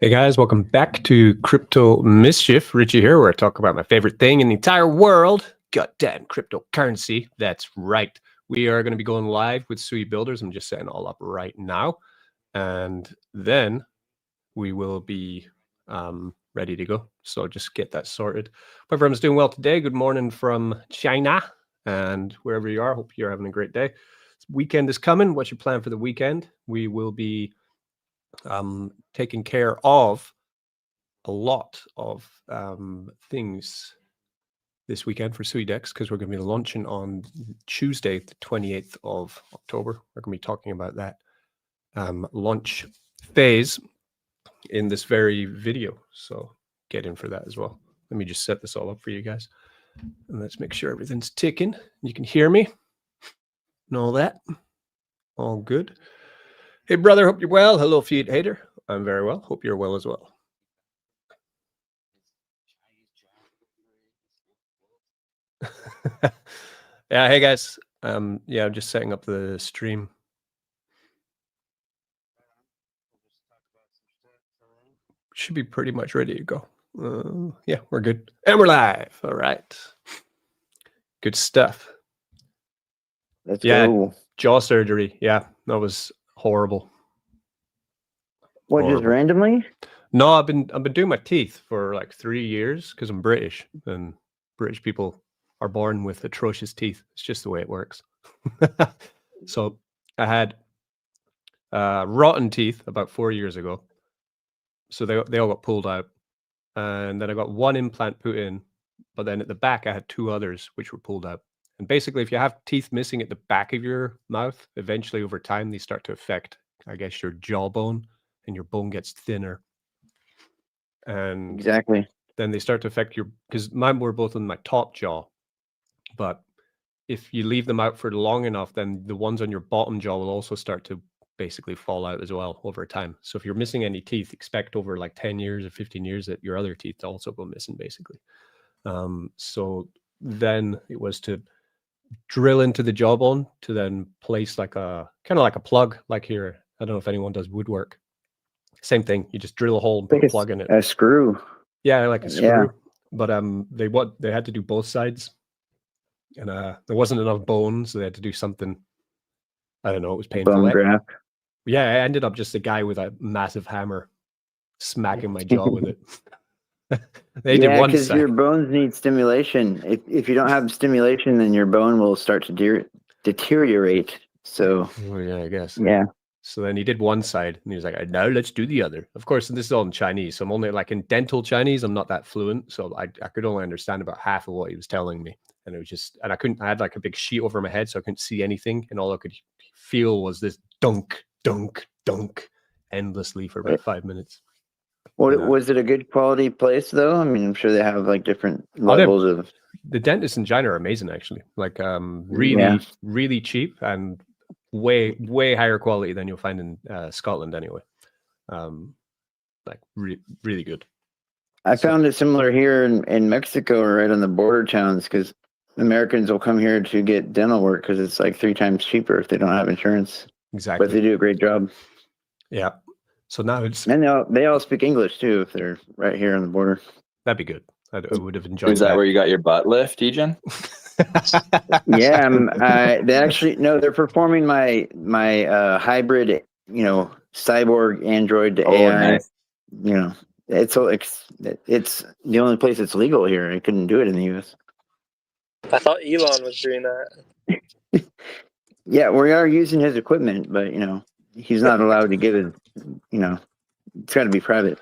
Hey guys, welcome back to Crypto Mischief. Richie here, where I talk about my favorite thing in the entire world, goddamn cryptocurrency. That's right. We are going to be going live with Sui Builders. I'm just setting it all up right now. And then we will be ready to go. So just get that sorted. Hope everyone's doing well today. Good morning from China and wherever you are. Hope you're having a great day. Weekend is coming. What's your plan for the weekend? We will be taking care of a lot of things this weekend for Suidex, because we're going to be launching on Tuesday, the 28th of October. We're going to be talking about that launch phase in this very video. So get in for that as well. Let me just set this all up for you guys. And let's make sure everything's ticking. You can hear me and all that. All good. Hey, brother, hope you're well. Hello, Feed Hater. I'm very well. Hope you're well as well. Yeah, hey guys. Yeah, I'm just setting up the stream. Should be pretty much ready to go. Yeah, we're good. And we're live. All right. Good stuff. Let's go. Jaw surgery. Yeah, that was horrible. What, just randomly? No, I've been doing my teeth for like 3 years because I'm British, and British people are born with atrocious teeth. It's just the way it works. So I had rotten teeth about 4 years ago. So they all got pulled out, and then I got one implant put in, but then at the back I had two others which were pulled out. And basically, if you have teeth missing at the back of your mouth, eventually over time they start to affect, I guess, your jawbone, and your bone gets thinner. And exactly. Then they start to affect your, because mine were both on my top jaw, but if you leave them out for long enough, then the ones on your bottom jaw will also start to basically fall out as well over time. So if you're missing any teeth, expect over like 10 years or 15 years that your other teeth also go missing, basically. So then it was to drill into the jawbone to then place like a kind of like a plug, like here. I don't know if anyone does woodwork. Same thing. You just drill a hole and put a plug in it. A screw. Yeah, like a screw. Yeah. But they had to do both sides, and there wasn't enough bone, so they had to do something. I don't know. It was painful. Bone graft. Yeah, I ended up just a guy with a massive hammer smacking my jaw with it. They did one because side. your bones need stimulation. If you don't have stimulation, then your bone will start to deteriorate. So yeah, I guess. Yeah. So then he did one side, and he was like, "Now let's do the other." Of course, and this is all in Chinese, so I'm only like in dental Chinese. I'm not that fluent, so I could only understand about half of what he was telling me, and it was just, and I had like a big sheet over my head, so I couldn't see anything, and all I could feel was this dunk, dunk, dunk, endlessly for about 5 minutes. Was it a good quality place though? I mean, I'm sure they have like different levels of. The dentists in China are amazing, actually. Like really cheap and way higher quality than you'll find in Scotland anyway. Like really good. I found it similar here in Mexico, right on the border towns, because Americans will come here to get dental work because it's like 3 times cheaper if they don't have insurance. Exactly. But they do a great job. Yeah. So now it's, and they all speak English too if they're right here on the border. That'd be good. I would have enjoyed. Is that where you got your butt lift, Ejan? Yeah, they actually they're performing my hybrid, cyborg android to AI. Nice. It's the only place it's legal here. I couldn't do it in the US. I thought Elon was doing that. Yeah, we are using his equipment, but he's not allowed to give it. It's got to be private.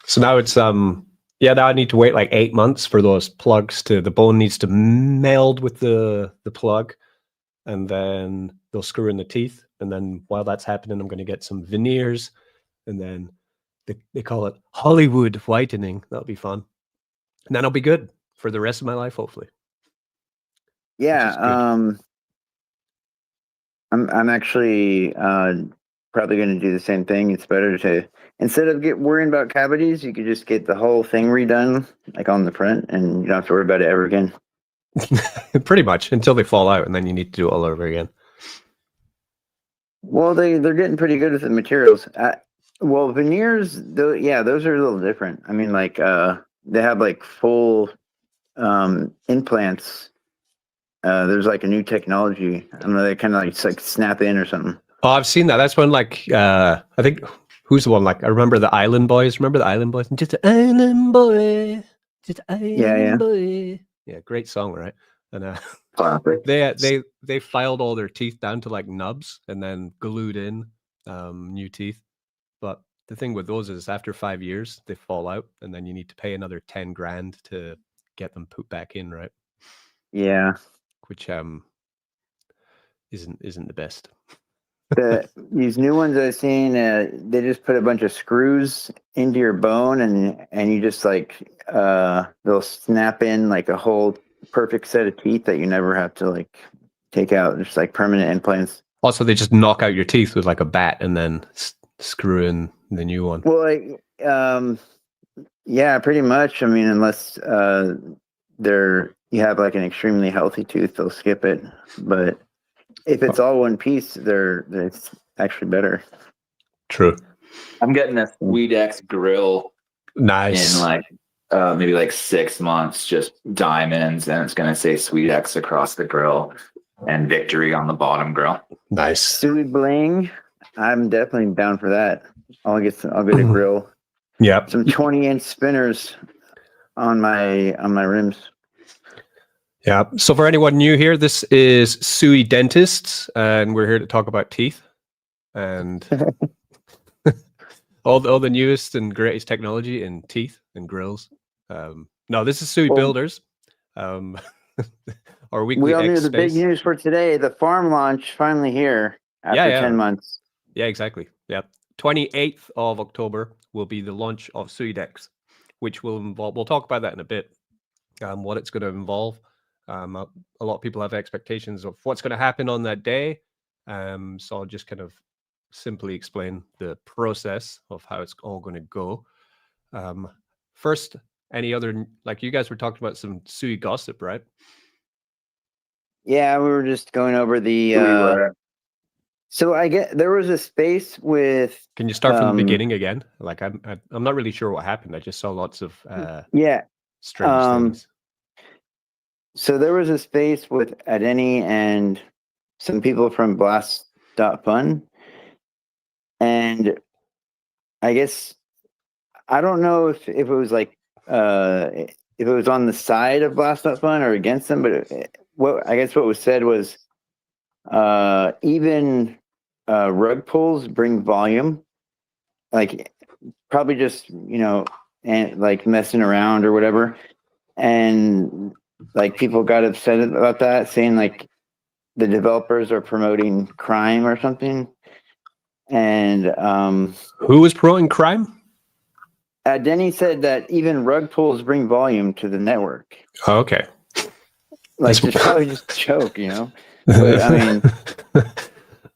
So now it's now I need to wait like 8 months for those plugs the bone needs to meld with the plug, and then they'll screw in the teeth, and then while that's happening, I'm going to get some veneers, and then they call it Hollywood whitening. That'll be fun, and then I'll be good for the rest of my life, hopefully. Yeah, I'm actually probably going to do the same thing. It's better to, instead of worrying about cavities, you could just get the whole thing redone, like on the front, and you don't have to worry about it ever again. Pretty much, until they fall out, and then you need to do it all over again. Well, they're getting pretty good with the materials. Well, veneers, though, yeah, those are a little different. I mean, like they have like full implants. There's like a new technology. I don't know. They kind of like snap in or something. Oh, I've seen that. That's when like I think who's the one? Like I remember the Island Boys. Remember the Island Boys? Just an island boy, just an island boy. Yeah, great song, right? And they filed all their teeth down to like nubs and then glued in new teeth. But the thing with those is after 5 years they fall out, and then you need to pay another 10 grand to get them put back in, right? Yeah. Which isn't the best. These new ones I've seen, they just put a bunch of screws into your bone, and you just like they'll snap in like a whole perfect set of teeth that you never have to like take out. Just like permanent implants. Also, they just knock out your teeth with like a bat and then screw in the new one. Well, like, yeah, pretty much. I mean, unless you have like an extremely healthy tooth, they'll skip it. But if it's all one piece, it's actually better. True. I'm getting a Suidex grill Nice. in like maybe like 6 months, just diamonds, and it's gonna say Suidex across the grill and victory on the bottom grill. Nice. Sui bling. I'm definitely down for that. I'll get a grill. Yep. Some 20-inch spinners on my rims. Yeah. So for anyone new here, this is Sui Dentists, and we're here to talk about teeth and all the newest and greatest technology in teeth and grills. No, this is Sui Builders. Our weekly we all knew X the big space. news for today. The farm launch finally here after 10 months. Yeah, exactly. Yeah. 28th of October will be the launch of Suidex, which will involve, we'll talk about that in a bit, what it's going to involve. A lot of people have expectations of what's going to happen on that day. So I'll just kind of simply explain the process of how it's all going to go. First, any other, like you guys were talking about some Sui gossip, right? Yeah, we were just going over the. So I get there was a space with. Can you start from the beginning again? Like I'm not really sure what happened. I just saw lots of strange things. So there was a space with Adeni and some people from Blast.fun, and I guess I don't know if it was like if it was on the side of Blast.fun or against them, but what was said was even rug pulls bring volume, like probably just and like messing around or whatever, and like people got upset about that, saying like the developers are promoting crime or something. And who was promoting crime? Denny said that even rug pulls bring volume to the network. Oh, okay. Like just probably just a joke, But I mean,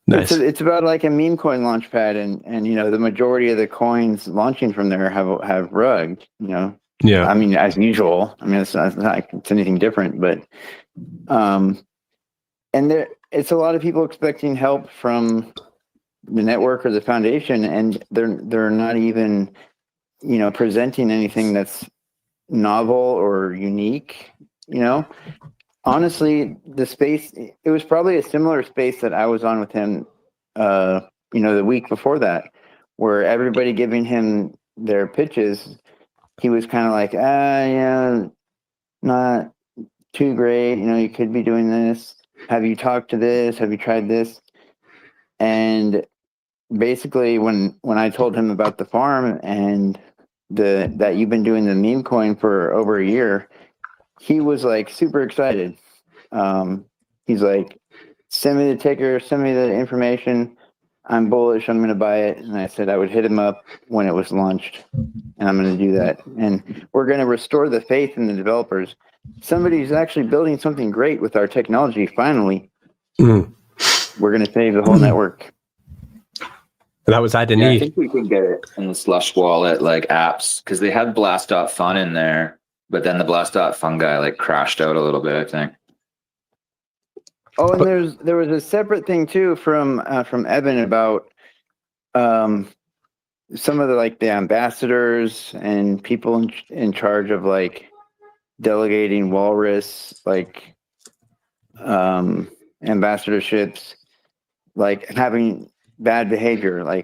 nice. It's about like a meme coin launch pad, and the majority of the coins launching from there have rug. Yeah. I mean, as usual. I mean, it's not like it's anything different, but and it's a lot of people expecting help from the network or the foundation, and they're not even presenting anything that's novel or unique. Honestly, the space, it was probably a similar space that I was on with him, the week before that, where everybody giving him their pitches, he was kind of like, not too great. You could be doing this. Have you talked to this? Have you tried this? And basically, when I told him about the farm and that you've been doing the meme coin for over a year, he was like super excited. He's like, send me the ticker, send me the information. I'm bullish. I'm going to buy it. And I said I would hit him up when it was launched, and I'm going to do that. And we're going to restore the faith in the developers. Somebody's actually building something great with our technology. Finally, we're going to save the whole network. That was Adeni. Yeah, I think we can get it in the Slush wallet, like apps, because they had Blast.fun in there, but then the Blast.fun guy like crashed out a little bit, I think. Oh, and there was a separate thing too from Evan about some of the ambassadors and people in charge of delegating Walrus ambassadorships, having bad behavior. I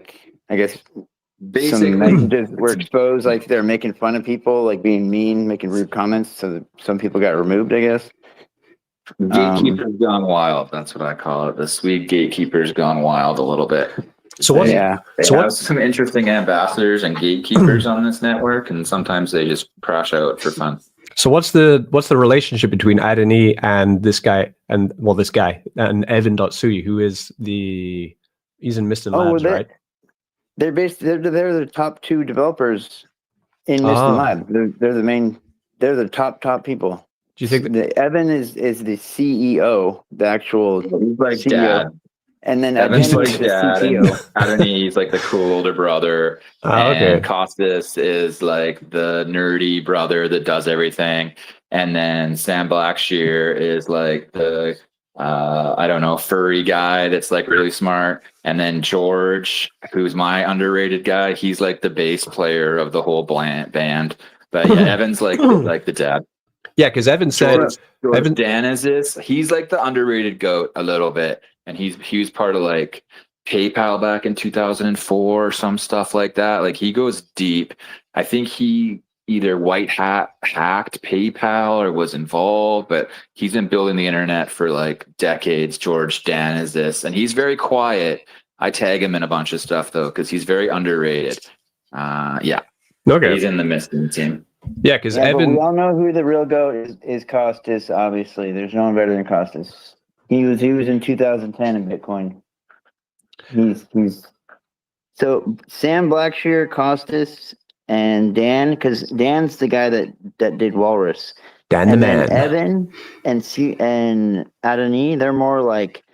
guess some Basically, messages were exposed, they're making fun of people, being mean, making rude comments. So that some people got removed, I guess. gatekeepers gone wild. That's what I call it. The Swede gatekeepers gone wild a little bit. So what's Yeah. They have some interesting ambassadors and gatekeepers on this network, and sometimes they just crash out for fun. So what's the relationship between Adani and this guy and Evan.Sui, who is he's in Mist and Labs, right? They're the top two developers in Mist and Lab. They're the top people. Do you think Evan is the CEO, the actual He's like CEO. dad. And then Evan's Adani like is the dad, and CTO. Adani's like the cool older brother. okay. And Costas is like the nerdy brother that does everything. And then Sam Blackshear is like the I don't know, furry guy that's like really smart. And then George, who's my underrated guy, he's like the bass player of the whole band. But yeah, Evan's like the dad. Yeah, because Evan said George Dan is this. He's like the underrated goat a little bit, and he was part of like PayPal back in 2004 or some stuff like that. Like he goes deep. I think he either hacked PayPal or was involved, but he's been building the internet for like decades. George Dan is this, and he's very quiet. I tag him in a bunch of stuff though because he's very underrated. Yeah. Okay. He's in the Misting team. Yeah, because Evan. We all know who the real goat is. Costas, obviously. There's no one better than Costas. He was in 2010 in Bitcoin. He's so Sam Blackshear, Costas, and Dan, because Dan's the guy that did Walrus. Dan the man. Evan and Adani, they're more like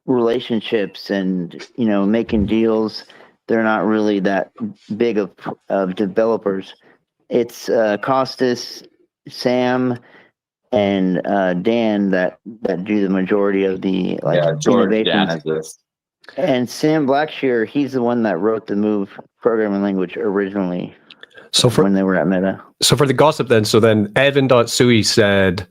relationships and making deals. They're not really that big of developers. It's Costas, Sam, and Dan that do the majority of the George innovations. Dan is this. And Sam Blackshear, he's the one that wrote the Move programming language originally. So when they were at Meta. So for the gossip then Evan.Sui said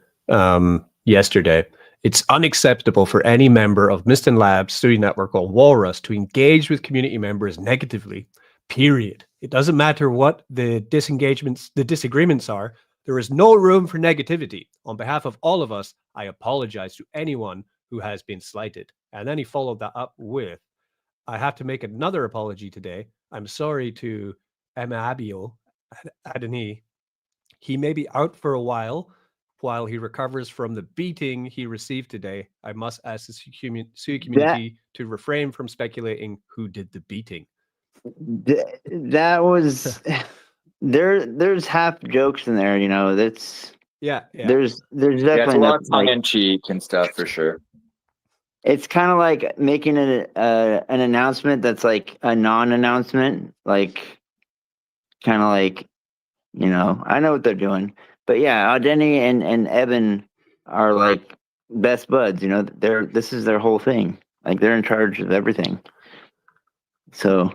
yesterday, it's unacceptable for any member of Mist and Labs, Sui Network, or Walrus to engage with community members negatively, period. It doesn't matter what the disagreements are. There is no room for negativity. On behalf of all of us, I apologize to anyone who has been slighted. And then he followed that up with, I have to make another apology today. I'm sorry to Amabio Adani. He may be out for a while he recovers from the beating he received today. I must ask the Sui community to refrain from speculating who did the beating. That was there's half jokes in there, that's there's definitely a lot of tongue in cheek and stuff for sure. It's kind of like making an announcement that's like a non-announcement, I know what they're doing. But yeah, Adani and Evan are like best buds, this is their whole thing. They're in charge of everything. So,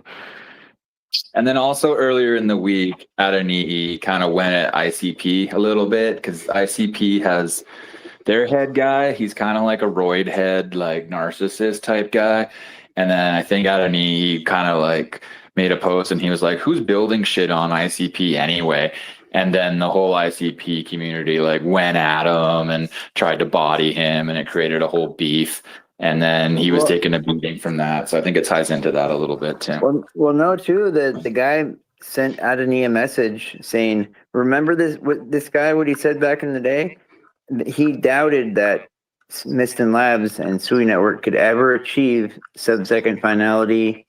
and then also earlier in the week, Adani kind of went at ICP a little bit because ICP has their head guy. He's kind of like a roid head, like narcissist type guy. And then I think Adani kind of like made a post and he was like, who's building shit on ICP anyway? And then the whole ICP community like went at him and tried to body him, and it created a whole beef. And then he was taking a beating from that. So I think it ties into that a little bit too. Well, no, too. The guy sent Adani a message saying, "Remember this guy? What he said back in the day? He doubted that Mist and Labs and Sui Network could ever achieve sub-second finality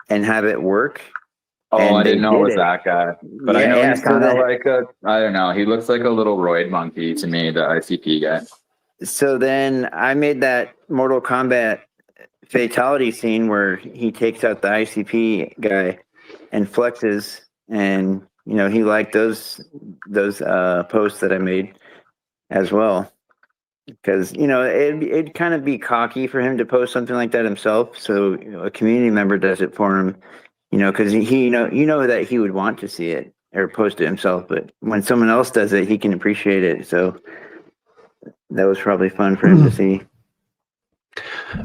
and have it work." Oh, I didn't know it was that guy. But I know he's kind of like I don't know. He looks like a little roid monkey to me, the ICP guy. So then I made that Mortal Kombat fatality scene where he takes out the ICP guy and flexes, and he liked those posts that I made as well. because it'd kind of be cocky for him to post something like that himself. So a community member does it for him, because he that he would want to see it or post it himself. But when someone else does it, he can appreciate it. So that was probably fun for him to see.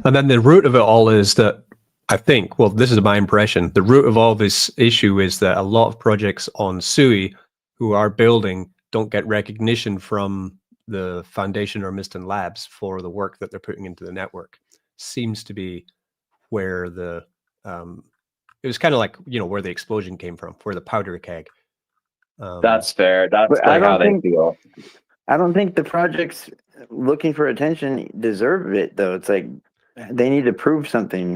And then the root of it all is that I think, well, this is my impression. The root of all this issue is that a lot of projects on Sui who are building don't get recognition from the foundation or Miston Labs for the work that they're putting into the network. Seems to be where the it was kind of like where the explosion came from, where the powder keg. That's fair. That's like how they feel. I don't think the projects looking for attention deserve it, though. It's like they need to prove something,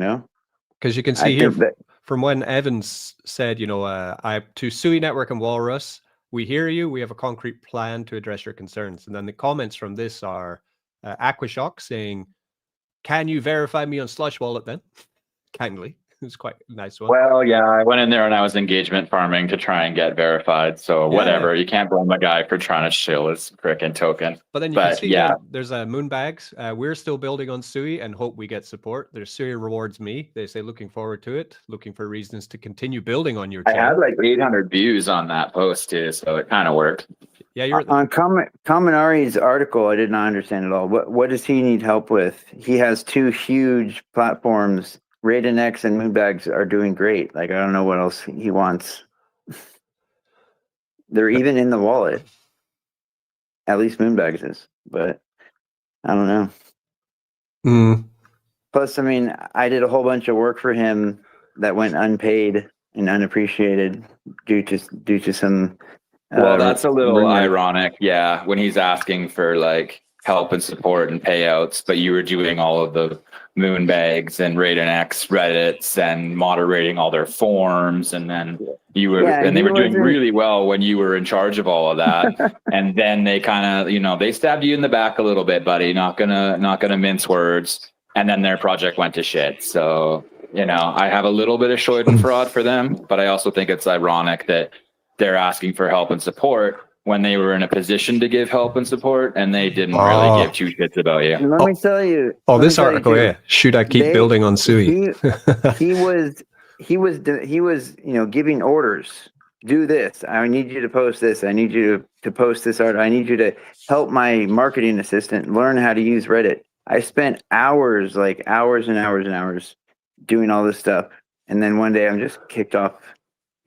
Because you can see here from when Evans said, I to Sui Network and Walrus, we hear you. We have a concrete plan to address your concerns. And then the comments from this are Aquashock saying, "Can you verify me on Slush Wallet then?" Kindly. It was quite a nice one. Well, yeah, I went in there and I was engagement farming to try and get verified. So whatever, you can't blame a guy for trying to shill his frickin' token. But then you can see there's Moonbags. We're still building on Sui and hope we get support. There's Sui rewards me. They say looking forward to it, looking for reasons to continue building on your channel. I had like 800 views on that post too, so it kind of worked. Yeah, you're on Kaminari's article. I did not understand at all. What does he need help with? He has 2 huge platforms. Raiden X and Moonbags are doing great. Like, I don't know what else he wants. They're even in the wallet. At least Moonbags is, but I don't know. Plus, I mean, I did a whole bunch of work for him that went unpaid and unappreciated due to some. Well, that's a little ironic, yeah, when he's asking for like help and support and payouts, but you were doing all of the Moonbags and Raiden X Reddits and moderating all their forums, and then you were and they were doing really well when you were in charge of all of that. And then they kind of, they stabbed you in the back a little bit, buddy. Not gonna mince words. And then their project went to shit. So, I have a little bit of schadenfreude for them, but I also think it's ironic that they're asking for help and support when they were in a position to give help and support, and they didn't really give 2 shits about you. Let me tell you. This article, should I keep building on Sui? He was giving orders. Do this. I need you to post this. I need you to post this art. I need you to help my marketing assistant learn how to use Reddit. I spent hours and hours and hours doing all this stuff, and then one day I'm just kicked off.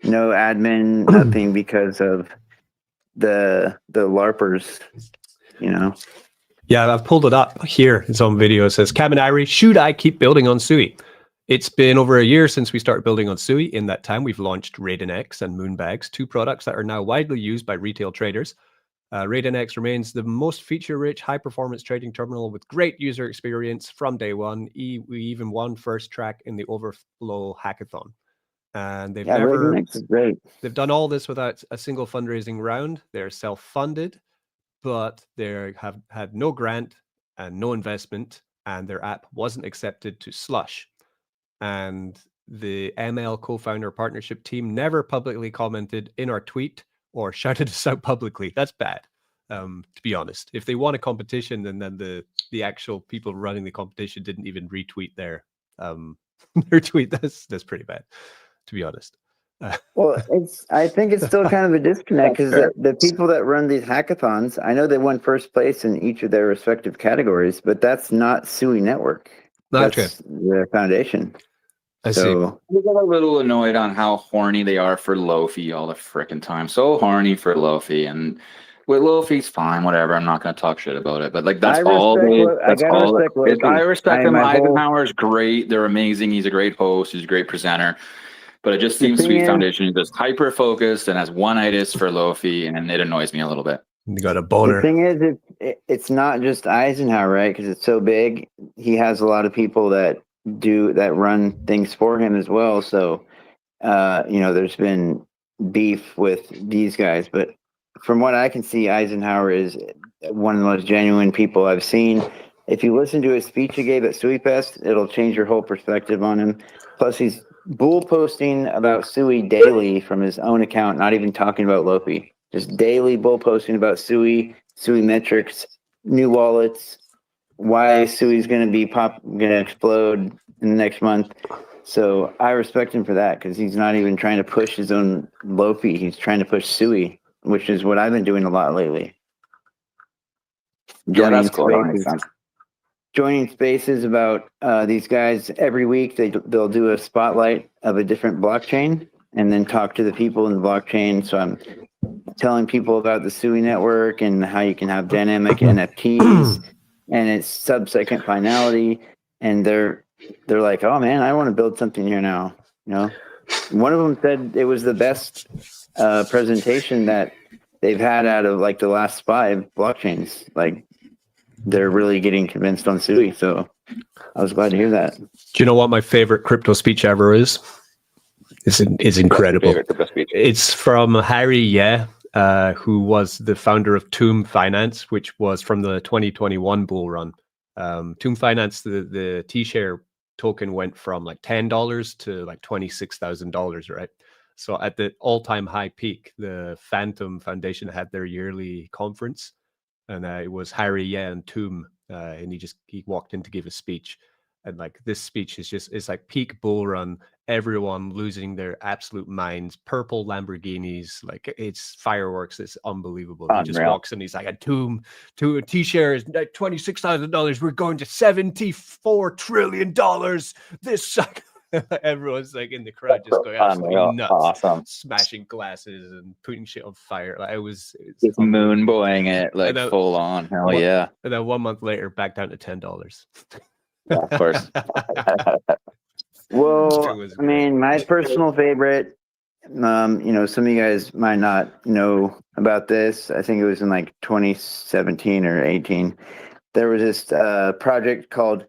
No admin, nothing, because of the LARPers, Yeah, I've pulled it up here. It's on video. It says, Kaminari, should I keep building on Sui? It's been over a year since we started building on Sui. In that time, we've launched Raiden X and Moonbags, 2 products that are now widely used by retail traders. Raiden X remains the most feature-rich, high-performance trading terminal with great user experience from day one. We even won first track in the Overflow Hackathon. And they've they've done all this without a single fundraising round. They're self-funded, but they have had no grant and no investment, and their app wasn't accepted to Slush. And the ML co-founder partnership team never publicly commented in our tweet or shouted us out publicly. That's bad, to be honest. If they won a competition and then the actual people running the competition didn't even retweet their tweet, that's pretty bad, to be honest. Well, I think it's still kind of a disconnect, because the people that run these hackathons, I know they won first place in each of their respective categories, but that's not Sui Network. That's their foundation. I see. I get a little annoyed on how horny they are for Lofi all the freaking time. So horny for Lofi, and with Lofi's fine, whatever. I'm not going to talk shit about it, but like that's all. I respect them. Eisenhower's great. They're amazing. He's a great host. He's a great presenter. But it just seems Sweet Foundation is just hyper focused and has one-itis for Lofi, and it annoys me a little bit. You got a boner. The thing is, it's not just Eisenhower, right? Because it's so big. He has a lot of people that run things for him as well. So, there's been beef with these guys. But from what I can see, Eisenhower is one of the most genuine people I've seen. If you listen to his speech he gave at SuiFest, it'll change your whole perspective on him. Plus, he's bull posting about Sui daily from his own account, not even talking about Lofi. Just daily bull posting about Sui metrics, new wallets, why Sui's going to be going to explode in the next month. So I respect him for that because he's not even trying to push his own Lofi. He's trying to push Sui, which is what I've been doing a lot lately. Yeah, that's cool. That makes sense. Joining spaces about these guys every week. They'll do a spotlight of a different blockchain and then talk to the people in the blockchain. So I'm telling people about the Sui network and how you can have dynamic NFTs and its sub-second finality. And they're like, oh man, I want to build something here now. You know, one of them said it was the best presentation that they've had out of like the last 5 blockchains. Like they're really getting convinced on Sui. So I was glad to hear that. Do you know what my favorite crypto speech ever is? It's incredible. It's from Harry Ye, who was the founder of Tomb Finance, which was from the 2021 bull run. Tomb Finance, the T-share token went from like $10 to like $26,000, right? So at the all-time high peak, the Phantom Foundation had their yearly conference, and it was Harry Ye and Tomb, and he walked in to give a speech. And like this speech is like peak bull run, everyone losing their absolute minds, purple Lamborghinis, like it's fireworks, it's unbelievable. He just walks in, he's like, a T-share is like $26,000, we're going to $74 trillion. This everyone's like in the crowd just going absolutely nuts, awesome, smashing glasses and putting shit on fire. Like it's just moon boying it like then, full on. Hell yeah. And then 1 month later, back down to $10. Yeah, of course. Well, I mean, my personal favorite, you know, some of you guys might not know about this. I think it was in like 2017 or 18. There was this project called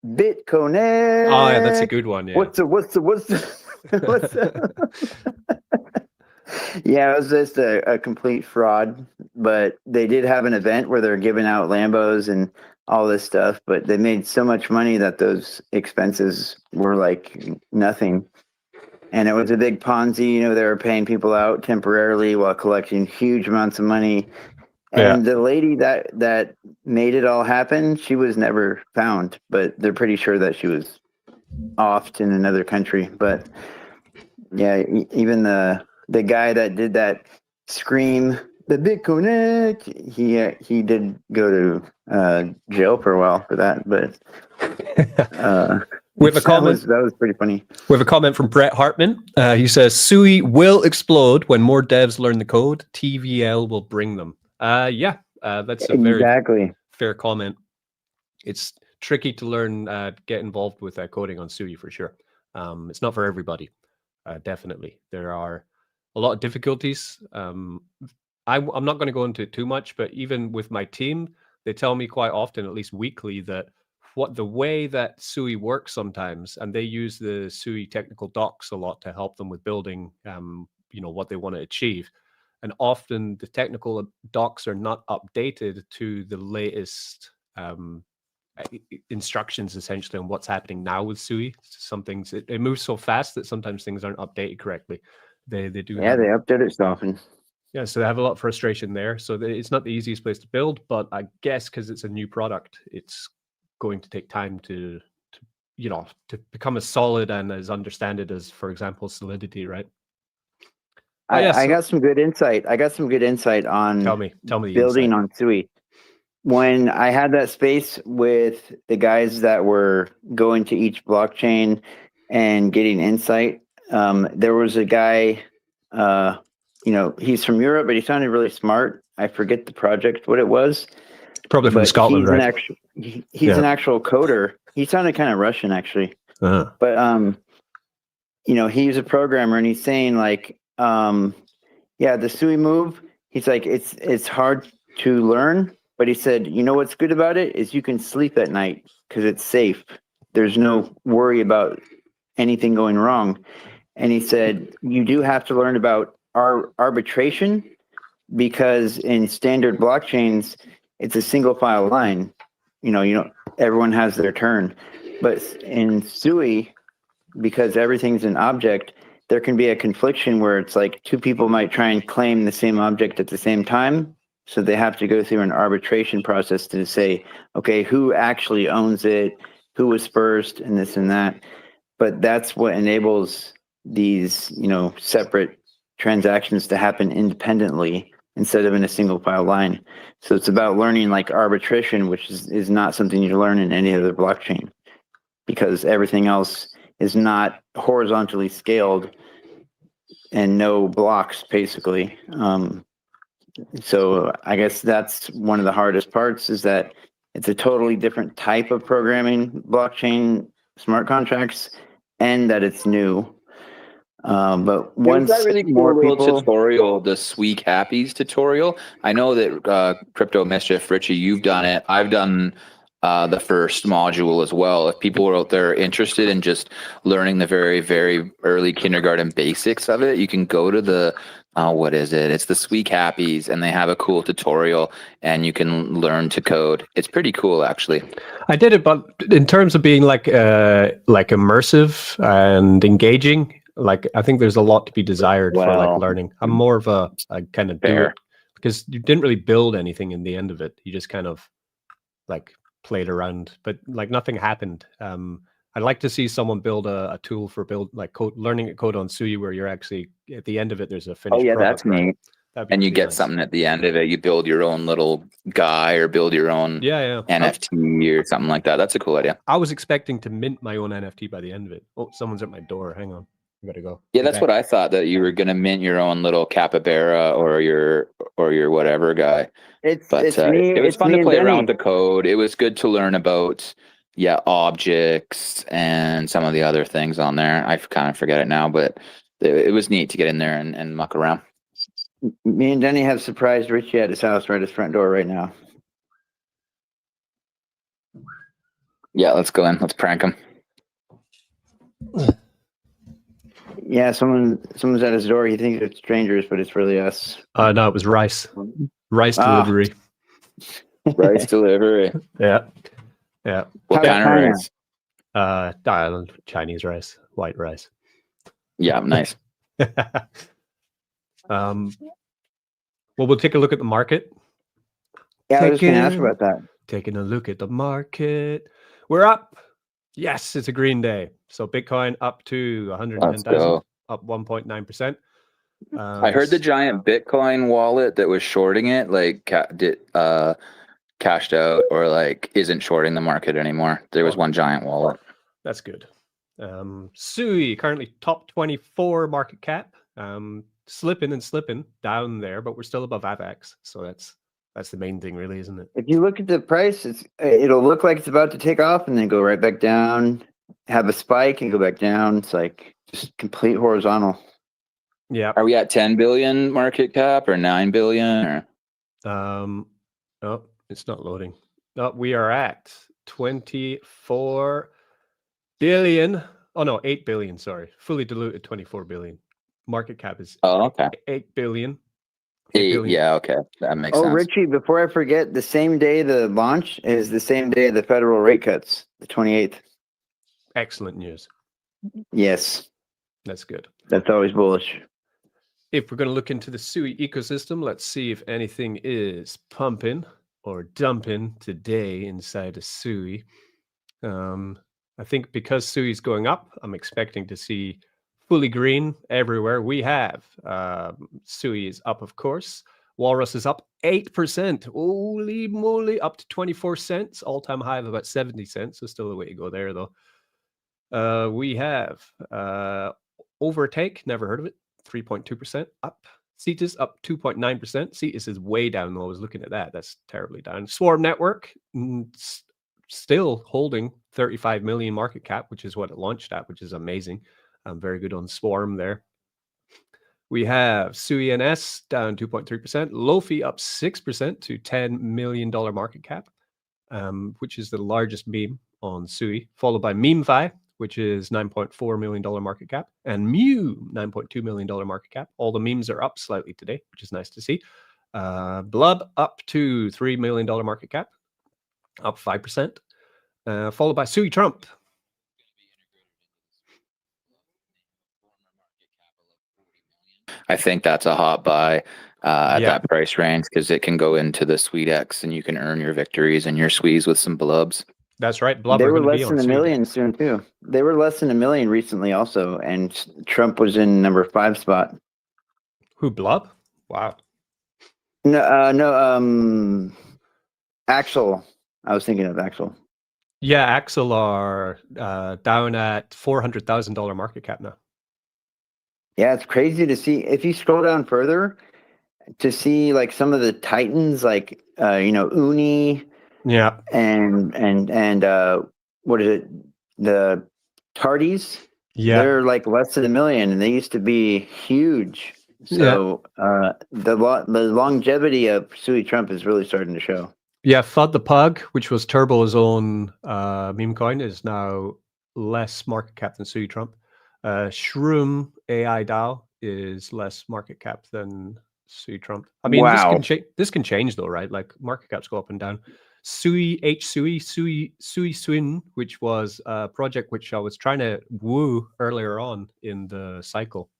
BitConnect. Oh, yeah, that's a good one. Yeah. What's the Yeah, it was just a complete fraud, but they did have an event where they're giving out Lambos and all this stuff, but they made so much money that those expenses were like nothing. And it was a big Ponzi, you know, they were paying people out temporarily while collecting huge amounts of money. And the lady that made it all happen, she was never found, but they're pretty sure that she was offed in another country. But yeah, even the guy that did that scream, the BitConnect, he did go to jail for a while for that, but we have a comment. That was pretty funny. We have a comment from Brett Hartman. He says, Sui will explode when more devs learn the code. TVL will bring them. That's a very fair comment. It's tricky to learn, get involved with coding on Sui for sure. It's not for everybody. Definitely. There are a lot of difficulties. I'm not going to go into it too much, but even with my team, they tell me quite often, at least weekly, that the way that Sui works sometimes, and they use the Sui technical docs a lot to help them with building, what they want to achieve. And often the technical docs are not updated to the latest instructions, essentially, on what's happening now with Sui. Some things, it moves so fast that sometimes things aren't updated correctly. They do. Yeah, they update it so often. Yeah, so they have a lot of frustration there. So it's not the easiest place to build, but I guess because it's a new product, it's going to take time to become as solid and as understanded as, for example, Solidity, right? I got some good insight. On tell me building on Sui. When I had that space with the guys that were going to each blockchain and getting insight, there was a guy, he's from Europe, but he sounded really smart. I forget the project, what it was. Probably from Scotland, right? He's an actual coder. He sounded kind of Russian, actually. Uh-huh. But, he's a programmer, and he's saying, like, the Sui move, he's like, it's hard to learn, but he said, you know what's good about it is you can sleep at night because it's safe. There's no worry about anything going wrong. And he said, you do have to learn about arbitration because in standard blockchains, it's a single file line. Everyone has their turn. But in Sui, because everything's an object, there can be a confliction where it's like two people might try and claim the same object at the same time, So they have to go through an arbitration process to say, okay, who actually owns it, who was first, and this and that. But that's what enables these, separate transactions to happen independently instead of in a single file line. So it's about learning like arbitration, which is not something you learn in any other blockchain, because everything else is not horizontally scaled and no blocks, basically. So I guess that's one of the hardest parts, is that it's a totally different type of programming blockchain smart contracts, and that it's new. But once that really more cool little people, tutorial, the Sweet Happies tutorial. I know that Crypto Mischief, Richie, you've done it. I've done the first module as well. If people are out there interested in just learning the very, very early kindergarten basics of it, you can go to the what is it? It's the Sweet Happies, and they have a cool tutorial, and you can learn to code. It's pretty cool, actually. I did it, but in terms of being like immersive and engaging, like I think there's a lot to be desired for like Well, learning. I'm more of a kind of do fair. it, because you didn't really build anything in the end of it. You just kind of like played around, but like nothing happened. I'd like to see someone build a tool for learning a code on Sui, where you're actually at the end of it, there's a finished Oh yeah, product. that's neat. That'd be And you pretty get nice. something at the end of it. You build your own little guy or build your own Yeah. NFT or something like that. That's a cool idea. I was expecting to mint my own NFT by the end of it. Oh, someone's at my door. Hang on. I gotta go. Yeah, that's what I thought, that you were gonna mint your own little capybara or your whatever guy. it's But me. it was It's fun me to and play around Denny. with the code. It was good to learn about objects and some of the other things on there. I kind of forget it now, but it was neat to get in there and muck around. Me and Denny have surprised Richie at his house, right at his front door right now. Yeah, let's go in. Let's prank him. Yeah, someone's at his door. He thinks it's strangers, but it's really us. No, it was rice. Rice Ah. delivery. Rice delivery. Yeah. What kind of rice? Chinese rice, white rice. Yeah, nice. Well, we'll take a look at the market. Yeah, I was going to ask about that. Taking a look at the market. We're up. Yes, it's a green day. So Bitcoin up to Let's 110,000, go. up 1.9%. I heard the giant Bitcoin wallet that was shorting it, like cashed out, or like isn't shorting the market anymore. There was one giant wallet. That's good. Sui currently top 24 market cap. Slipping down there, but we're still above AVAX. So that's the main thing, really, isn't it? If you look at the price, it'll look like it's about to take off and then go right back down, have a spike and go back down. It's like just complete horizontal. Yeah. Are we at 10 billion market cap or 9 billion or? Oh, it's not loading. No, we are at 24 billion. Oh no, 8 billion. Sorry, fully diluted 24 billion. Market cap is okay. 8 billion. 8 billion. Yeah, okay, that makes sense. Richie, before I forget, the same day the launch is the same day the federal rate cuts, the 28th. Excellent news. Yes, That's good. that's always bullish. If we're going to look into the Sui ecosystem, let's see if anything is pumping or dumping today inside of Sui. I think because Sui is going up, I'm expecting to see fully green everywhere. We have Sui is up, of course. Walrus is up 8%. Holy moly, up to 24 cents. All-time high of about 70 cents. So still a way to go there, though. We have Overtake, never heard of it. 3.2% up. Cetus up 2.9%. Cetus is way down, though. I was looking at that. That's terribly down. Swarm Network still holding 35 million market cap, which is what it launched at, which is amazing. Very good on Swarm there. We have Sui NS down 2.3%. Lofi up 6% to $10 million market cap, which is the largest meme on Sui, followed by MemeFi, which is $9.4 million market cap, and Mew, $9.2 million market cap. All the memes are up slightly today, which is nice to see. Blub up to $3 million market cap, up 5%, followed by Suitrump. I think that's a hot buy. at Yeah. that price range, because it can go into the Suidex and you can earn your victories and your squeeze with some blubs. That's right. Blub They are were going to be less on than a Sui. million soon too. They were less than a million recently also, and Trump was in number 5 spot. Who, Blub? Wow. No, Axel. I was thinking of Axel. Yeah, Axel are down at $400,000 market cap now. Yeah, it's crazy to see. If you scroll down further, to see like some of the titans, like Uni Yeah. and what is it? The Tardis. Yeah. They're like less than a million, and they used to be huge. So the longevity of Suitrump is really starting to show. Yeah, Thud the Pug, which was Turbo's own meme coin, is now less market cap than Suitrump. Shroom AI DAO is less market cap than Suitrump. I mean, Wow. this can change though, right? Like market caps go up and down. Sui Swin, which was a project which I was trying to woo earlier on in the cycle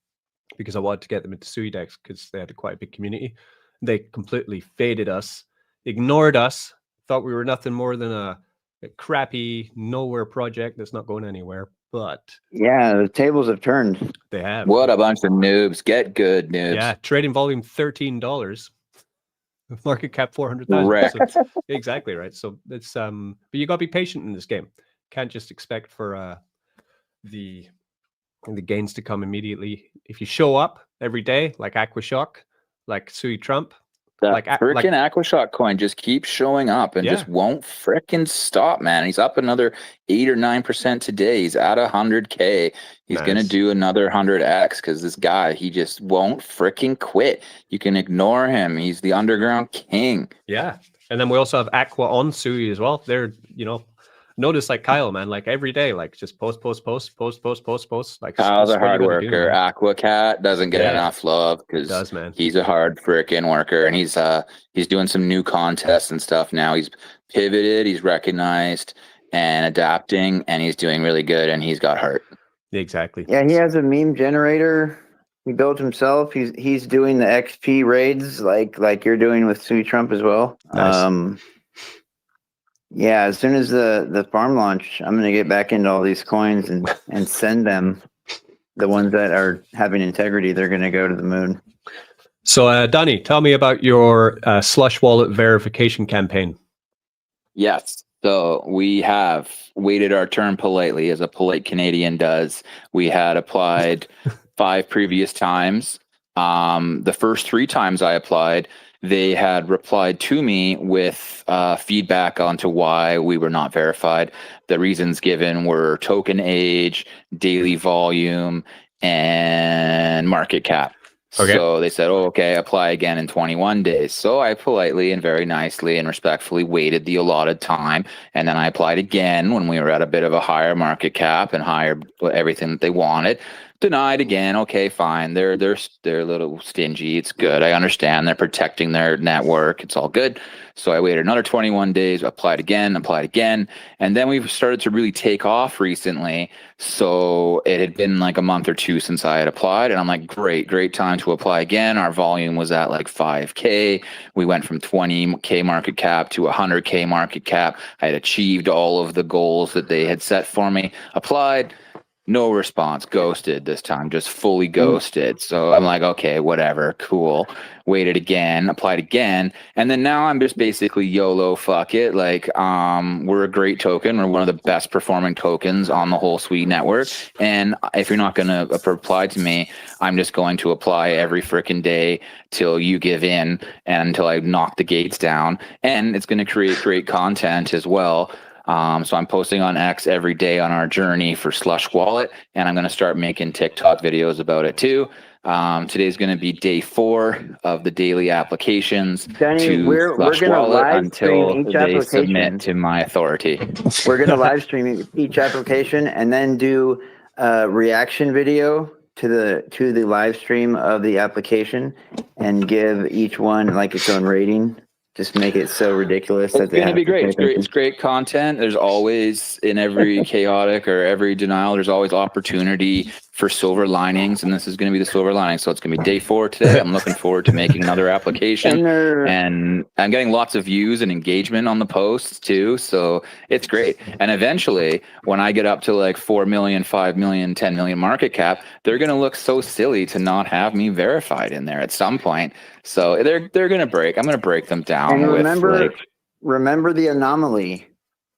because I wanted to get them into Suidex because they had quite a big community. They completely faded us, ignored us, thought we were nothing more than a crappy nowhere project that's not going anywhere. But Yeah, the tables have turned. they have. What a bunch of noobs. Get good, noobs. Yeah, trading volume $13. Market cap 400,000. Wrecked. So, exactly right. So it's but you gotta be patient in this game. Can't just expect for the gains to come immediately. If you show up every day, like Aquashock, like Suitrump, That freaking Aquashock coin just keeps showing up and just won't freaking stop, man. He's up another 8 or 9% today. He's at 100K. He's gonna do another 100x because this guy, he just won't freaking quit. You can ignore him. He's the underground king. Yeah, and then we also have Aqua on Sui as well. They're notice like Kyle, man, like every day, like just post. Like Kyle's a hard worker. Aquacat doesn't get enough love because he's a hard freaking worker, and he's doing some new contests and stuff now. He's pivoted, he's recognized and adapting, and he's doing really good. And he's got heart. Exactly. Yeah, he has a meme generator. He built himself. He's doing the XP raids like you're doing with Suitrump as well. Nice. Yeah, as soon as the farm launch, I'm gonna get back into all these coins and send them. The ones that are having integrity, they're gonna go to the moon. So, Danny, tell me about your Slush Wallet verification campaign. Yes. So we have waited our turn politely, as a polite Canadian does. We had applied 5 previous times. The first 3 times I applied, they had replied to me with feedback onto why we were not verified. The reasons given were token age, daily volume, and market cap. Okay. So they said, oh, okay, apply again in 21 days. So I politely and very nicely and respectfully waited the allotted time. And then I applied again when we were at a bit of a higher market cap and higher everything that they wanted. Denied again. Okay, fine. They're a little stingy. It's good. I understand. They're protecting their network. It's all good. So I waited another 21 days, applied again. And then we've started to really take off recently. So it had been like a month or 2 since I had applied. And I'm like, great time to apply again. Our volume was at like 5K. We went from 20K market cap to 100K market cap. I had achieved all of the goals that they had set for me. Applied. No response, ghosted this time, just fully ghosted. So I'm like, okay, whatever, cool. Waited again, applied again. And then now I'm just basically YOLO, fuck it. Like, we're a great token. We're one of the best performing tokens on the whole Sui network. And if you're not going to reply to me, I'm just going to apply every freaking day till you give in and until I knock the gates down. And it's going to create great content as well. So I'm posting on X every day on our journey for Slush Wallet, and I'm going to start making TikTok videos about it too. Today's going to be day 4 of the daily applications Danny, we're going to live stream each application. Submit to my authority. We're going to live stream each application and then do a reaction video to the live stream of the application and give each one like its own rating. just make it so ridiculous It's that they going to have be to great. pay It's great. attention. It's great content. There's always, in every chaotic or every denial, there's always opportunity for silver linings, and this is going to be the silver lining. So it's going to be day 4 today. I'm looking forward to making another application, and I'm getting lots of views and engagement on the posts too. So it's great. And eventually, when I get up to like 4 million, 5 million, 10 million market cap, they're going to look so silly to not have me verified in there at some point. So they're going to break. I'm going to break them down. And with remember the anomaly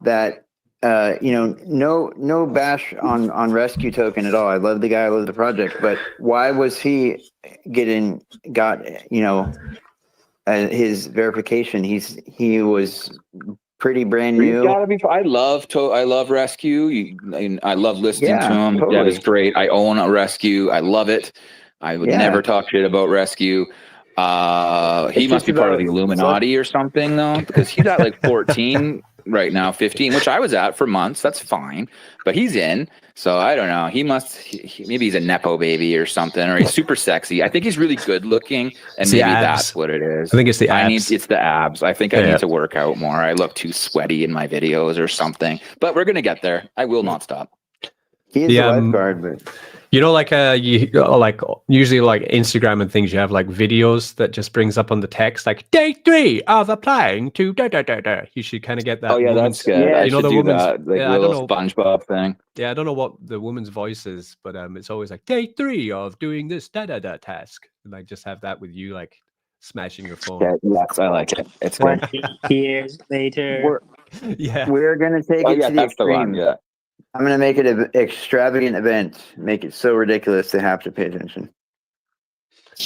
that no bash on Rescue Token at all. I love the guy, I love the project, but why was he got his verification? He was pretty brand new. Gotta be. I love Rescue. I love listening to him. Totally. That is great. I own a Rescue. I love it. I would never talk shit about Rescue. He must be part of the Illuminati or something though, because he's at like 14 right now, 15, which I was at for months. That's fine, but he's in. So I don't know. Maybe he's a nepo baby or something, or he's super sexy. I think he's really good looking, and maybe that's what it is. I think it's the abs. It's the abs. I think I need to work out more. I look too sweaty in my videos or something. But we're gonna get there. I will not stop. He is a lifeguard, but like usually like Instagram and things, you have like videos that just brings up on the text like day 3 of applying to da da da da. You should kind of get that. Oh yeah, that's good. Yeah, I should do that. Like I don't know, SpongeBob thing. Yeah, I don't know what the woman's voice is, but it's always like day 3 of doing this da da da task. And like just have that with you like smashing your phone. Yes, I like it. It's good. 20 years later. We're gonna take it to the extreme. Yeah. I'm going to make it an extravagant event. Make it so ridiculous they have to pay attention.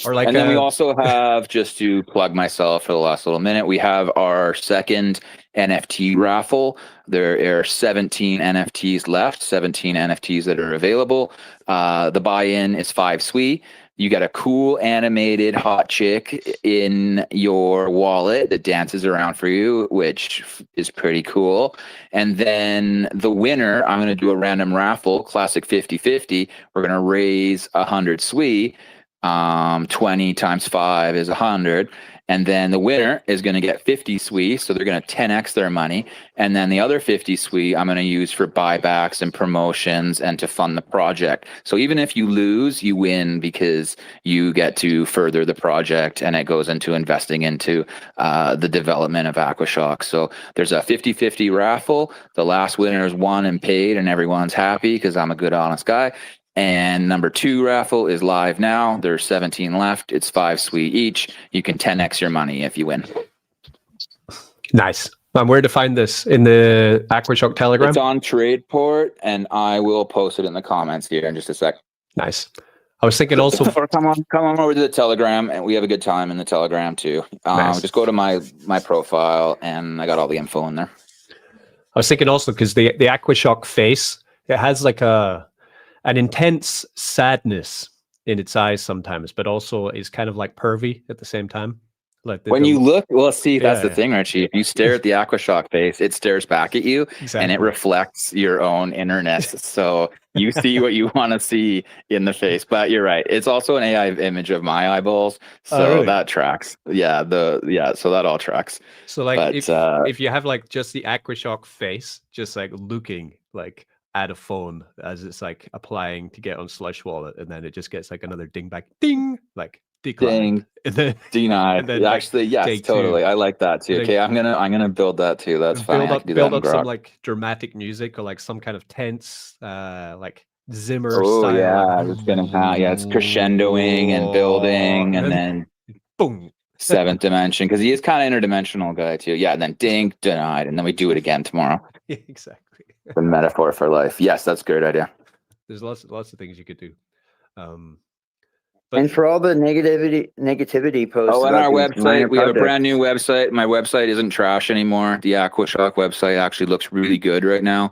Or like, and then we also have, just to plug myself for the last little minute, we have our second NFT raffle. There are 17 NFTs left, 17 NFTs that are available. The buy-in is 5 Sui. You get a cool animated hot chick in your wallet that dances around for you, which is pretty cool. And then the winner, I'm going to do a random raffle, classic 50-50. We're going to raise 100 Sui. 20 times 5 is 100. And then the winner is going to get 50 Sui. So they're going to 10x their money. And then the other 50 Sui I'm going to use for buybacks and promotions and to fund the project. So even if you lose, you win because you get to further the project and it goes into investing into the development of Aquashock. So there's a 50-50 raffle. The last winner is won and paid and everyone's happy because I'm a good, honest guy. And number 2 raffle is live now. There's 17 left. It's 5 Sui each. You can 10x your money if you win. Nice. Where to find this? In the Aquashock Telegram? It's on Tradeport, and I will post it in the comments here in just a sec. Nice. I was thinking also... Or come on over to the Telegram, and we have a good time in the Telegram too. Nice. Just go to my profile, and I got all the info in there. I was thinking also, because the Aquashock face, it has like an intense sadness in its eyes sometimes, but also is kind of like pervy at the same time. Like when you look, well, see, that's the thing, Richie. If you stare at the Aquashock face, it stares back at you, and it reflects your own innerness. So you see what you want to see in the face. But you're right; it's also an AI image of my eyeballs, so that tracks. Yeah, so that all tracks. So like, if you have like just the Aquashock face, just like looking like at a phone as it's like applying to get on Slush Wallet, and then it just gets like another ding back, ding, like declined, denied. And then, actually, yes, totally. I like that too. Okay, I'm gonna build that too. That's fine. Build up some like dramatic music or like some kind of tense, like Zimmer style. Oh yeah, it's gonna it's crescendoing and building, and then boom. 7th dimension, because he is kind of interdimensional guy too. Yeah, and then ding, denied, and then we do it again tomorrow. Exactly. The metaphor for life. Yes, that's a great idea. There's lots of things you could do. And for all the negativity posts. Oh, and our website, we have a brand new website. My website isn't trash anymore. The Aquashock website actually looks really good right now.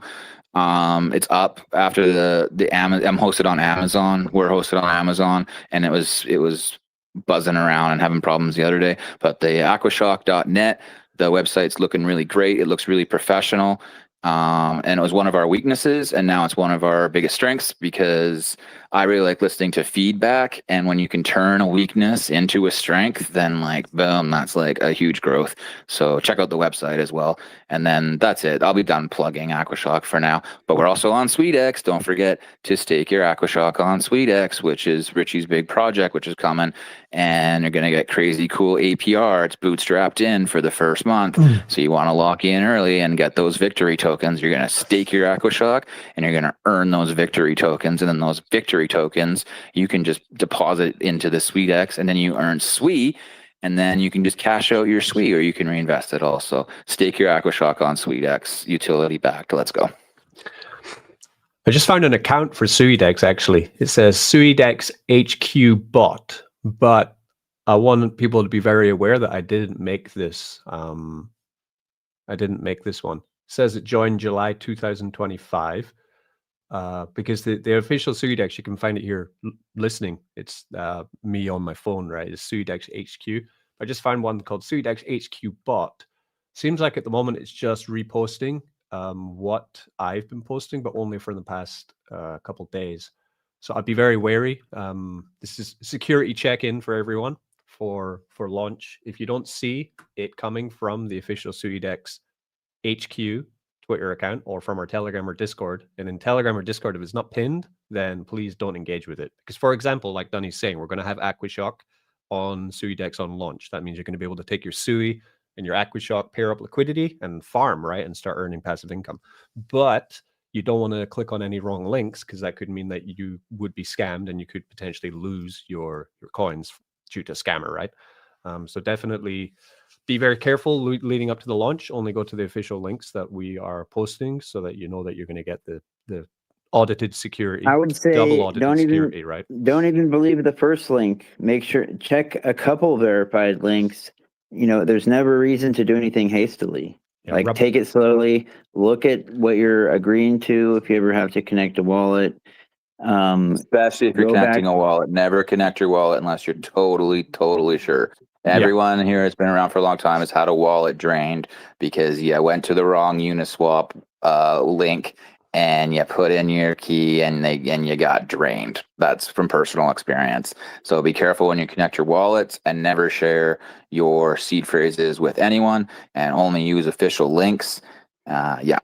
It's up after the Amazon. I'm hosted on Amazon. We're hosted on Amazon, and it was buzzing around and having problems the other day. But the aquashock.net, the website's looking really great. It looks really professional. And it was one of our weaknesses, and now it's one of our biggest strengths because I really like listening to feedback. And when you can turn a weakness into a strength, then like boom, that's like a huge growth. So check out the website as well. And then that's it. I'll be done plugging Aquashock for now. But we're also on Suidex. Don't forget to stake your Aquashock on Suidex, which is Richie's big project, which is coming. And you're gonna get crazy cool APR. It's bootstrapped in for the first month. So you want to lock in early and get those victory tokens. You're gonna stake your Aquashock and you're gonna earn those victory tokens. And then those victory tokens you can just deposit into the Suidex, and then you earn Sui, and then you can just cash out your Sui, or you can reinvest it also. Stake your Aquashock on Suidex, utility backed. Let's go. I just found an account for Suidex, actually. It says Suidex HQ bot, but I want people to be very aware that I didn't make this. I didn't make this one. It says it joined July 2025. Because the official Suidex, you can find it here listening. It's me on my phone, right? It's Suidex HQ. I just found one called Suidex HQ bot. Seems like at the moment it's just reposting what I've been posting, but only for the past couple days. So I'd be very wary. This is security check-in for everyone for launch. If you don't see it coming from the official Suidex HQ Twitter account or from our Telegram or Discord, and in Telegram or Discord, if it's not pinned, then please don't engage with it. Because, for example, like Dunny's saying, we're going to have Aquashock on Suidex on launch. That means you're going to be able to take your Sui and your Aquashock, pair up liquidity and farm, right, and start earning passive income. But you don't want to click on any wrong links, because that could mean that you would be scammed and you could potentially lose your coins due to scammer, right? So definitely be very careful leading up to the launch. Only go to the official links that we are posting, so that you know that you're going to get the audited security. I would say double audited don't security, even right? don't even believe the first link. Make sure check a couple verified links. You know, there's never a reason to do anything hastily. Yeah, like take it slowly. Look at what you're agreeing to. If you ever have to connect a wallet, Especially if you're connecting a wallet, never connect your wallet unless you're totally sure. Everyone here has been around for a long time has had a wallet drained because you went to the wrong Uniswap link and you put in your key and you got drained. That's from personal experience. So be careful when you connect your wallets, and never share your seed phrases with anyone, and only use official links. Definitely.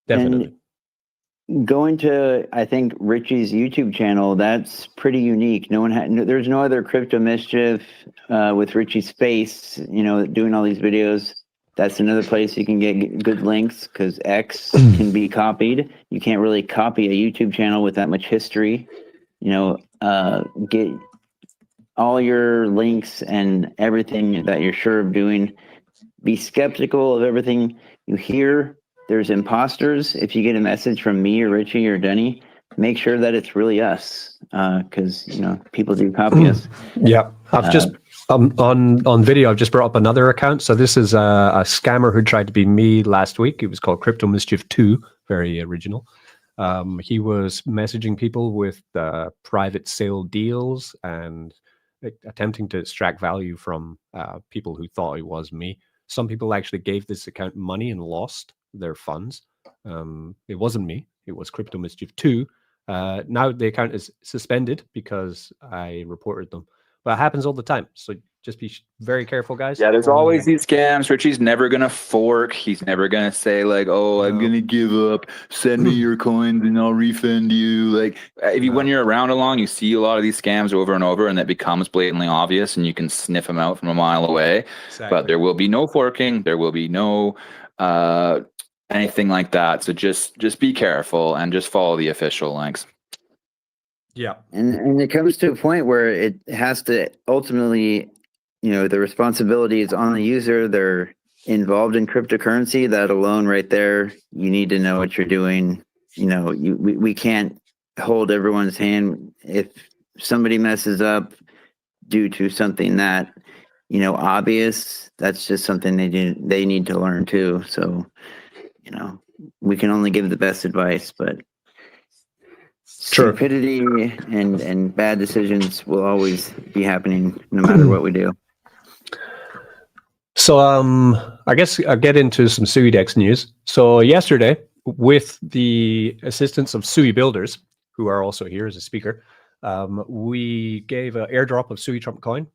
And going to, I think, Richie's YouTube channel, that's pretty unique. No one had, there's no other crypto mischief with Richie's face, doing all these videos. That's another place you can get good links, because X can be copied. You can't really copy a YouTube channel with that much history. Get all your links and everything that you're sure of doing. Be skeptical of everything you hear. There's imposters. If you get a message from me or Richie or Denny, make sure that it's really us, because people do copy us. Yeah, I've just on video. I've just brought up another account. So this is a scammer who tried to be me last week. It was called Crypto Mischief 2, very original. He was messaging people with private sale deals and attempting to extract value from people who thought it was me. Some people actually gave this account money and lost their funds. It wasn't me. It was Crypto Mischief 2. Now the account is suspended because I reported them. But it happens all the time. So just be very careful, guys. Yeah, there's always these scams. Richie's never going to fork. He's never going to say like, I'm going to give up. Send me your coins and I'll refund you. Like when you're around along, you see a lot of these scams over and over, and that becomes blatantly obvious, and you can sniff them out from a mile away. Exactly. But there will be no forking. There will be no anything like that. So just be careful and just follow the official links. Yeah. And it comes to a point where it has to ultimately, the responsibility is on the user. They're involved in cryptocurrency. That alone right there, you need to know what you're doing. We can't hold everyone's hand. If somebody messes up due to something that, obvious, that's just something they need to learn too. So, we can only give the best advice, but stupidity and bad decisions will always be happening no matter what we do. So I guess I'll get into some Suidex news. So yesterday, with the assistance of Sui Builders, who are also here as a speaker, we gave an airdrop of Suitrump coin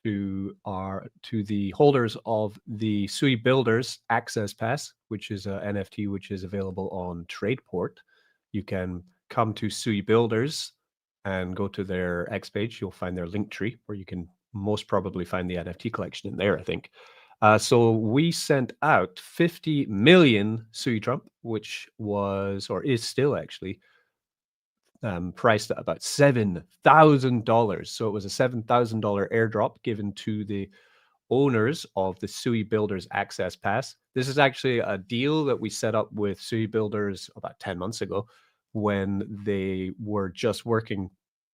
to the holders of the Sui Builders Access Pass, which is an NFT which is available on Tradeport. You can come to Sui Builders and go to their X page. You'll find their link tree where you can most probably find the NFT collection in there, I think. So we sent out 50 million Suitrump, which was, or is still actually, priced at about $7,000. So it was a $7,000 airdrop given to the owners of the Sui Builders Access Pass. This is actually a deal that we set up with Sui Builders about 10 months ago when they were just working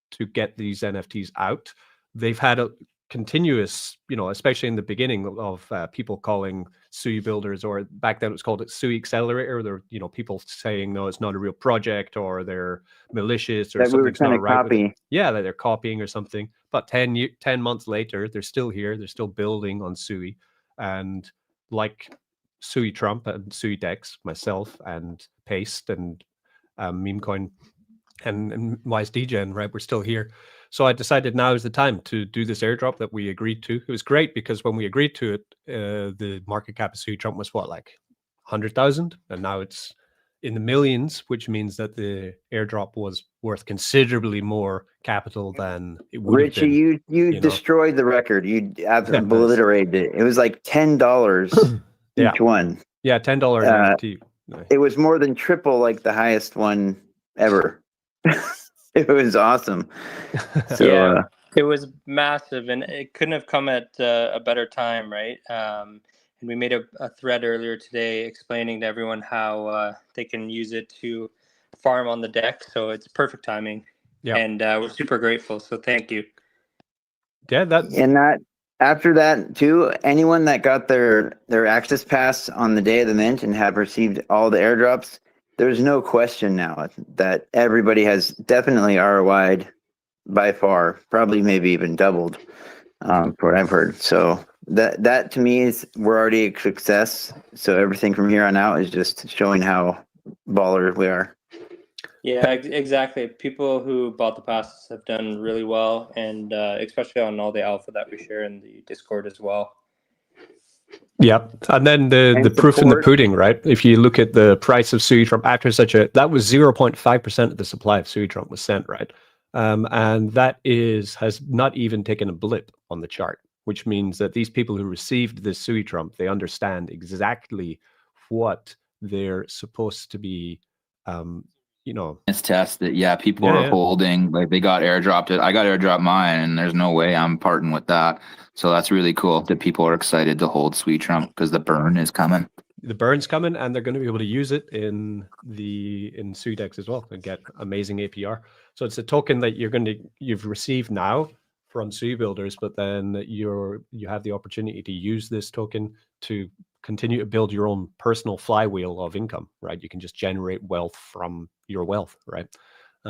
to get these NFTs out. They've had a continuous, especially in the beginning of people calling Sui Builders, or back then it was called it Sui Accelerator. There, people saying no, it's not a real project, or they're malicious, or that we were something's trying not to right with it. copy. Yeah, that they're copying or something. But 10 months later, they're still here. They're still building on Sui, and like Suitrump and Suidex, myself and Paste and Memecoin and Wise DGen, right? We're still here. So I decided now is the time to do this airdrop that we agreed to. It was great because when we agreed to it, the market cap of Suitrump was what, like 100,000? And now it's in the millions, which means that the airdrop was worth considerably more capital than it would have Richie, been. you destroyed the record. You obliterated it. It was like $10 Yeah. each one. Yeah, $10 NFT. It was more than triple like the highest one ever. It was awesome. So, Yeah, it was massive, and it couldn't have come at a better time, right? And we made a thread earlier today explaining to everyone how they can use it to farm on the deck. So it's perfect timing. Yeah, and we're super grateful. So thank you. Yeah, that after that too, anyone that got their access pass on the day of the mint and have received all the airdrops, there's no question now that everybody has definitely ROI'd by far, probably maybe even doubled, for what I've heard. So that to me is, we're already a success. So everything from here on out is just showing how baller we are. Yeah, exactly. People who bought the passes have done really well, and especially on all the alpha that we share in the Discord as well. Yeah, and then the proof in the pudding, right? If you look at the price of Suitrump after that was 0.5% of the supply of Suitrump was sent, right? And that has not even taken a blip on the chart, which means that these people who received this Suitrump, they understand exactly what they're supposed to be, It's tested. Yeah, people are holding, like they got airdropped it. I got airdropped mine, and there's no way I'm parting with that. So that's really cool that people are excited to hold Suitrump because the burn is coming. The burn's coming, and they're going to be able to use it in Suidex as well and get amazing APR. So it's a token that you've received now from Sui Builders, but then you have the opportunity to use this token to continue to build your own personal flywheel of income, right? You can just generate wealth from your wealth, right?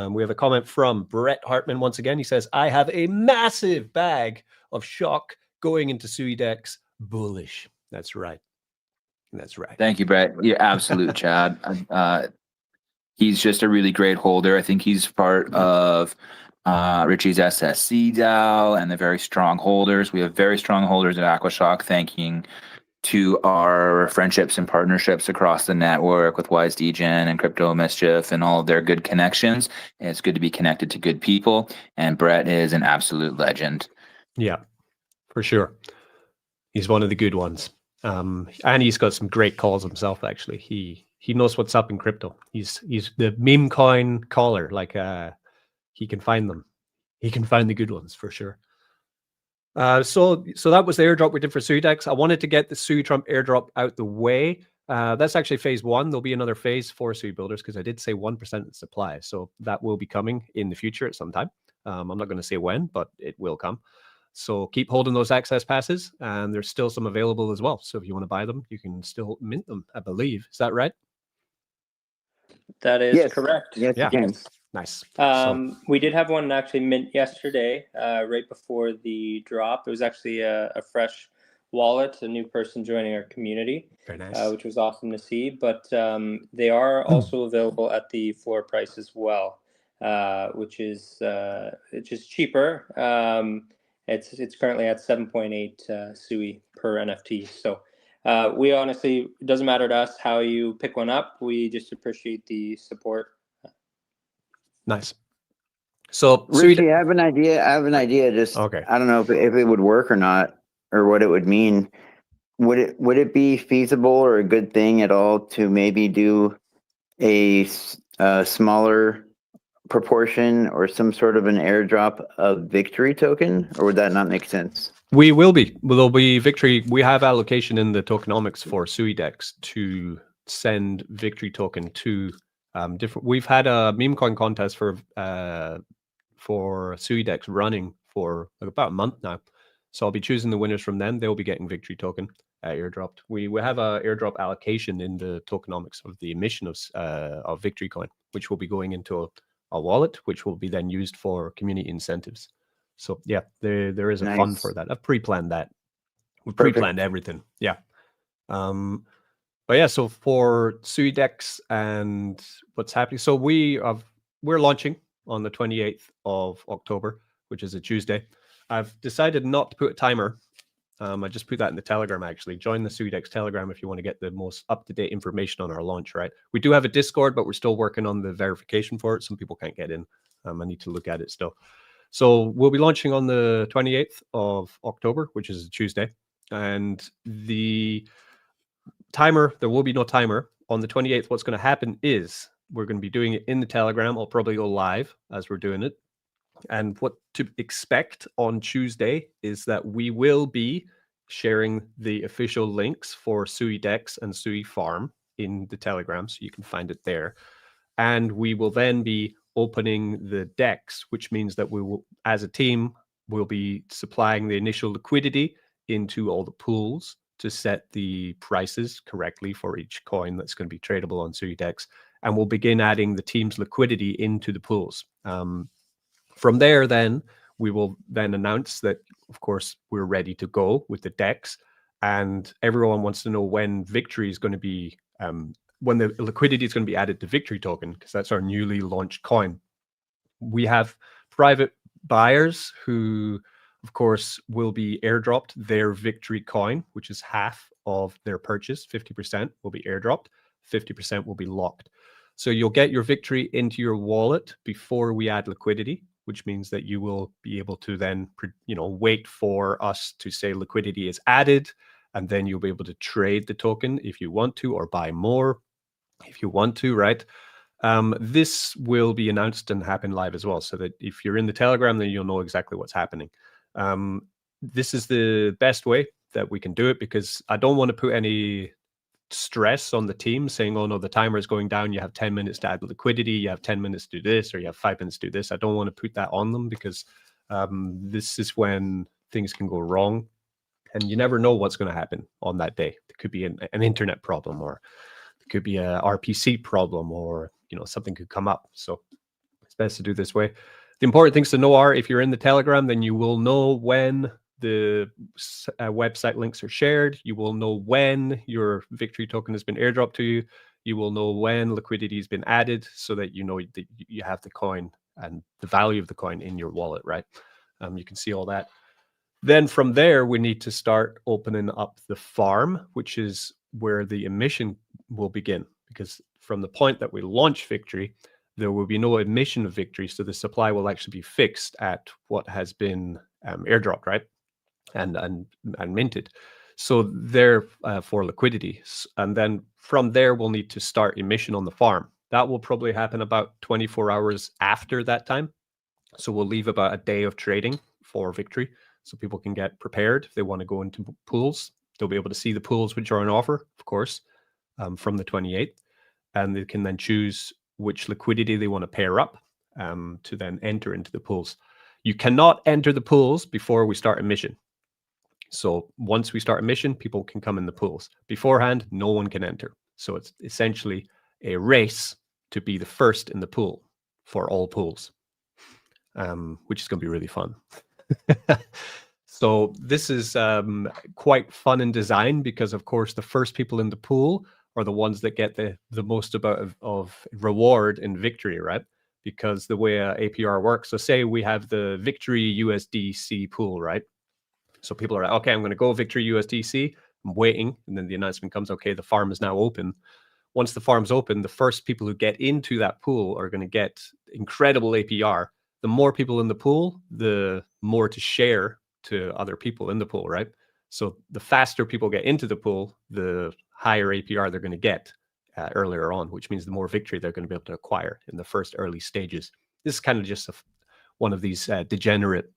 We have a comment from Brett Hartman once again. He says, I have a massive bag of shock going into Suidex bullish. That's right. That's right. Thank you, Brett. You're absolute Chad. He's just a really great holder. I think he's part of Richie's SSC DAO and the very strong holders. We have very strong holders at Aquashock, thanking to our friendships and partnerships across the network with Wise DGen and Crypto Mischief and all of their good connections. And it's good to be connected to good people. And Brett is an absolute legend. Yeah, for sure. He's one of the good ones. And he's got some great calls himself, actually. He knows what's up in crypto. He's the meme coin caller. Like he can find them. He can find the good ones for sure. So that was the airdrop we did for Suidex. I wanted to get the Suitrump airdrop out the way. That's actually phase 1. There'll be another phase for Sui Builders because I did say 1% of the supply. So that will be coming in the future at some time. I'm not going to say when, but it will come. So keep holding those access passes, and there's still some available as well. So if you want to buy them, you can still mint them, I believe. Is that right? That is correct. Yes, you can. Nice. We did have one actually mint yesterday, right before the drop. It was actually a fresh wallet, a new person joining our community, Very nice. which was awesome to see. But they are also available at the floor price as well, which is just cheaper. It's currently at 7.8 Sui per NFT. So we honestly, it doesn't matter to us how you pick one up. We just appreciate the support. Nice. So Richie, I have an idea. Just Okay. I don't know if it would work or not, or what it would mean. Would it be feasible or a good thing at all to maybe do a smaller proportion or some sort of an airdrop of victory token, or would that not make sense? We will be. There'll be victory. We have allocation in the tokenomics for Suidex to send victory token to different. We've had a meme coin contest for Suidex running for like about a month now. So I'll be choosing the winners from them. They'll be getting victory token airdropped. We have a airdrop allocation in the tokenomics of the emission of victory coin, which will be going into a wallet, which will be then used for community incentives. So yeah, there is a fund Nice. for that. I've pre-planned that. We Perfect. pre-planned everything. Yeah. But yeah, so for Suidex and what's happening. So we're launching on the 28th of October, which is a Tuesday. I've decided not to put a timer. I just put that in the Telegram, actually. Join the Suidex Telegram if you want to get the most up-to-date information on our launch, right? We do have a Discord, but we're still working on the verification for it. Some people can't get in. I need to look at it still. So we'll be launching on the 28th of October, which is a Tuesday. And the timer, there will be no timer. On the 28th, what's going to happen is we're going to be doing it in the Telegram. I'll probably go live as we're doing it. And what to expect on Tuesday is that we will be sharing the official links for Suidex and Sui Farm in the Telegram, so you can find it there. And we will then be opening the DEX, which means that we will, as a team, will be supplying the initial liquidity into all the pools to set the prices correctly for each coin that's going to be tradable on Suidex. And we'll begin adding the team's liquidity into the pools. From there, then, we will then announce that, of course, we're ready to go with the DEX. And everyone wants to know when victory is going to be, when the liquidity is going to be added to victory token, because that's our newly launched coin. We have private buyers who, of course, will be airdropped their victory coin, which is half of their purchase. 50% will be airdropped, 50% will be locked. So you'll get your victory into your wallet before we add liquidity, which means that you will be able to then, wait for us to say liquidity is added, and then you'll be able to trade the token if you want to, or buy more if you want to, right? This will be announced and happen live as well, so that if you're in the Telegram, then you'll know exactly what's happening. This is the best way that we can do it, because I don't want to put any stress on the team saying, oh no, the timer is going down, you have 10 minutes to add liquidity, you have 10 minutes to do this, or you have 5 minutes to do this. I don't want to put that on them, because this is when things can go wrong, and you never know what's going to happen on that day. It could be an internet problem, or it could be a RPC problem, or something could come up. So it's best to do this way. The important things to know are, if you're in the Telegram, then you will know when the website links are shared. You will know when your victory token has been airdropped to you. You will know when liquidity has been added, so that you know that you have the coin and the value of the coin in your wallet, right? You can see all that. Then from there, we need to start opening up the farm, which is where the emission will begin. Because from the point that we launch victory, there will be no emission of victory. So the supply will actually be fixed at what has been airdropped, right? And minted. So they're for liquidity. And then from there, we'll need to start emission on the farm. That will probably happen about 24 hours after that time. So we'll leave about a day of trading for victory, so people can get prepared if they want to go into pools. They'll be able to see the pools which are on offer, of course, from the 28th. And they can then choose which liquidity they want to pair up to then enter into the pools. You cannot enter the pools before we start emission. So once we start emission, people can come in the pools. Beforehand, no one can enter. So it's essentially a race to be the first in the pool for all pools, which is going to be really fun. So this is quite fun in design because, of course, the first people in the pool are the ones that get the most amount of reward in victory, right? Because the way APR works, so say we have the victory USDC pool, right? So people are like, okay, I'm going to go victory USDC. I'm waiting. And then the announcement comes, okay, the farm is now open. Once the farm's open, the first people who get into that pool are going to get incredible APR. The more people in the pool, the more to share to other people in the pool, right? So the faster people get into the pool, the higher APR they're going to get earlier on, which means the more victory they're going to be able to acquire in the first early stages. This is kind of just one of these degenerate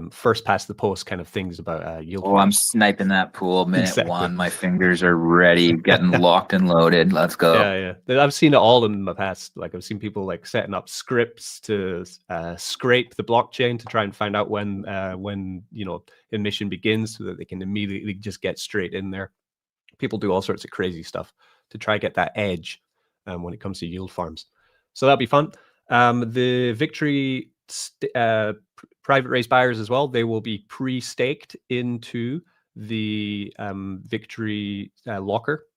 first past the post kind of things about yield. Oh, I'm sniping that pool minute Exactly. 1. My fingers are ready, getting locked and loaded. Let's go. Yeah. I've seen it all in the past. Like I've seen people like setting up scripts to scrape the blockchain to try and find out when emission begins, so that they can immediately just get straight in there. People do all sorts of crazy stuff to try get that edge when it comes to yield farms. So that'll be fun. The victory private raise buyers as well, they will be pre-staked into the victory locker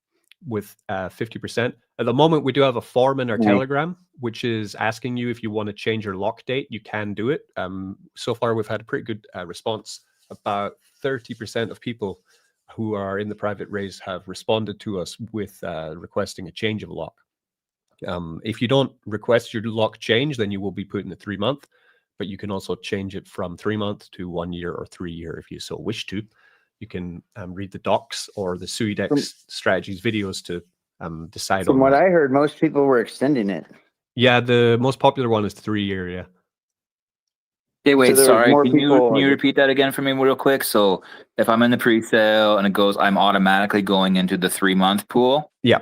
with 50%. At the moment, we do have a form in our Telegram, which is asking you if you want to change your lock date. You can do it. So far, we've had a pretty good response. About 30% of people who are in the private raise have responded to us with requesting a change of lock. If you don't request your lock change, then you will be put in the 3-month, but you can also change it from 3-month to 1 year or 3 year if you so wish to. You can read the docs or the Suidex strategies videos to decide. From what I heard, most people were extending it. Yeah, the most popular one is 3 year. Yeah. Hey, wait, so sorry. Can you repeat that again for me real quick? So if I'm in the pre-sale and it goes, I'm automatically going into the 3-month pool? Yeah.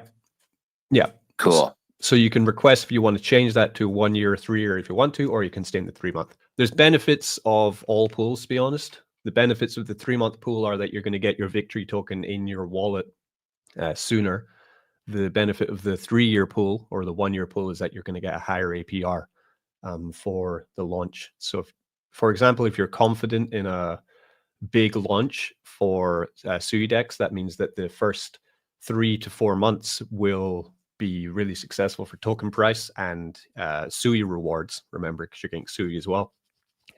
Cool. So you can request if you want to change that to 1 year or 3 year if you want to, or you can stay in the 3-month. There's benefits of all pools, to be honest. The benefits of the 3-month pool are that you're going to get your victory token in your wallet sooner. The benefit of the 3-year pool or the 1 year pool is that you're going to get a higher APR for the launch. So, for example, if you're confident in a big launch for Suidex, that means that the first 3 to 4 months will be really successful for token price and Sui rewards, remember, because you're getting Sui as well.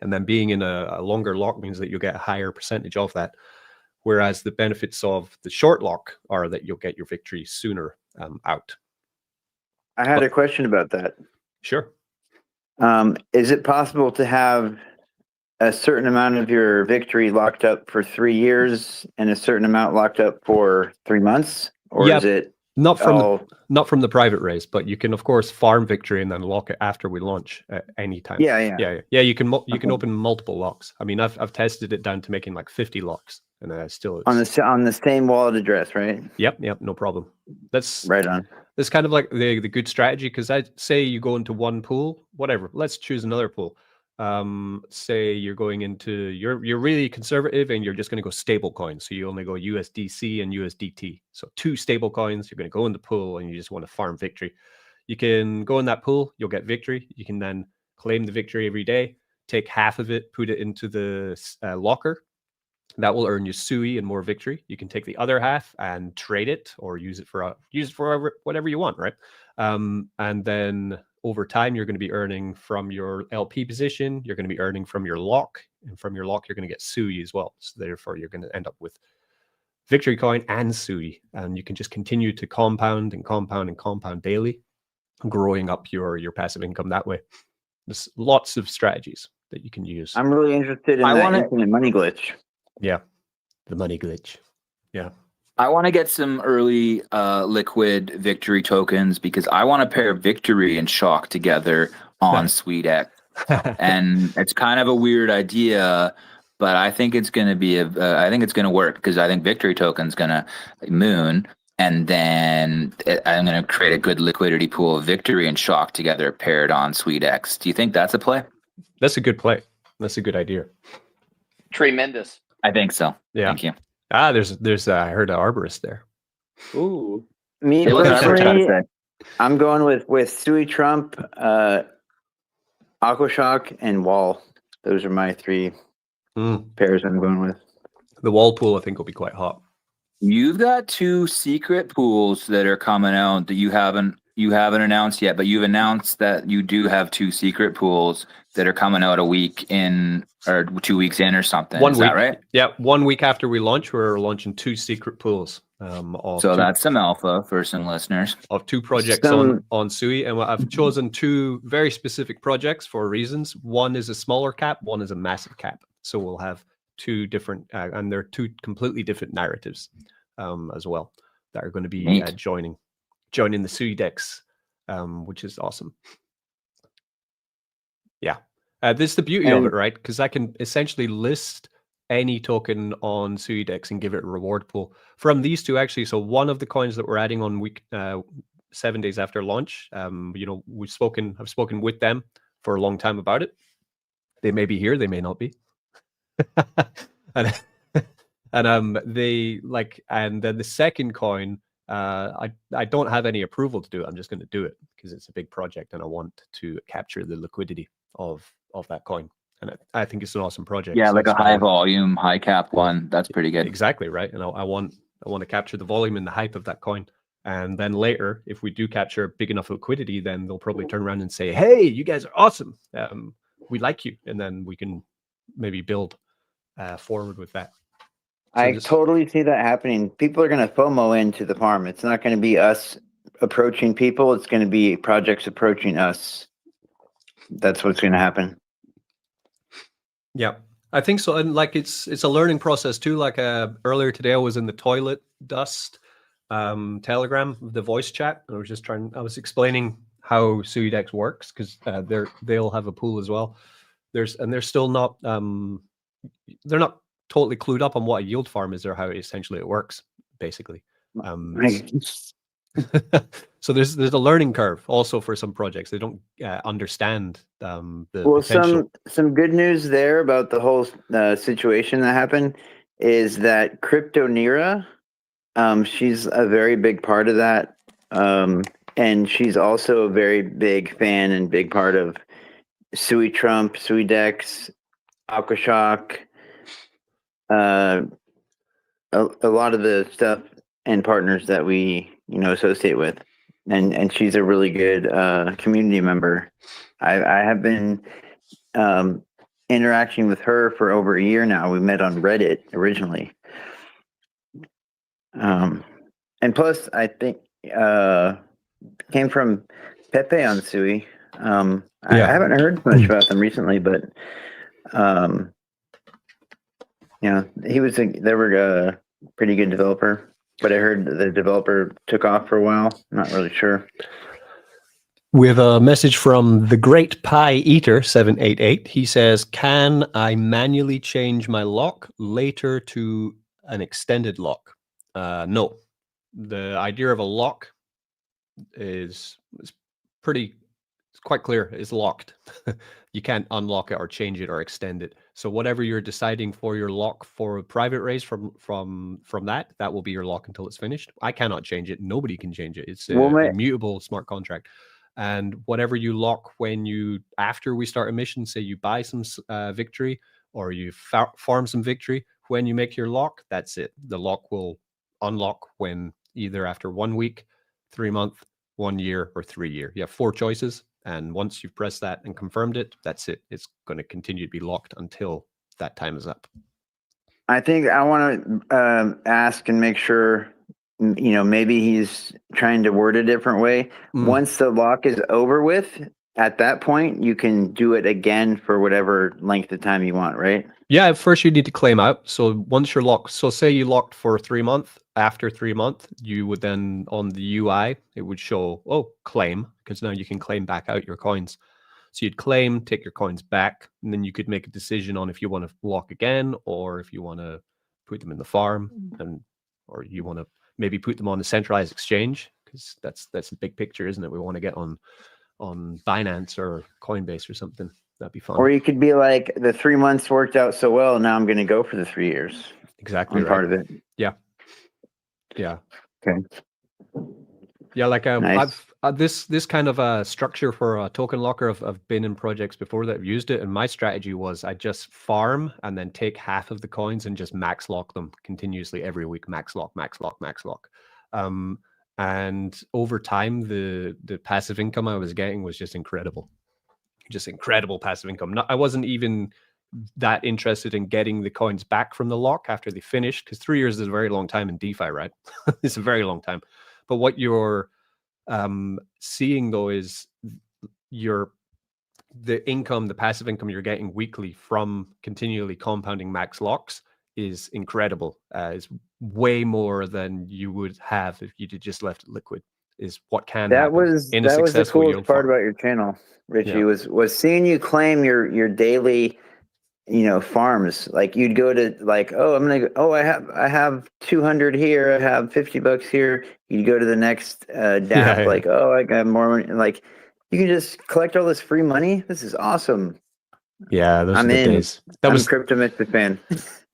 And then being in a longer lock means that you'll get a higher percentage of that. Whereas the benefits of the short lock are that you'll get your victory sooner out. I had a question about that. Sure. Is it possible to have a certain amount of your victory locked up for 3 years and a certain amount locked up for 3 months? Or is it not from the private raise, but you can of course farm victory and then lock it after we launch at any time. Yeah. You can open multiple locks. I mean, I've tested it down to making like 50 locks, and still on the same wallet address, right? Yep, no problem. That's right on. That's kind of like the good strategy, because I'd say you go into one pool, whatever. Let's choose another pool. Say you're going into you're really conservative and you're just going to go stable coins, so you only go USDC and USDT, so 2 stable coins. You're going to go in the pool and you just want to farm victory. You can go in that pool, you'll get victory. You can then claim the victory every day, take half of it, put it into the locker. That will earn you Sui and more victory. You can take the other half and trade it or use it for whatever you want, right? And then over time, you're going to be earning from your LP position. You're going to be earning from your lock, and from your lock, you're going to get Sui as well. So therefore, you're going to end up with victory coin and Sui, and you can just continue to compound and compound and compound daily, growing up your passive income that way. There's lots of strategies that you can use. I'm really interested in that infinite money glitch. Yeah, the money glitch. Yeah. I want to get some early liquid victory tokens because I want to pair victory and shock together on Suidex. And it's kind of a weird idea, but I think it's going to be I think it's going to work, because I think victory token's going to moon, and then I'm going to create a good liquidity pool of victory and shock together paired on Suidex. Do you think that's a play? That's a good play. That's a good idea. Tremendous. I think so. Yeah. Thank you. There's I heard an arborist there. Ooh. Me personally, I'm going with Suitrump, Aquashock, and Wall. Those are my 3 pairs I'm going with. The wall pool, I think, will be quite hot. You've got 2 secret pools that are coming out that you haven't announced yet, but you've announced that you do have 2 secret pools that are coming out a week in or 2 weeks in or something. Is that right? Yeah, 1 week after we launch, we're launching 2 secret pools. So that's some alpha for some listeners. Of 2 projects on Sui, and I've chosen 2 very specific projects for reasons. One is a smaller cap, one is a massive cap. So we'll have 2 different, and they're 2 completely different narratives as well that are going to be joining the Suidex, which is awesome. Yeah, this is the beauty of it, right? Because I can essentially list any token on Suidex and give it a reward pool from these 2 actually. So one of the coins that we're adding on week 7 days after launch, you know, I've spoken with them for a long time about it. They may be here, they may not be. and they like, and then the second coin, I don't have any approval to do it. I'm just going to do it because it's a big project and I want to capture the liquidity of that coin. And I think it's an awesome project. Yeah, so like a high volume, high cap one. That's pretty good. Exactly right. And I want to capture the volume and the hype of that coin. And then later, if we do capture big enough liquidity, then they'll probably turn around and say, "Hey, you guys are awesome. We like you," and then we can maybe build forward with that. So I totally see that happening. People are going to FOMO into the farm. It's not going to be us approaching people. It's going to be projects approaching us. That's what's going to happen. Yeah, I think so. And like, it's a learning process too. Like earlier today, I was in the toilet dust Telegram, the voice chat. I was explaining how Suidex works because they'll have a pool as well. They're still not they're not totally clued up on what a yield farm is or how essentially it works, basically. So there's a learning curve also for some projects. They don't understand the potential. Some good news there about the whole situation that happened is that Crypto Nira, she's a very big part of that, and she's also a very big fan and big part of Suitrump, Suidex, Aquashock, a lot of the stuff and partners that we associate with, and she's a really good community member. I have been interacting with her for over a year now. We met on Reddit originally, and plus I think came from Pepe on Sui. I haven't heard much about them recently, but they were a pretty good developer. But I heard the developer took off for a while. I'm not really sure. We have a message from the Great Pie Eater 788. He says, "Can I manually change my lock later to an extended lock?" No. The idea of a lock is quite clear. It's locked. You can't unlock it or change it or extend it. So whatever you're deciding for your lock for a private raise from that will be your lock until it's finished. I cannot change it. Nobody can change it. It's a immutable smart contract. And whatever you lock after we start a mission, say you buy some victory or you farm some victory, when you make your lock, that's it. The lock will unlock when either after 1 week, 3 month, 1 year, or 3 year. You have 4 choices. And once you've pressed that and confirmed it, that's it. It's going to continue to be locked until that time is up. I think I want to ask and make sure, maybe he's trying to word a different way. Once the lock is over with, at that point, you can do it again for whatever length of time you want, right? Yeah, first you need to claim out. So once you're locked, so say you locked for 3 months, after 3 months, you would then on the UI, it would show, claim, because now you can claim back out your coins. So you'd claim, take your coins back, and then you could make a decision on if you want to lock again or if you want to put them in the farm or you want to maybe put them on a centralized exchange, because that's the big picture, isn't it? We want to get on Binance or Coinbase or something. That'd be fun. Or you could be like, the 3 months worked out so well, now I'm going to go for the 3 years. Exactly. I'm part of it. Yeah. Yeah. Okay. Yeah, like nice. This kind of a structure for a token locker, I've been in projects before that have used it, and my strategy was I just farm and then take half of the coins and just max lock them continuously every week. Max lock, max lock, max lock. And over time, the passive income I was getting was just incredible. Just incredible passive income. I wasn't even that interested in getting the coins back from the lock after they finished, because 3 years is a very long time in DeFi, right? It's a very long time. But what you're seeing though is the income, the passive income you're getting weekly from continually compounding max locks is incredible. It's way more than you would have if you just left it liquid. Is what can That happen was in a that was the successful coolest yield part farm. about your channel, Richie. Yeah. Was seeing you claim your daily, farms. Like you'd go to like, oh, I'm gonna go, oh, I have 200 here, I have $50 here. You'd go to the next DApp, Yeah. like, oh, I got more money. Like you can just collect all this free money. This is awesome. Yeah, those I'm are the in. days. I'm a Crypto Mystic fan.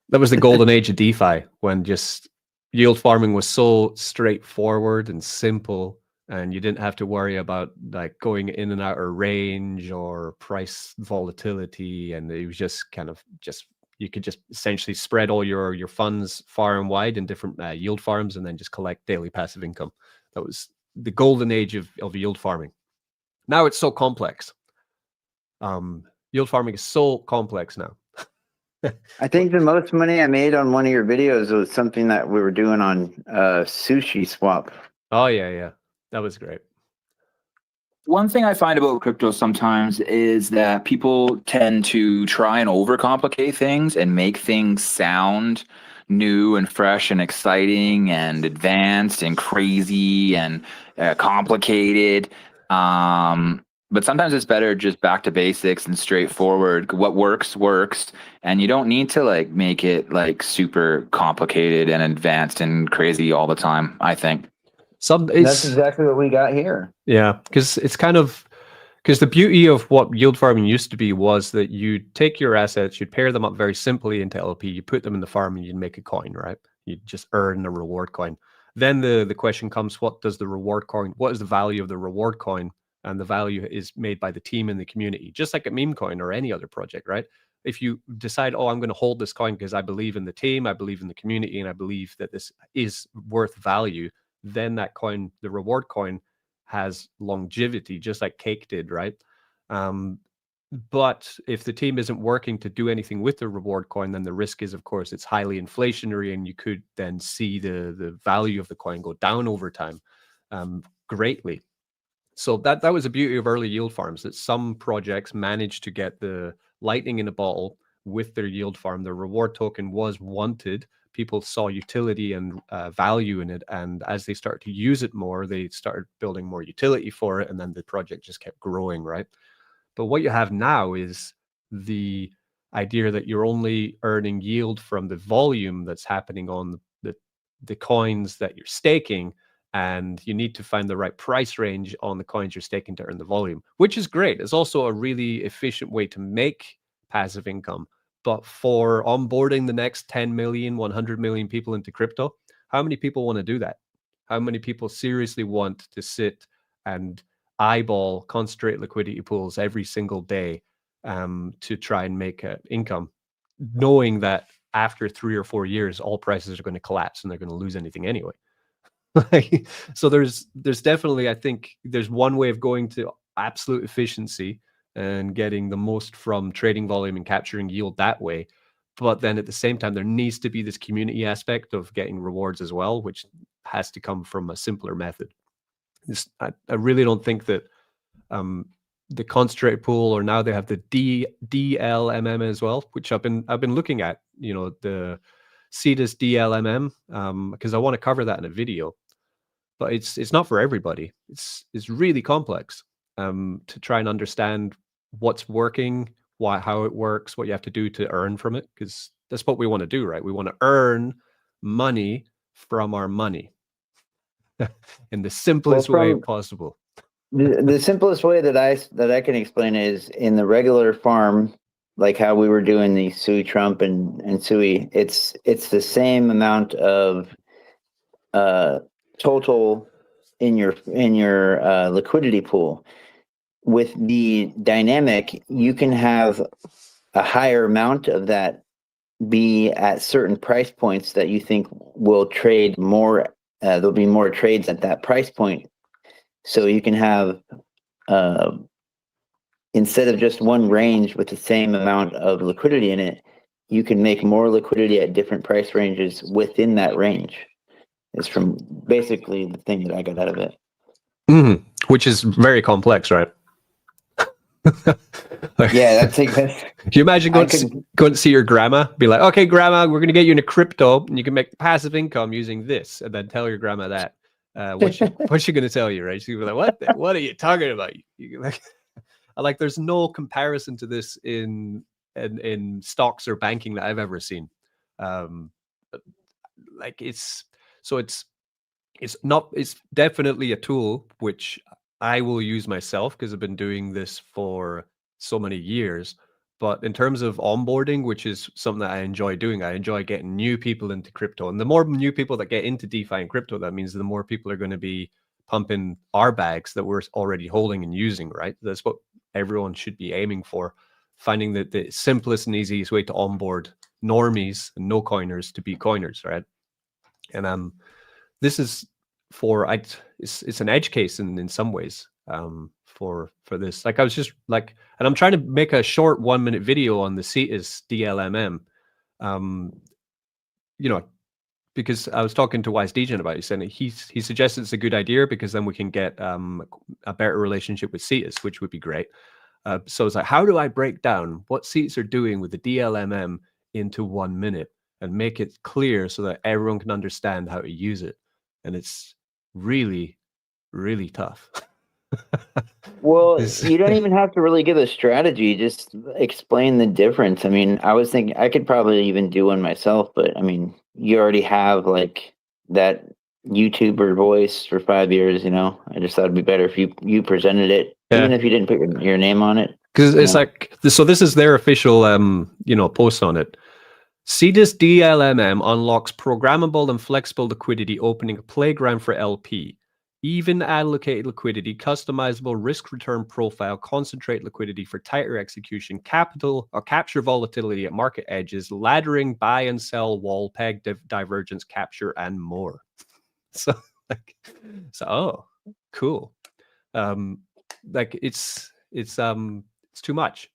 That was the golden age of DeFi, when just yield farming was so straightforward and simple, and you didn't have to worry about like going in and out of range or price volatility. And it was just kind of you could just essentially spread all your funds far and wide in different yield farms, and then just collect daily passive income. That was the golden age of yield farming. Now it's so complex. Yield farming is so complex now. I think the most money I made on one of your videos was something that we were doing on Sushi Swap. Oh yeah, that was great. One thing I find about crypto sometimes is that people tend to try and overcomplicate things and make things sound new and fresh and exciting and advanced and crazy and complicated. But sometimes it's better just back to basics and straightforward. What works, and you don't need to like make it like super complicated and advanced and crazy all the time, I think. That's exactly what we got here. Yeah, because the beauty of what yield farming used to be was that you take your assets, you'd pair them up very simply into LP, you put them in the farm, and you'd make a coin, right? You'd just earn a reward coin. Then the question comes, what is the value of the reward coin? And the value is made by the team and the community, just like a meme coin or any other project, right? If you decide, oh, I'm going to hold this coin because I believe in the team, I believe in the community, and I believe that this is worth value, then that coin, the reward coin, has longevity, just like cake did, right? But if the team isn't working to do anything with the reward coin, then the risk is, of course, it's highly inflationary, and you could then see the value of the coin go down over time greatly. So that was the beauty of early yield farms, that some projects managed to get the lightning in a bottle with their yield farm. The reward token was wanted. People saw utility and value in it. And as they started to use it more, they started building more utility for it. And then the project just kept growing, right? But what you have now is the idea that you're only earning yield from the volume that's happening on the coins that you're staking. And you need to find the right price range on the coins you're staking to earn the volume, which is great. It's also a really efficient way to make passive income. But for onboarding the next 10 million, 100 million people into crypto, how many people want to do that? How many people seriously want to sit and eyeball concentrate liquidity pools every single day to try and make income, knowing that after 3 or 4 years, all prices are going to collapse and they're going to lose anything anyway? So there's definitely, I think there's one way of going to absolute efficiency and getting the most from trading volume and capturing yield that way. But then at the same time, there needs to be this community aspect of getting rewards as well, which has to come from a simpler method. I really don't think that the concentrate pool, or now they have the DLMM as well, which I've been looking at, the Suidex DLMM, because I want to cover that in a video. But it's not for everybody. It's really complex to try and understand what's working, how it works, what you have to do to earn from it, because that's what we want to do, right? We want to earn money from our money in the simplest way possible. The simplest way that I can explain it is in the regular farm, like how we were doing the Suitrump and Sui. It's the same amount of total in your liquidity pool. With the dynamic, you can have a higher amount of that be at certain price points that you think will trade more. There'll be more trades at that price point. So you can have, instead of just one range with the same amount of liquidity in it, you can make more liquidity at different price ranges within that range. It's from basically the thing that I got out of it. Mm-hmm. Which is very complex, right? Like, Yeah, that's like this. Can you imagine going to see your grandma, be like, okay, grandma, we're going to get you into crypto and you can make passive income using this, and then tell your grandma that. What's she going to tell you, right? She'll be like, what are you talking about? Like, there's no comparison to this in stocks or banking that I've ever seen. Like it's definitely a tool which I will use myself because I've been doing this for so many years. But in terms of onboarding, which is something that I enjoy doing, I enjoy getting new people into crypto. And the more new people that get into DeFi and crypto, that means the more people are going to be pumping our bags that we're already holding and using, right? That's what everyone should be aiming for, finding the simplest and easiest way to onboard normies and no coiners to be coiners, right? And this is it's an edge case in some ways for this. Like I was just like, and I'm trying to make a short 1-minute video on the Suidex DLMM, because I was talking to Wise Degen about it, saying he suggested it's a good idea because then we can get a better relationship with Suidex, which would be great. So it's like, how do I break down what Suidex are doing with the DLMM into 1 minute and make it clear so that everyone can understand how to use it? And it's really, really tough. Well, you don't even have to really give a strategy, just explain the difference. I mean, I was thinking I could probably even do one myself, but I mean, you already have like that YouTuber voice for 5 years, I just thought it'd be better if you presented it, even if you didn't put your name on it. Because it's like, so this is their official, post on it. Suidex DLMM unlocks programmable and flexible liquidity, opening a playground for LP. Even allocated liquidity, customizable risk return profile, concentrate liquidity for tighter execution, capital or capture volatility at market edges, laddering, buy and sell, wall peg, divergence capture, and more. So oh, cool. Like it's too much.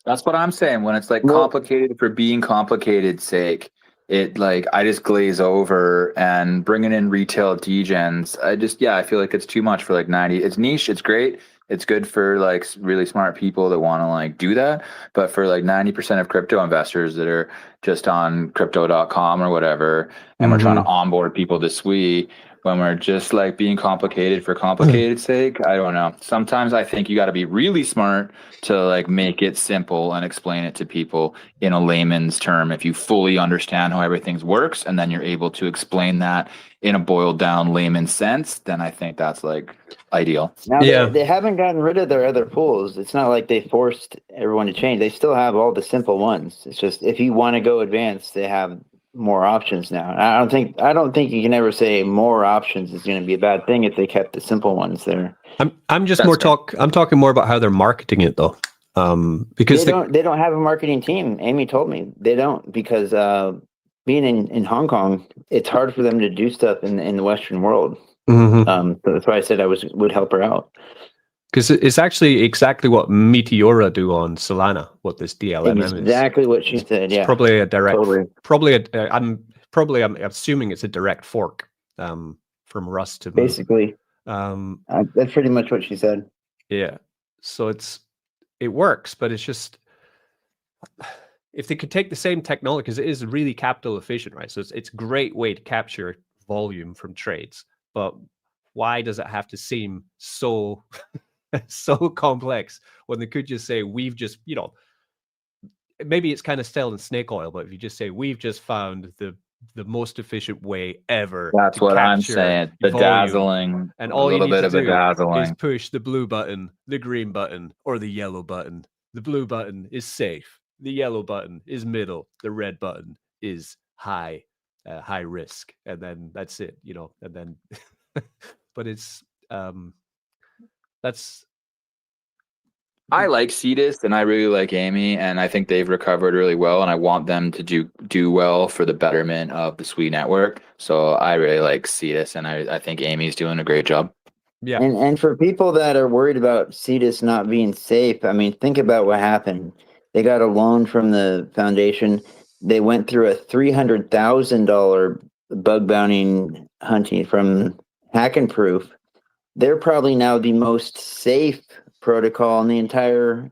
That's what I'm saying. When it's like complicated for being complicated's sake, it like I just glaze over. And bringing in retail degens, I feel like it's too much for like 90. It's niche. It's great. It's good for like really smart people that want to like do that. But for like 90% of crypto investors that are just on crypto.com or whatever, and we're trying to onboard people to Sui, when we're just like being complicated for complicated's sake, I don't know. Sometimes I think you got to be really smart to like make it simple and explain it to people in a layman's term. If you fully understand how everything works and then you're able to explain that in a boiled down layman sense, then I think that's like ideal. Now they haven't gotten rid of their other pools. It's not like they forced everyone to change. They still have all the simple ones. It's just if you want to go advanced, they have more options now. I don't think you can ever say more options is going to be a bad thing if they kept the simple ones there. I'm just I'm talking more about how they're marketing it though. Because they don't have a marketing team. Amy told me they don't, because being in Hong Kong, it's hard for them to do stuff in the Western world. So that's why I said I would help her out. Because it's actually exactly what Meteora do on Solana. What this DLMM is. Exactly what she said. Yeah, probably a direct. I'm assuming it's a direct fork from Rust to Move. Basically. That's pretty much what she said. Yeah. So it works, but it's just if they could take the same technology, because it is really capital efficient, right? So it's a great way to capture volume from trades, but why does it have to seem so complex when they could just say, we've just, maybe it's kind of stale and snake oil, but if you just say, we've just found the most efficient way ever. That's what I'm saying. Bedazzling, and all you need to do bedazzling is push the blue button, the green button, or the yellow button. The blue button is safe. The yellow button is middle. The red button is high risk, and then that's it. And then but it's that's I like Suidex and I really like Amy, and I think they've recovered really well, and I want them to do well for the betterment of the Sui network. So I really like Suidex, and I think Amy's doing a great job. yeah. And for people that are worried about Suidex not being safe, I mean, think about what happened. They got a loan from the foundation. They went through a $300,000 bug bounty hunting from Hack and Proof. They're probably now the most safe protocol on the entire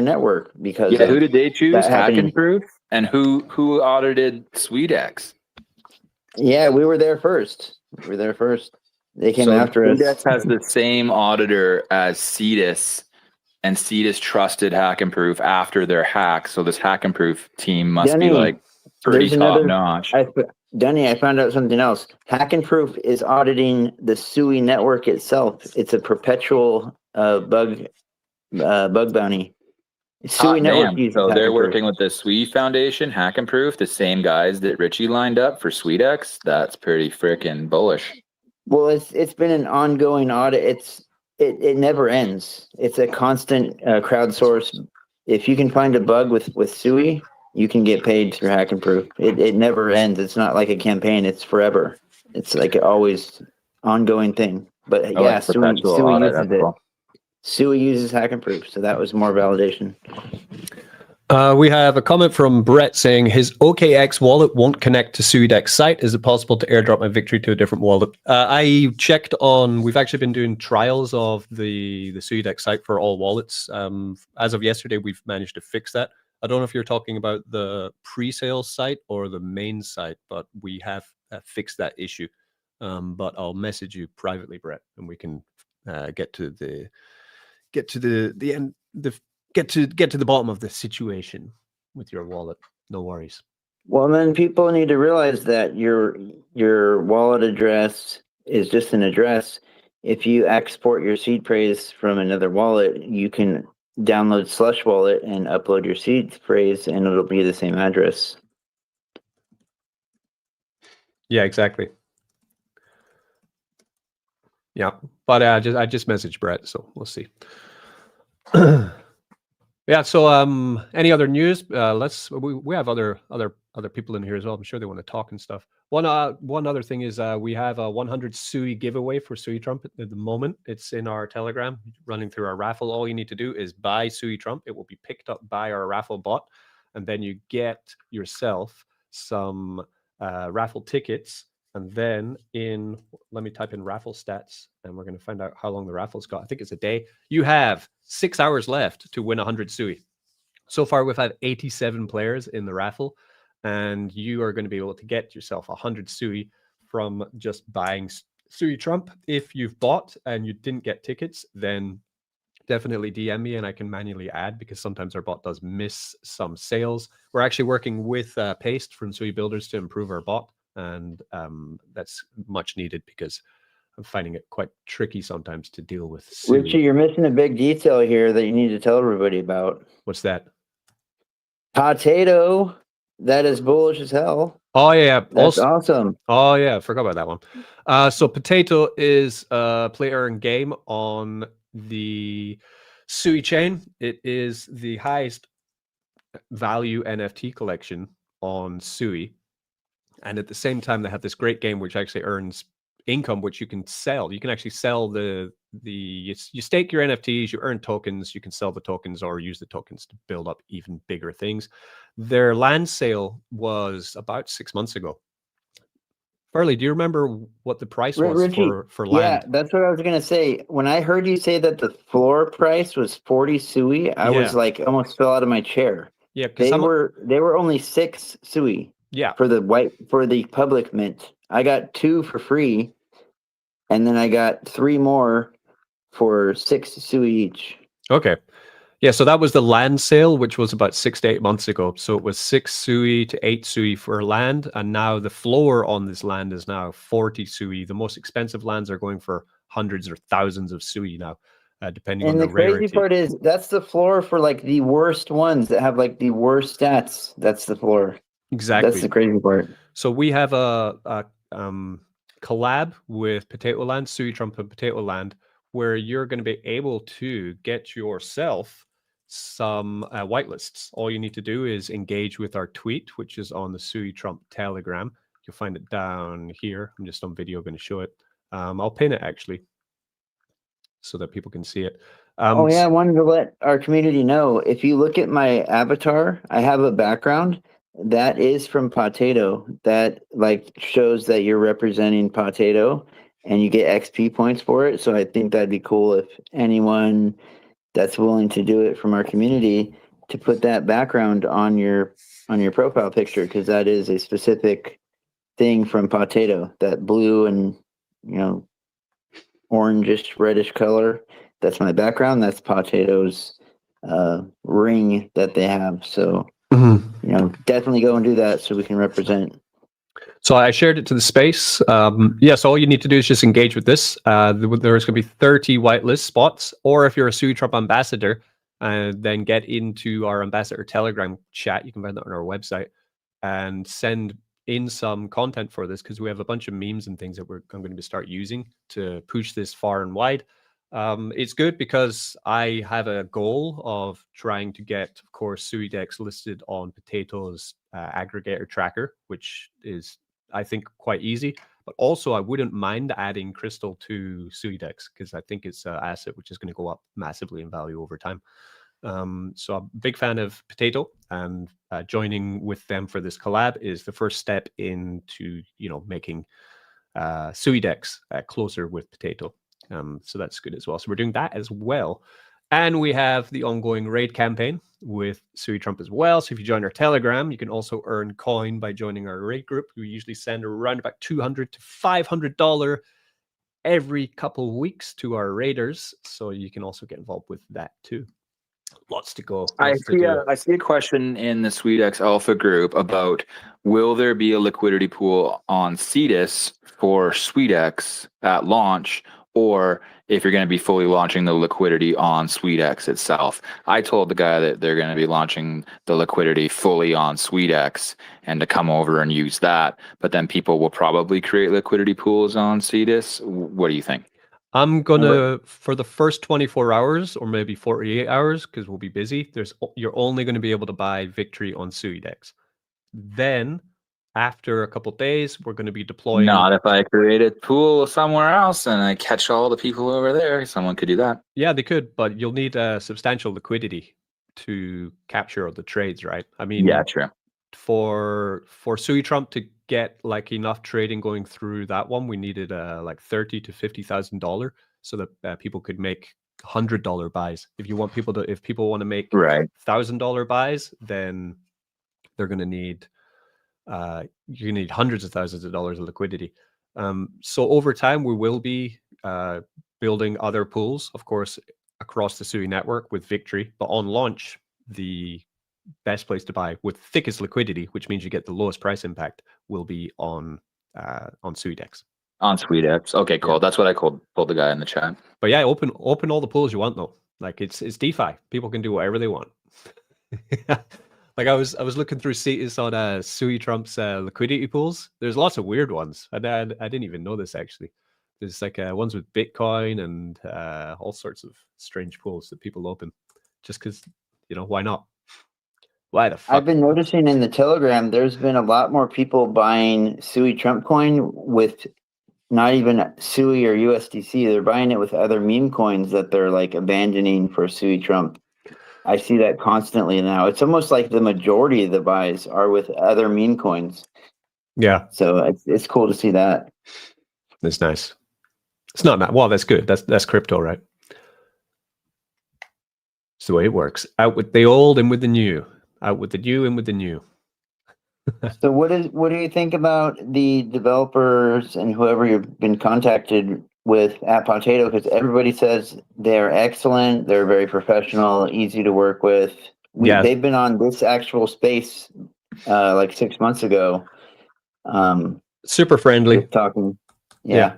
network because Yeah, of who did they choose? that Hack happening. and Proof, and who audited Suidex? Yeah, we were there first. They came So after us. Suidex has the same auditor as Suidex, and Suidex trusted Hack and Proof after their hack. So this Hack and Proof team must be Dunny, like pretty there's top another. notch. Dunny, I found out something else. Hack and Proof is auditing the Sui network itself. It's a perpetual bug bounty. Sui Hot network damn. uses So Hack they're and Proof. working with the Sui Foundation, Hack and Proof, the same guys that Richie lined up for Suidex. That's pretty freaking bullish. Well, it's been an ongoing audit. It never ends. It's a constant crowdsource. If you can find a bug with Sui, you can get paid through Hack and Proof. It never ends. It's not like a campaign. It's forever. It's like always ongoing thing. But I yeah, like perpetual Sui audit. uses That's it. cool. Sui uses Hack and Proof, so that was more validation. We have a comment from Brett saying his OKX wallet won't connect to Suidex site. Is it possible to airdrop my victory to a different wallet? I checked on. We've actually been doing trials of the Suidex site for all wallets. As of yesterday, we've managed to fix that. I don't know if you're talking about the pre-sale site or the main site, but we have fixed that issue. But I'll message you privately, Brett, and we can get to the end. Get to the bottom of the situation with your wallet. No worries. Well, then people need to realize that your wallet address is just an address. If you export your seed phrase from another wallet, you can download Slush Wallet and upload your seed phrase, and it'll be the same address. Yeah, exactly. Yeah, but I just messaged Brett, so we'll see. Yeah. So, any other news? We have other people in here as well. I'm sure they want to talk and stuff. One other thing is we have a 100 Sui giveaway for Suitrump at the moment. It's in our Telegram, running through our raffle. All you need to do is buy Suitrump. It will be picked up by our raffle bot, and then you get yourself some raffle tickets. And then let me type in raffle stats, and we're going to find out how long the raffle's got. I think it's a day. You have 6 hours left to win 100 Sui. So far, we've had 87 players in the raffle, and you are going to be able to get yourself 100 Sui from just buying Suitrump. If you've bought and you didn't get tickets, then definitely DM me and I can manually add, because sometimes our bot does miss some sales. We're actually working with Paste from Sui Builders to improve our bot, and that's much needed because I'm finding it quite tricky sometimes to deal with Sui. Richie, you're missing a big detail here that you need to tell everybody about. What's that? Potato. That is bullish as hell. Oh yeah, That's awesome. Oh yeah, I forgot about that one. So Potato is a play earn game on the Sui Chain. It is the highest value NFT collection on Sui, and at the same time they have this great game which actually earns income, which you can sell. You can actually sell you stake your NFTs, you earn tokens, you can sell the tokens or use the tokens to build up even bigger things. Their land sale was about 6 months ago. Farley, do you remember what the price was Richie, for land? Yeah, that's what I was gonna say. When I heard you say that the floor price was 40 Sui, I was like almost fell out of my chair. Yeah, because they were only 6 Sui. Yeah. For the public mint. I got 2 for free, and then I got 3 more for 6 Sui each. Okay. Yeah, so that was the land sale, which was about 6 to 8 months ago. So it was 6 Sui to 8 Sui for land, and now the floor on this land is now 40 Sui. The most expensive lands are going for hundreds or thousands of Sui now, depending on the rarity. And the crazy part is that's the floor for like the worst ones that have like the worst stats. That's the floor. Exactly. That's the crazy part. So we have a collab with Potato Land, Suitrump and Potato Land, where you're going to be able to get yourself some whitelists. All you need to do is engage with our tweet, which is on the Suitrump Telegram. You'll find it down here. I'm just on video going to show it. I'll pin it actually so that people can see it. Oh yeah, I wanted to let our community know. If you look at my avatar, I have a background that is from Potato. That like shows that you're representing Potato, and you get XP points for it. So I think that'd be cool if anyone that's willing to do it from our community to put that background on your profile picture, because that is a specific thing from Potato. That blue and orangish reddish color. That's my background. That's Potato's ring that they have. So, definitely go and do that so we can represent. So I shared it to the space. Yes, all you need to do is just engage with this. There's going to be 30 whitelist spots, or if you're a Suitrump ambassador, then get into our ambassador Telegram chat. You can find that on our website and send in some content for this, because we have a bunch of memes and things that I'm going to start using to push this far and wide. It's good because I have a goal of trying to get, of course, Suidex listed on Potato's aggregator tracker, which is, I think, quite easy. But also, I wouldn't mind adding Crystal to Suidex, because I think it's an asset which is going to go up massively in value over time. So I'm a big fan of Potato, and joining with them for this collab is the first step into making Suidex closer with Potato. So that's good as well. So we're doing that as well. And we have the ongoing raid campaign with Suitrump as well. So if you join our Telegram, you can also earn coin by joining our raid group. We usually send around about $200 to $500 every couple of weeks to our raiders. So you can also get involved with that too. Lots to go. I see a question in the Suidex Alpha group about, will there be a liquidity pool on Cetus for Suidex at launch, or if you're going to be fully launching the liquidity on Suidex itself? I told the guy that they're going to be launching the liquidity fully on Suidex and to come over and use that, but then people will probably create liquidity pools on Cetus. What do you think? I'm gonna, for the first 24 hours or maybe 48 hours, because we'll be busy, you're only going to be able to buy Victory on Suidex. Then after a couple days, we're going to be deploying. Not if I create a pool somewhere else and I catch all the people over there. Someone could do that. Yeah, they could, but you'll need a substantial liquidity to capture the trades, right? I mean, yeah, true. For Suitrump to get like enough trading going through that one, we needed like $30,000 to $50,000 so that people could make $100 buys. If people want to make $1,000 buys, then they're going to need you need hundreds of thousands of dollars of liquidity. So over time, we will be building other pools, of course, across the Sui network with Victory. But on launch, the best place to buy with thickest liquidity, which means you get the lowest price impact, will be on Suidex. On Suidex. Okay, cool. Yeah. That's what I told the guy in the chat. But yeah, open all the pools you want though. Like it's DeFi. People can do whatever they want. Like I was looking through Cetus on Suitrump's liquidity pools. There's lots of weird ones. I didn't even know this actually. There's like ones with Bitcoin and all sorts of strange pools that people open just because, why not? Why the fuck? I've been noticing in the Telegram, there's been a lot more people buying Sui Trump coin with not even Sui or USDC. They're buying it with other meme coins that they're like abandoning for Sui Trump. I see that constantly now. It's almost like the majority of the buys are with other meme coins. Yeah. So it's cool to see that. That's nice. It's not that. Well, that's good. That's crypto, right? It's the way it works. Out with the old and with the new. Out with the new and with the new. So what do you think about the developers and whoever you've been contacted with at Potato? Because everybody says they're excellent, they're very professional, easy to work with. They've been on this actual space like 6 months ago. Super friendly. Talking. Yeah.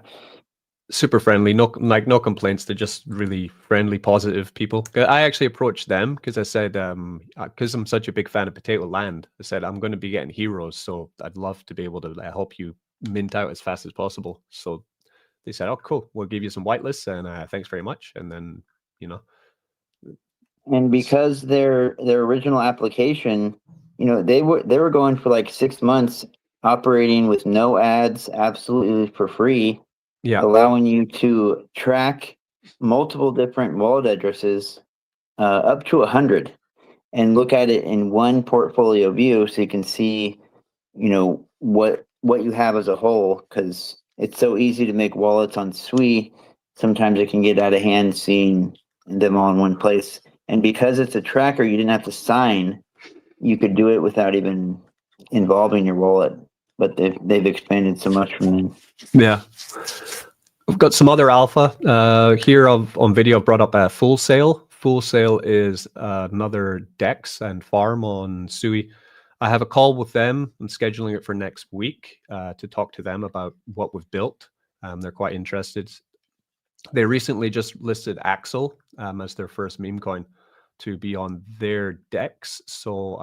Super friendly, no complaints. They're just really friendly, positive people. I actually approached them because I said, because I'm such a big fan of Potato Land, I said I'm going to be getting heroes, so I'd love to be able to help you mint out as fast as possible. So they said, "Oh, cool, we'll give you some whitelists, and thanks very much." And then, you know, And because their original application, they were going for like 6 months operating with no ads, absolutely for free, yeah, allowing you to track multiple different wallet addresses, up to 100, and look at it in one portfolio view, so you can see, what you have as a whole. Because it's so easy to make wallets on Sui. Sometimes it can get out of hand seeing them all in one place. And because it's a tracker, you didn't have to sign. You could do it without even involving your wallet. But they've expanded so much from then. yeah. We've got some other alpha here on video. I've brought up Full Sail. Full Sail is another DEX and farm on Sui. I have a call with them. I'm scheduling it for next week to talk to them about what we've built. They're quite interested. They recently just listed Axel as their first meme coin to be on their DEX. So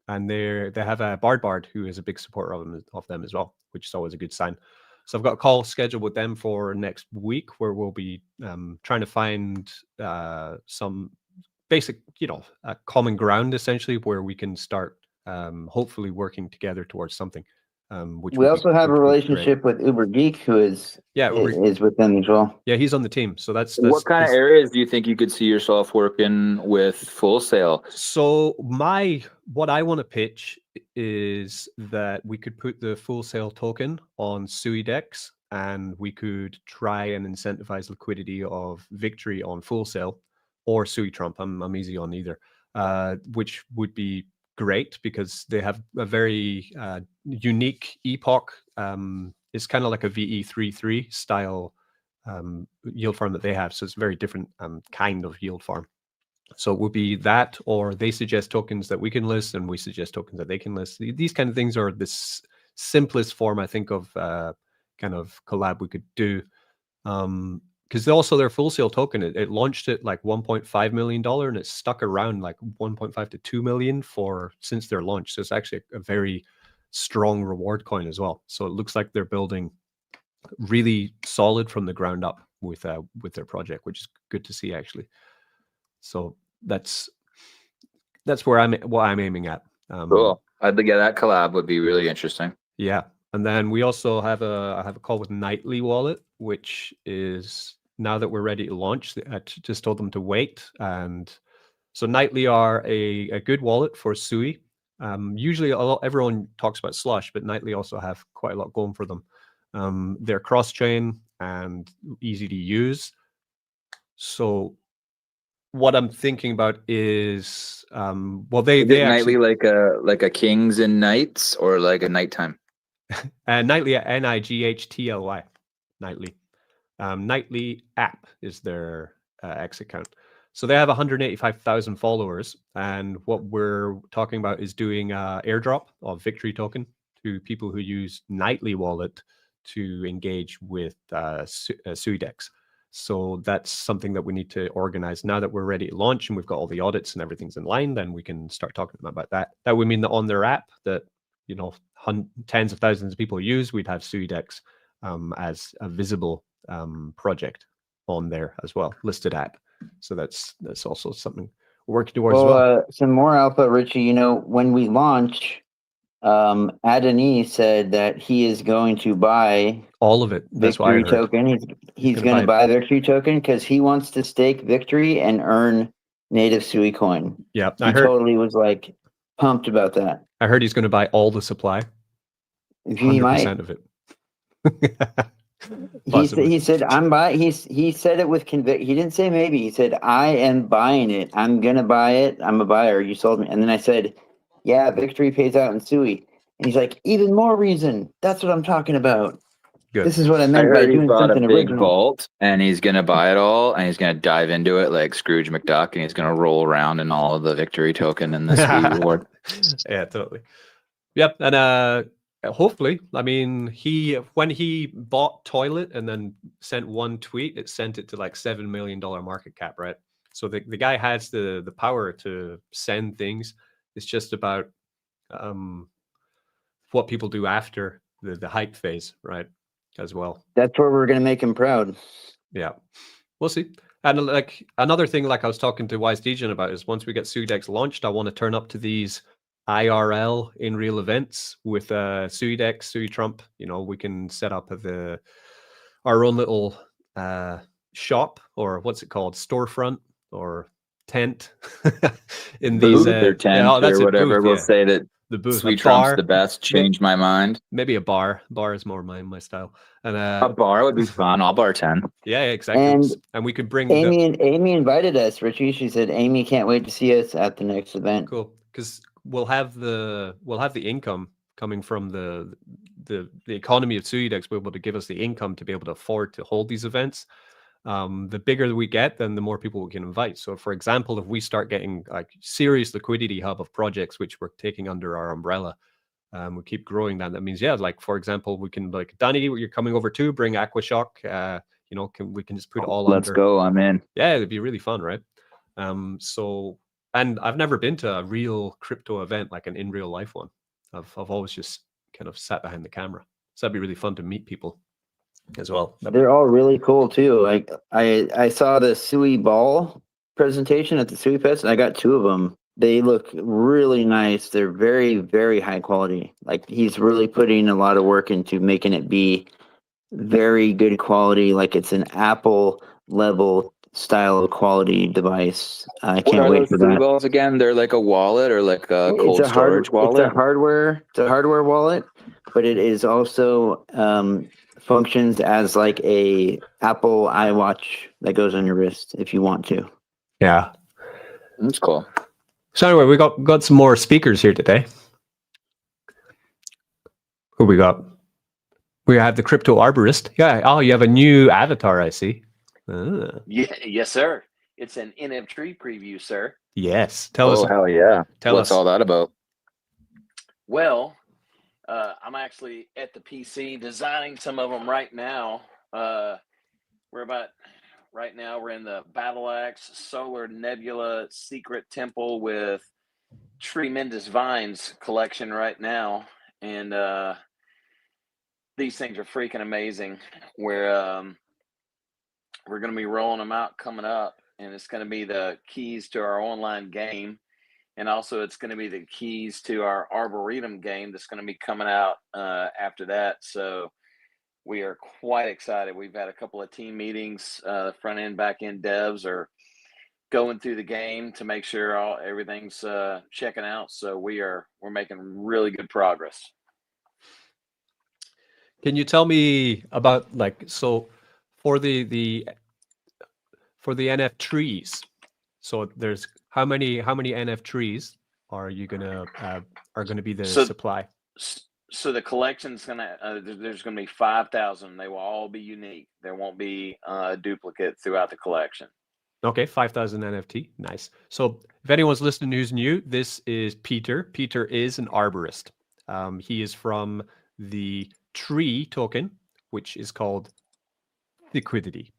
and they have a Bard who is a big supporter of them as well, which is always a good sign. So I've got a call scheduled with them for next week where we'll be trying to find some basic, common ground essentially where we can start hopefully working together towards something. Which we also have a relationship great. with Uber Geek, who is with them as well. Yeah, he's on the team. So that's what kind of areas do you think you could see yourself working with Full Sail? So what I want to pitch is that we could put the Full Sail token on Suidex, and we could try and incentivize liquidity of Victory on Full Sail or Suitrump. I'm easy on either, which would be great because they have a very unique epoch. It's kind of like a VE33 style yield farm that they have. So it's a very different kind of yield farm. So it would be that, or they suggest tokens that we can list and we suggest tokens that they can list. These kind of things are the simplest form, I think, of kind of collab we could do. Because also their Full Sail token, it launched at like $1.5 million and it's stuck around like 1.5 to 2 million since their launch. So it's actually a very strong reward coin as well. So it looks like they're building really solid from the ground up with their project, which is good to see actually. So that's what I'm aiming at. Cool. I'd get that collab would be really interesting. Yeah. And then we also have I have a call with Nightly Wallet, which is now that we're ready to launch. I just told them to wait. And so Nightly are a good wallet for Sui. Usually everyone talks about Slush, but Nightly also have quite a lot going for them. They're cross-chain and easy to use. So what I'm thinking about is, they Nightly actually like a Kings and Knights or like a nighttime. Nightly, NIGHTLY, Nightly. Nightly app is their X account. So they have 185,000 followers, and what we're talking about is doing airdrop of Victory token to people who use Nightly Wallet to engage with Suidex. So that's something that we need to organize now that we're ready to launch and we've got all the audits and everything's in line. Then we can start talking about that. That would mean that on their app that tens of thousands of people use, we'd have Suidex as a visible project on there as well, listed app. So that's also something we're working towards as well. Some more alpha, Richie. When we launch, Adani said that he is going to buy all of it. That's Victory what I heard. token. He's going to buy Victory token because he wants to stake Victory and earn native Sui coin. Yeah, he totally was like pumped about that. I heard he's going to buy all the supply. 100% of it. He said I'm buying. He said it with conviction. He didn't say maybe. He said I am buying it. I'm gonna buy it. I'm a buyer. You sold me. And then I said, yeah, Victory pays out in Sui. And he's like, even more reason. That's what I'm talking about. Good. This is what I meant by doing something original. Big vault, and he's gonna buy it all, and he's gonna dive into it like Scrooge McDuck, and he's gonna roll around in all of the Victory token and the Sui reward. Yeah, totally. Yep, and hopefully, I mean, when he bought Toilet and then sent one tweet, it sent it to like $7 million market cap, right? So the guy has the power to send things. It's just about what people do after the hype phase, right? As well. That's where we're gonna make him proud. Yeah, we'll see. And like another thing, like I was talking to Wise Dejan about, is once we get Suidex launched, I want to turn up to these IRL in real events with Suidex, Suitrump. You know, we can set up our own little shop, or what's it called, storefront or tent in these Booth or tent oh, that's or a whatever. booth, We'll yeah. say that The booth, Sweet a Trump's bar, the best. Changed my mind. maybe a bar. Bar is more my style. And A bar would be fun. I'll bartend. yeah, exactly. And And we could bring Amy invited us, Richie. She said Amy can't wait to see us at the next event. cool, because we'll have the income coming from the economy of Suidex. We're able to give us the income to be able to afford to hold these events. The bigger we get, then the more people we can invite. So, for example, if we start getting like serious liquidity hub of projects which we're taking under our umbrella, we keep growing that. That means, yeah, like for example, we can, like, Danny, you're coming over too. Bring Aquashock. You know, we can just put it all Let's under. go. I'm in. Yeah, it'd be really fun, right? So, and I've never been to a real crypto event, like an in real life one. I've always just kind of sat behind the camera. So that'd be really fun to meet people as well. They're all really cool too. Like I saw the Sui ball presentation at the Sui Fest, and I got 2 of them. They look really nice. They're very, very high quality. Like he's really putting a lot of work into making it be very good quality. Like it's an Apple level style of quality device. I What can't are wait those for Sui that. balls again? They're like a wallet or like a cold storage wallet? It's a hardware wallet, but it is also functions as like a Apple iWatch that goes on your wrist if you want to. Yeah. That's cool. So anyway, we got some more speakers here today. Who we got? We have the crypto arborist. Yeah. Oh, you have a new avatar, I see. Ah. Yeah, yes, sir. It's an NFT preview, sir. Yes. Tell us. Hell yeah. Tell What's us. all that about? Well, I'm actually at the PC designing some of them right now. Right now we're in the Battle Axe Solar Nebula Secret Temple with Tremendous Vines collection right now, and these things are freaking amazing. We're going to be rolling them out coming up, and it's going to be the keys to our online game. And also it's going to be the keys to our Arboretum game that's going to be coming out after that. So we are quite excited. We've had a couple of team meetings. Front end, back end devs are going through the game to make sure everything's checking out. So we're making really good progress. Can you tell me about, like, so for the NF trees? So there's how many NF trees are you gonna be the supply? So the collection's there's gonna be 5,000. They will all be unique. There won't be a duplicate throughout the collection. Okay, 5,000 NFT. Nice. So if anyone's listening who's new, this is Peter. Peter is an arborist. He is from the tree token, which is called liquidity.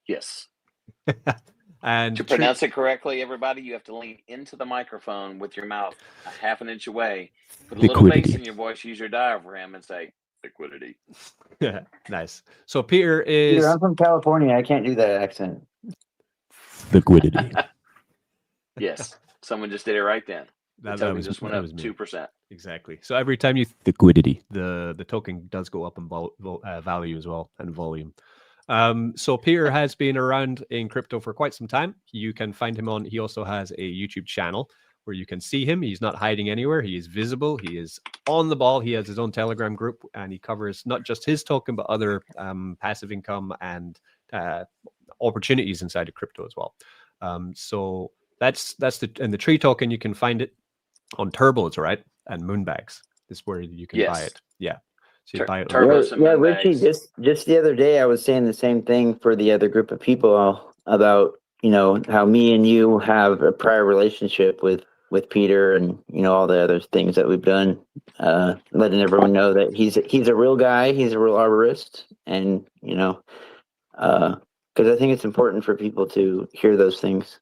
Yes. And to pronounce it correctly, everybody, you have to lean into the microphone with your mouth a half an inch away. Put a little bass in your voice, use your diaphragm, and say liquidity. Nice. So Peter is. Peter, I'm from California. I can't do that accent. Liquidity. Yes, someone just did it right then. That was just went up 2%. Exactly. So every time you liquidity, the token does go up in value as well, and volume. So Peter has been around in crypto for quite some time. You can find him he also has a YouTube channel where you can see him. He's not hiding anywhere. He is visible. He is on the ball. He has his own Telegram group, and he covers not just his token, but other passive income and opportunities inside of crypto as well. So that's the tree token. You can find it on Turbos, right? And Moonbags. This is where you can buy it. Yeah. So you buy it. Yeah, Richie, just the other day I was saying the same thing for the other group of people about, you know, how me and you have a prior relationship with Peter, and, you know, all the other things that we've done, letting everyone know that he's a real guy, he's a real arborist, and, you know, because I think it's important for people to hear those things.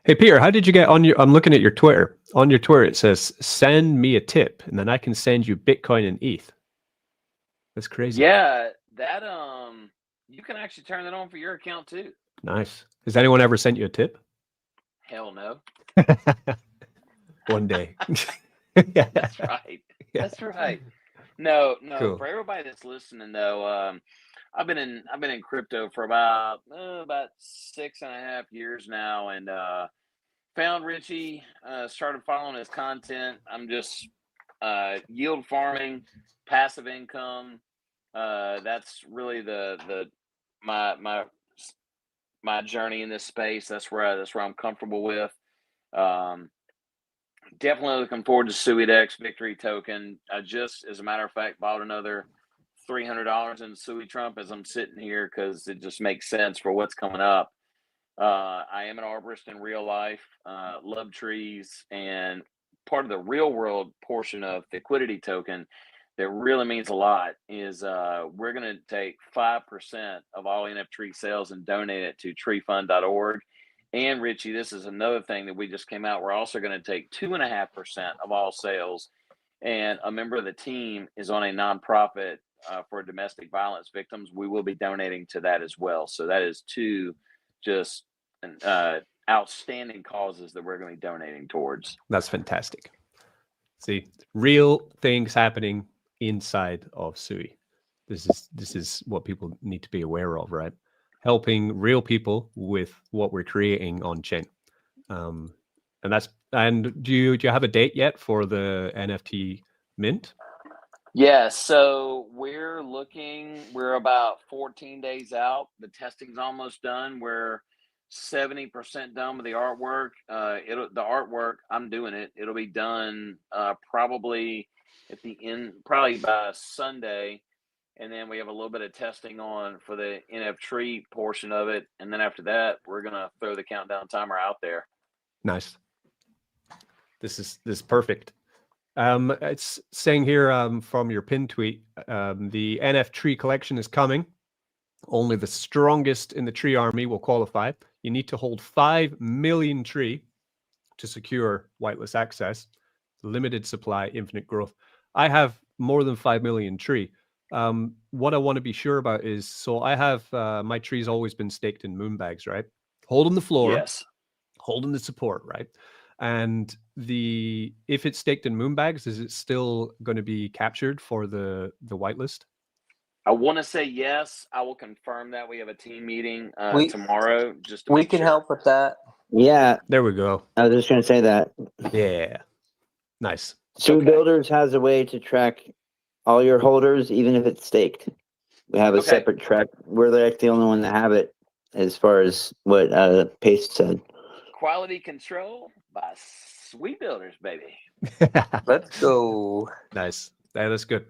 Hey, Peter, how did you get on I'm looking at your Twitter. On your Twitter, it says, send me a tip, and then I can send you Bitcoin and ETH. That's crazy. Yeah, that you can actually turn that on for your account too. Nice. Has anyone ever sent you a tip? Hell no. One day. That's right. Yeah. That's right. No. Cool. For everybody that's listening, though, I've been in crypto for about 6.5 years now, and found Richie. Started following his content. I'm just yield farming, passive income. That's really my journey in this space. That's where I'm comfortable with. Definitely looking forward to Suidex Victory Token. I just, as a matter of fact, bought another $300 in Suitrump as I'm sitting here because it just makes sense for what's coming up. I am an arborist in real life, love trees, and part of the real world portion of the Liquidity Token that really means a lot is we're going to take 5% of all NFT sales and donate it to treefund.org. And Richie, this is another thing that we just came out. We're also going to take 2.5% of all sales, and a member of the team is on a nonprofit for domestic violence victims. We will be donating to that as well. So that is two just outstanding causes that we're going to be donating towards. That's fantastic. See, real things happening inside of Sui. This is what people need to be aware of, right? Helping real people with what we're creating on chain. And do you have a date yet for the NFT mint? Yeah, so we're about 14 days out. The testing's almost done. We're 70% done with the artwork. The artwork, I'm doing it. It'll be done probably by Sunday. And then we have a little bit of testing on for the NFT portion of it. And then after that, we're going to throw the countdown timer out there. Nice. This is perfect. It's saying here from your pin tweet, the NFT collection is coming. Only the strongest in the tree army will qualify. You need to hold 5 million tree to secure whitelist access. Limited supply, infinite growth. I have more than 5 million tree. What I want to be sure about is, so I have my tree's always been staked in moon bags, right? Holding the floor, yes, holding the support, right? And if it's staked in moon bags, is it still going to be captured for the whitelist? I want to say yes. I will confirm that. We have a team meeting tomorrow. We can help with that. Yeah, There we go. I was just going to say that. Yeah, nice. Sui Builders has a way to track all your holders, even if it's staked. We have a separate track. We're like the only one that have it, as far as what Paste said. Quality control by Sui Builders, baby. Let's go. Nice. That's good.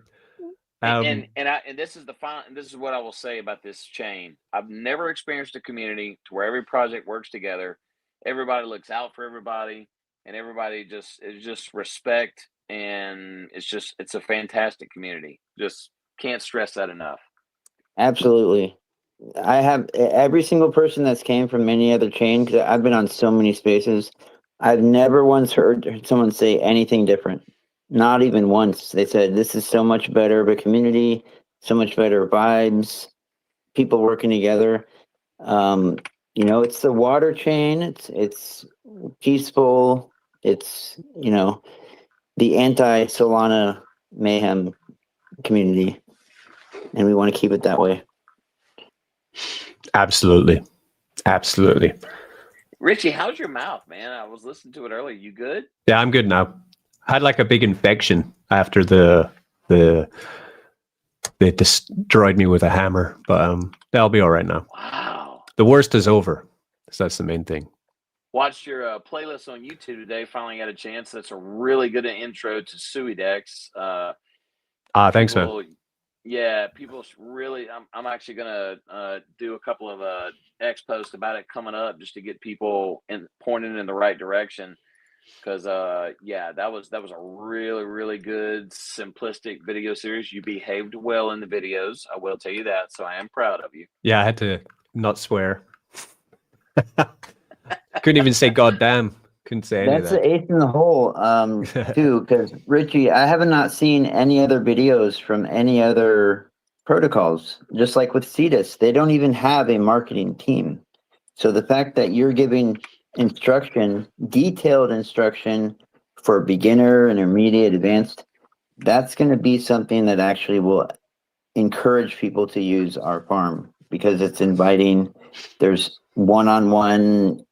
And this is this is what I will say about this chain. I've never experienced a community to where every project works together. Everybody looks out for everybody, and everybody just respect, and it's a fantastic community. Just can't stress that enough. Absolutely. I have every single person that's came from any other chain, because I've been on so many spaces. I've never once heard someone say anything different. Not even once. They said, this is so much better of a community, so much better vibes, people working together. It's the water chain. It's peaceful. It's, the anti-Solana mayhem community. And we want to keep it that way. Absolutely. Richie, how's your mouth, man? I was listening to it earlier. You good? Yeah, I'm good now. I had like a big infection after they destroyed me with a hammer, but that'll be all right now. Wow. The worst is over. So that's the main thing. Watched your playlist on YouTube today. Finally got a chance. That's a really good intro to Suidex. Thanks, man. Yeah, people really. I'm actually gonna do a couple of X posts about it coming up, just to get people pointed in the right direction. Because that was a really, really good simplistic video series. You behaved well in the videos, I will tell you that. So I am proud of you. Yeah, I had to not swear. Couldn't even say goddamn. Couldn't say any of That's that. the ace in the hole, too. Because Richie, I have not seen any other videos from any other protocols. Just like with Cetus, they don't even have a marketing team. So the fact that you're giving instruction, detailed instruction for beginner, intermediate, advanced, that's going to be something that actually will encourage people to use our farm because it's inviting. There's one-on-one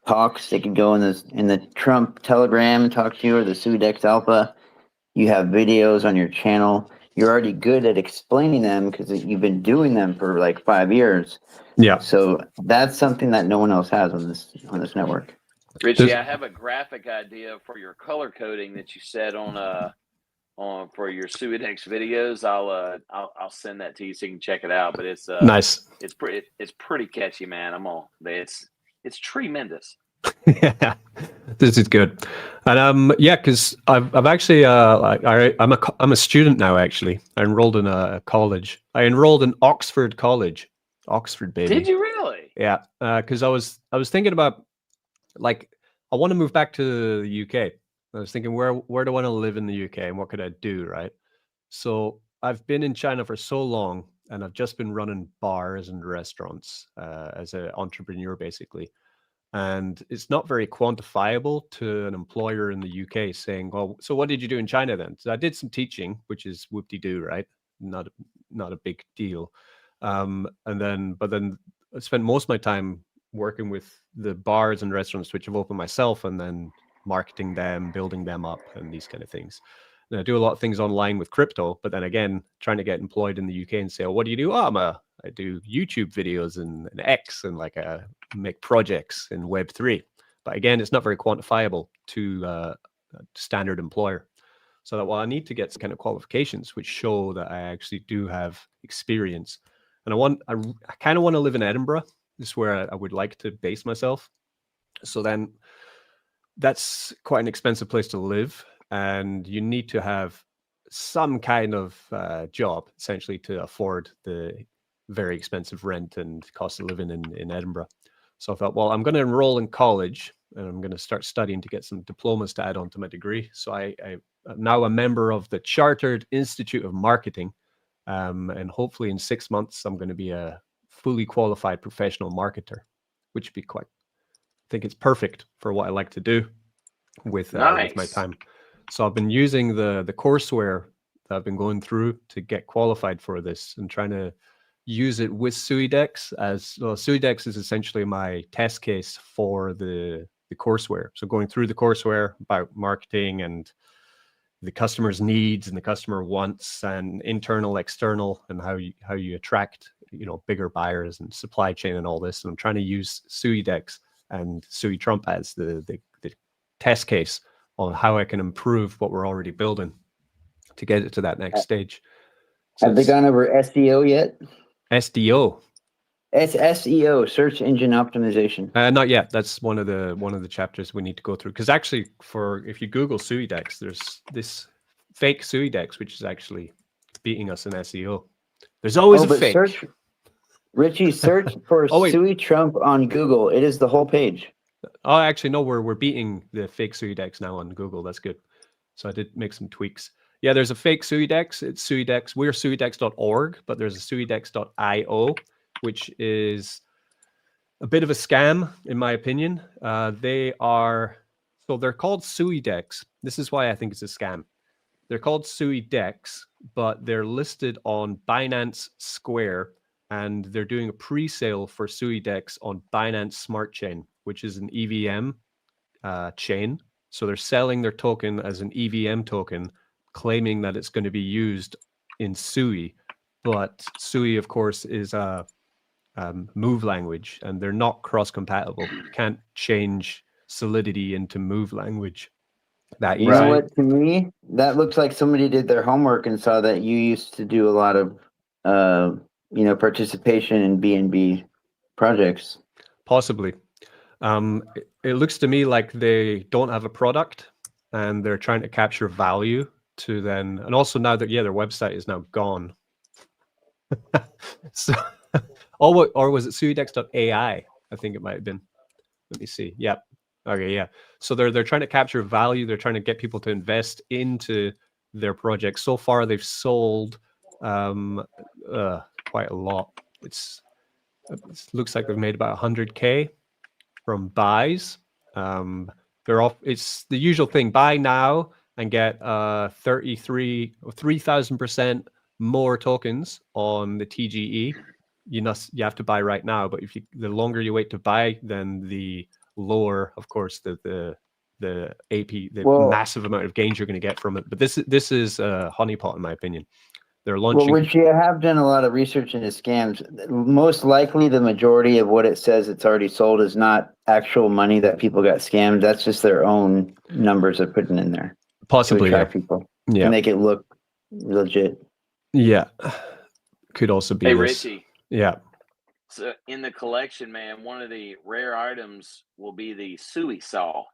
talks. They can go in the Trump Telegram, talk to you, or the Suidex Alpha. You have videos on your channel. You're already good at explaining them because you've been doing them for like 5 years. Yeah. So that's something that no one else has on this network. Richie, There's- I have a graphic idea for your color coding that you said on for your Suidex videos. I'll send that to you so you can check it out. But it's nice. it's pretty catchy, man. It's tremendous. Yeah, this is good. And yeah, because I've actually I'm a student now. Actually, I enrolled in a college. I enrolled in Oxford College, Oxford, baby. Did you really? Yeah, because I was thinking about, like, I want to move back to the UK. I was thinking, where do I want to live in the UK and what could I do, right? So I've been in China for so long, and I've just been running bars and restaurants as an entrepreneur, basically. And it's not very quantifiable to an employer in the UK saying, well, so what did you do in China then? So I did some teaching, which is whoop-de-doo, right? Not a big deal. But then I spent most of my time working with the bars and restaurants which I've opened myself, and then marketing them, building them up, and these kind of things. And I do a lot of things online with crypto, but then again, trying to get employed in the UK and say, oh, what do you do? Oh, I do YouTube videos and X, and like make projects in Web3. But again, it's not very quantifiable to a standard employer. So that, well, I need to get some kind of qualifications which show that I actually do have experience. And I kind of want to live in Edinburgh. This is where I would like to base myself. So then that's quite an expensive place to live. And you need to have some kind of job, essentially, to afford the very expensive rent and cost of living in Edinburgh. So I thought, well, I'm going to enroll in college, and I'm going to start studying to get some diplomas to add on to my degree. So I'm now a member of the Chartered Institute of Marketing. And hopefully in 6 months, I'm going to be a fully qualified professional marketer, which would be I think it's perfect for what I like to do with my time. So I've been using the courseware that I've been going through to get qualified for this, and trying to use it with Suidex. As well, Suidex is essentially my test case for the courseware. So going through the courseware about marketing and the customer's needs and the customer wants, and internal, external, and how you attract, bigger buyers and supply chain and all this. And I'm trying to use Suidex and Suitrump as the test case on how I can improve what we're already building to get it to that next stage. So have they gone over SEO yet? SDO. It's SEO, search engine optimization. Not yet. That's one of the chapters we need to go through. Because actually, if you Google Suidex, there's this fake Suidex which is actually beating us in SEO. There's always a fake. Richie, search for Suitrump on Google. It is the whole page. Oh, actually, no, we're beating the fake Suidex now on Google. That's good. So I did make some tweaks. Yeah, there's a fake Suidex. It's Suidex. We're suidex.org, but there's a suidex.io, which is a bit of a scam, in my opinion. They're called Suidex. This is why I think it's a scam. They're called Suidex, but they're listed on Binance Square, and they're doing a pre-sale for Suidex on Binance Smart Chain, which is an EVM chain. So they're selling their token as an EVM token, claiming that it's going to be used in Sui. But Sui, of course, is a Move language, and they're not cross-compatible. You can't change Solidity into Move language that easily. You know what? To me, that looks like somebody did their homework and saw that you used to do a lot of, participation in B&B projects. Possibly. It looks to me like they don't have a product, and they're trying to capture value to then, and also now that their website is now gone. So, or was it Suidex.ai? I think it might have been. Let me see. Yep. Okay. Yeah. So they're trying to capture value. They're trying to get people to invest into their project. So far, they've sold quite a lot. It looks like they've made about 100K from buys. They're off. It's the usual thing: buy now and get 3,000% more tokens on the TGE. You have to buy right now, but if the longer you wait to buy, then the lower, of course, the AP, massive amount of gains you're going to get from it. But this is a honeypot, in my opinion. They're launching. Well, which you have done a lot of research into scams. Most likely, the majority of what it says it's already sold is not actual money that people got scammed. That's just their own numbers they're putting in there Possibly, to attract people to make it look legit. Yeah, could also be. Hey, this. Richie. Yeah. So in the collection, man, one of the rare items will be the Sui saw.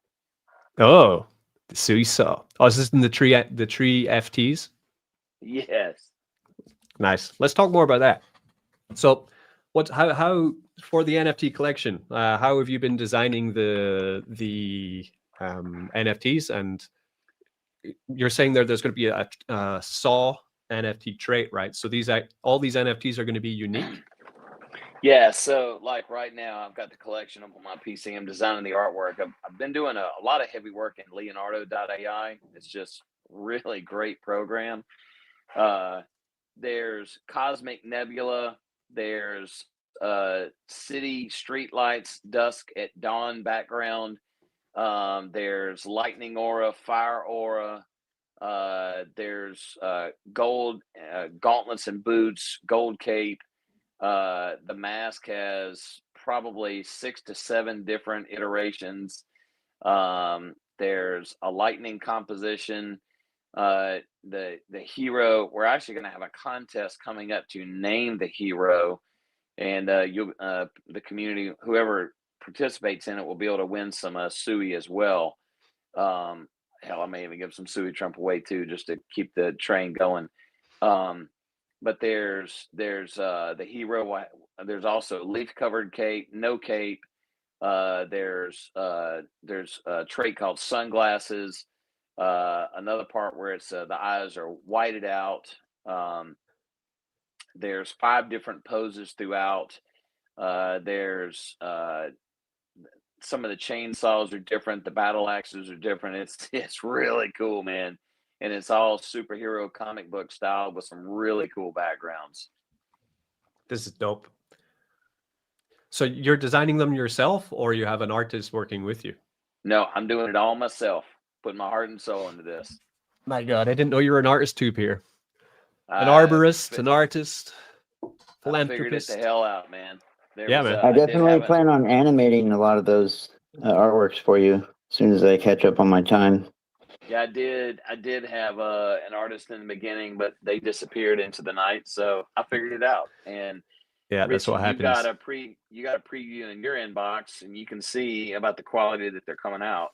Oh, the Sui saw. Oh, is this in the tree FTs? Yes. Nice. Let's talk more about that. So, how for the NFT collection? How have you been designing the NFTs? And you're saying there's going to be a saw NFT trait, right? So all these NFTs are going to be unique. Yeah, so like right now, I've got the collection up on my PC. I'm designing the artwork. I've been doing a lot of heavy work in Leonardo.ai. It's just really great program. There's Cosmic Nebula. There's city streetlights, dusk at dawn background. There's lightning aura, fire aura. There's gold gauntlets and boots, gold cape. The mask has probably 6 to 7 different iterations. There's a lightning composition. The hero, we're actually going to have a contest coming up to name the hero, and the community, whoever participates in it, will be able to win some Sui as well. Hell, I may even give some Suitrump away too, just to keep the train going. But there's the hero. There's also leaf covered cape, no cape. There's a trait called sunglasses. Another part where it's the eyes are whited out. There's 5 different poses throughout. There's some of the chainsaws are different. The battle axes are different. It's really cool, man. And it's all superhero comic book style with some really cool backgrounds. This is dope. So you're designing them yourself, or you have an artist working with you? No, I'm doing it all myself. Putting my heart and soul into this. My God, I didn't know you were an artist tube here. An arborist, an artist, philanthropist. I figured it the hell out, man. Man. I definitely plan on animating a lot of those artworks for you as soon as I catch up on my time. Yeah, I did have an artist in the beginning, but they disappeared into the night, so I figured it out. And yeah, Richie, that's what happens. You got a preview in your inbox, and you can see about the quality that they're coming out.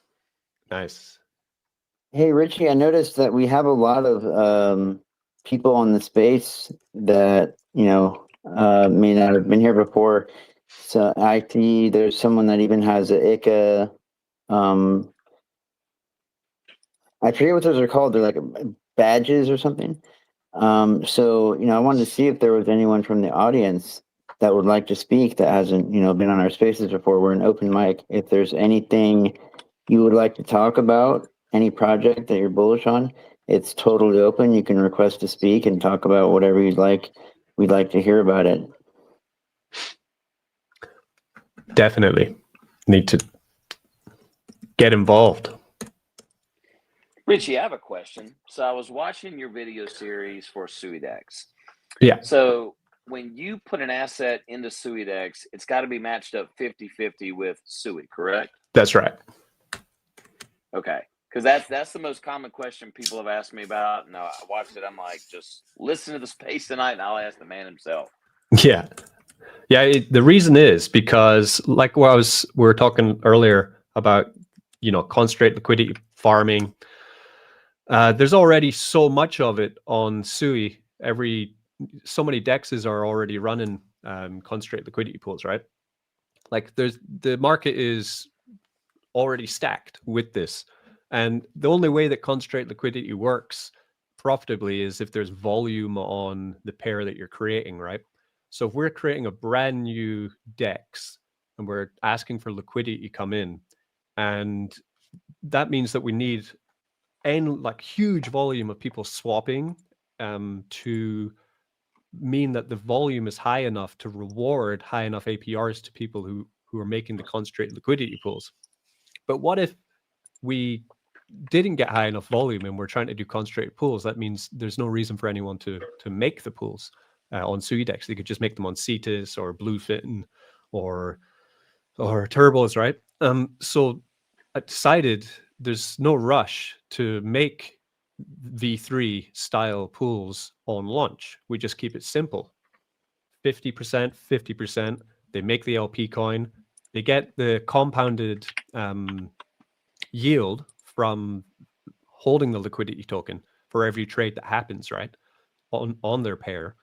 Nice. Hey, Richie, I noticed that we have a lot of people on the space that may not have been here before. So I see there's someone that even has a ICA. I forget what those are called. They're like badges or something. So I wanted to see if there was anyone from the audience that would like to speak that hasn't been on our spaces before. We're an open mic. If there's anything you would like to talk about, any project that you're bullish on, it's totally open. You can request to speak and talk about whatever you'd like. We'd like to hear about it. Definitely need to get involved. Richie, I have a question. So I was watching your video series for Suidex. Yeah. So when you put an asset into Suidex, it's got to be matched up 50-50 with Sui, correct? That's right. Okay. Because that's the most common question people have asked me about. And I watched it. I'm like, just listen to the space tonight, and I'll ask the man himself. Yeah. Yeah. The reason is because, like we were talking earlier about, concentrate liquidity farming. There's already so much of it on Sui. So many dexes are already running concentrate liquidity pools, right? Like the market is already stacked with this. And the only way that concentrate liquidity works profitably is if there's volume on the pair that you're creating, right? So if we're creating a brand new DEX and we're asking for liquidity to come in, and that means that we need like huge volume of people swapping to mean that the volume is high enough to reward high enough APRs to people who are making the concentrated liquidity pools. But what if we didn't get high enough volume and we're trying to do concentrated pools? That means there's no reason for anyone to make the pools on Suidex. They could just make them on Cetus or Bluefin or Turbos, right? So I decided there's no rush to make V3 style pools on launch. We just keep it simple. 50%, 50%. They make the LP coin. They get the compounded yield from holding the liquidity token for every trade that happens, right, on their pair.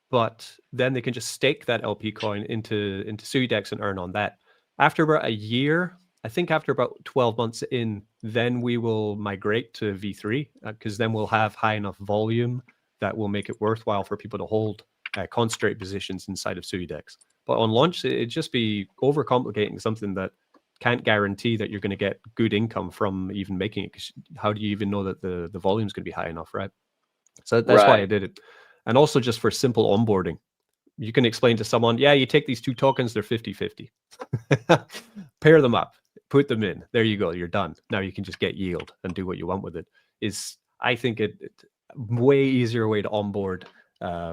But then they can just stake that LP coin into Suidex and earn on that. After about a year, I think after about 12 months in, then we will migrate to V3 because then we'll have high enough volume that will make it worthwhile for people to hold concentrate positions inside of Suidex. But on launch, it'd just be overcomplicating something that can't guarantee that you're going to get good income from even making it. Because how do you even know that the volume is going to be high enough, right? So that's why I did it. And also just for simple onboarding. You can explain to someone, yeah, you take these two tokens, they're 50-50. Pair them up, put them in. There you go, you're done. Now you can just get yield and do what you want with it. I think it way easier way to onboard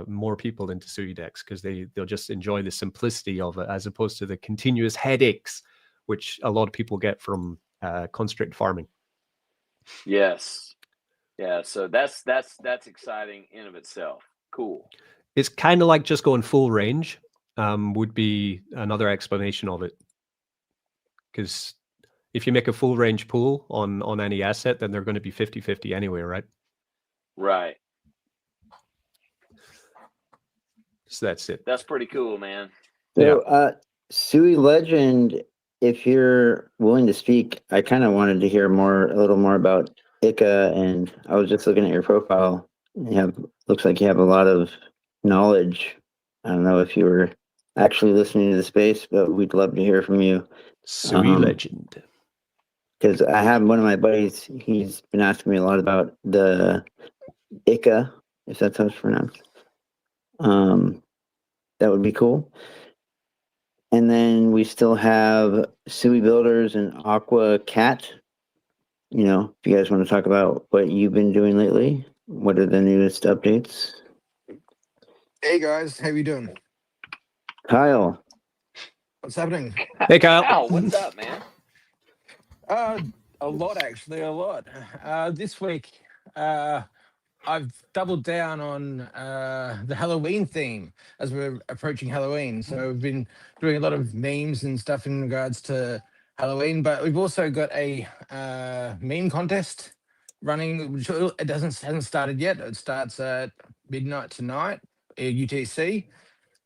more people into Suidex because they'll just enjoy the simplicity of it as opposed to the continuous headaches which a lot of people get from concentrated farming. Yes. Yeah. So that's exciting in of itself. Cool. It's kind of like just going full range would be another explanation of it. Because if you make a full range pool on any asset, then they're going to be 50-50 anyway, right? Right. So that's it. That's pretty cool, man. So, Sui Legend, if you're willing to speak, I kind of wanted to hear a little more about ICA, and I was just looking at your profile. Looks like you have a lot of knowledge. I don't know if you were actually listening to the space, but we'd love to hear from you. Sui Legend. Because I have one of my buddies, he's been asking me a lot about the ICA, if that's how it's pronounced. That would be cool. And then we still have Sui Builders and Aqua Cat. You know, if you guys want to talk about what you've been doing lately, what are the newest updates? Hey guys, how you doing? Kyle. What's happening? Hey, Kyle. Ow, what's up, man? A lot actually, a lot. This week, I've doubled down on the Halloween theme as we're approaching Halloween. So we've been doing a lot of memes and stuff in regards to Halloween, but we've also got a meme contest running, which it hasn't started yet. It starts at midnight tonight, UTC.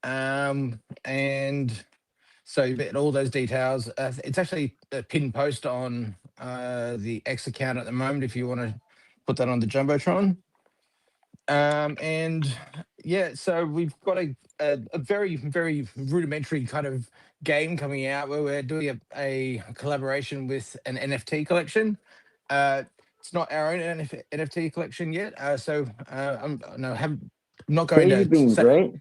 And so you get all those details. It's actually a pinned post on the X account at the moment if you want to put that on the Jumbotron. And yeah, so we've got a very, very rudimentary kind of game coming out where we're doing a collaboration with an NFT collection. It's not our own NFT collection yet. I'm not going Crazy to Beans, say, right?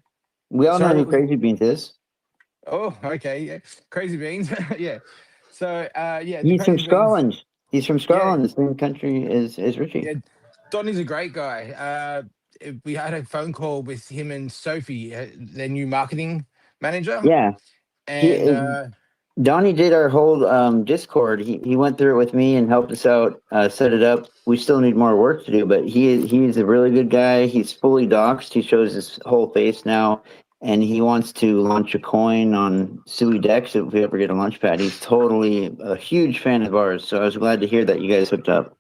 We all know who Crazy Beans is. Oh, okay, yeah, Crazy Beans, yeah. So, yeah, He's from Crazy Scotland. Beans, He's from Scotland, the same country as Richie. yeah, Donnie's a great guy. We had a phone call with him and Sophie, their new marketing manager. Yeah. And Donnie did our whole Discord. He went through it with me and helped us out, set it up. We still need more work to do, but he's a really good guy. He's fully doxed. He shows his whole face now, and he wants to launch a coin on Suidex if we ever get a launch pad. He's totally a huge fan of ours, so I was glad to hear that you guys hooked up.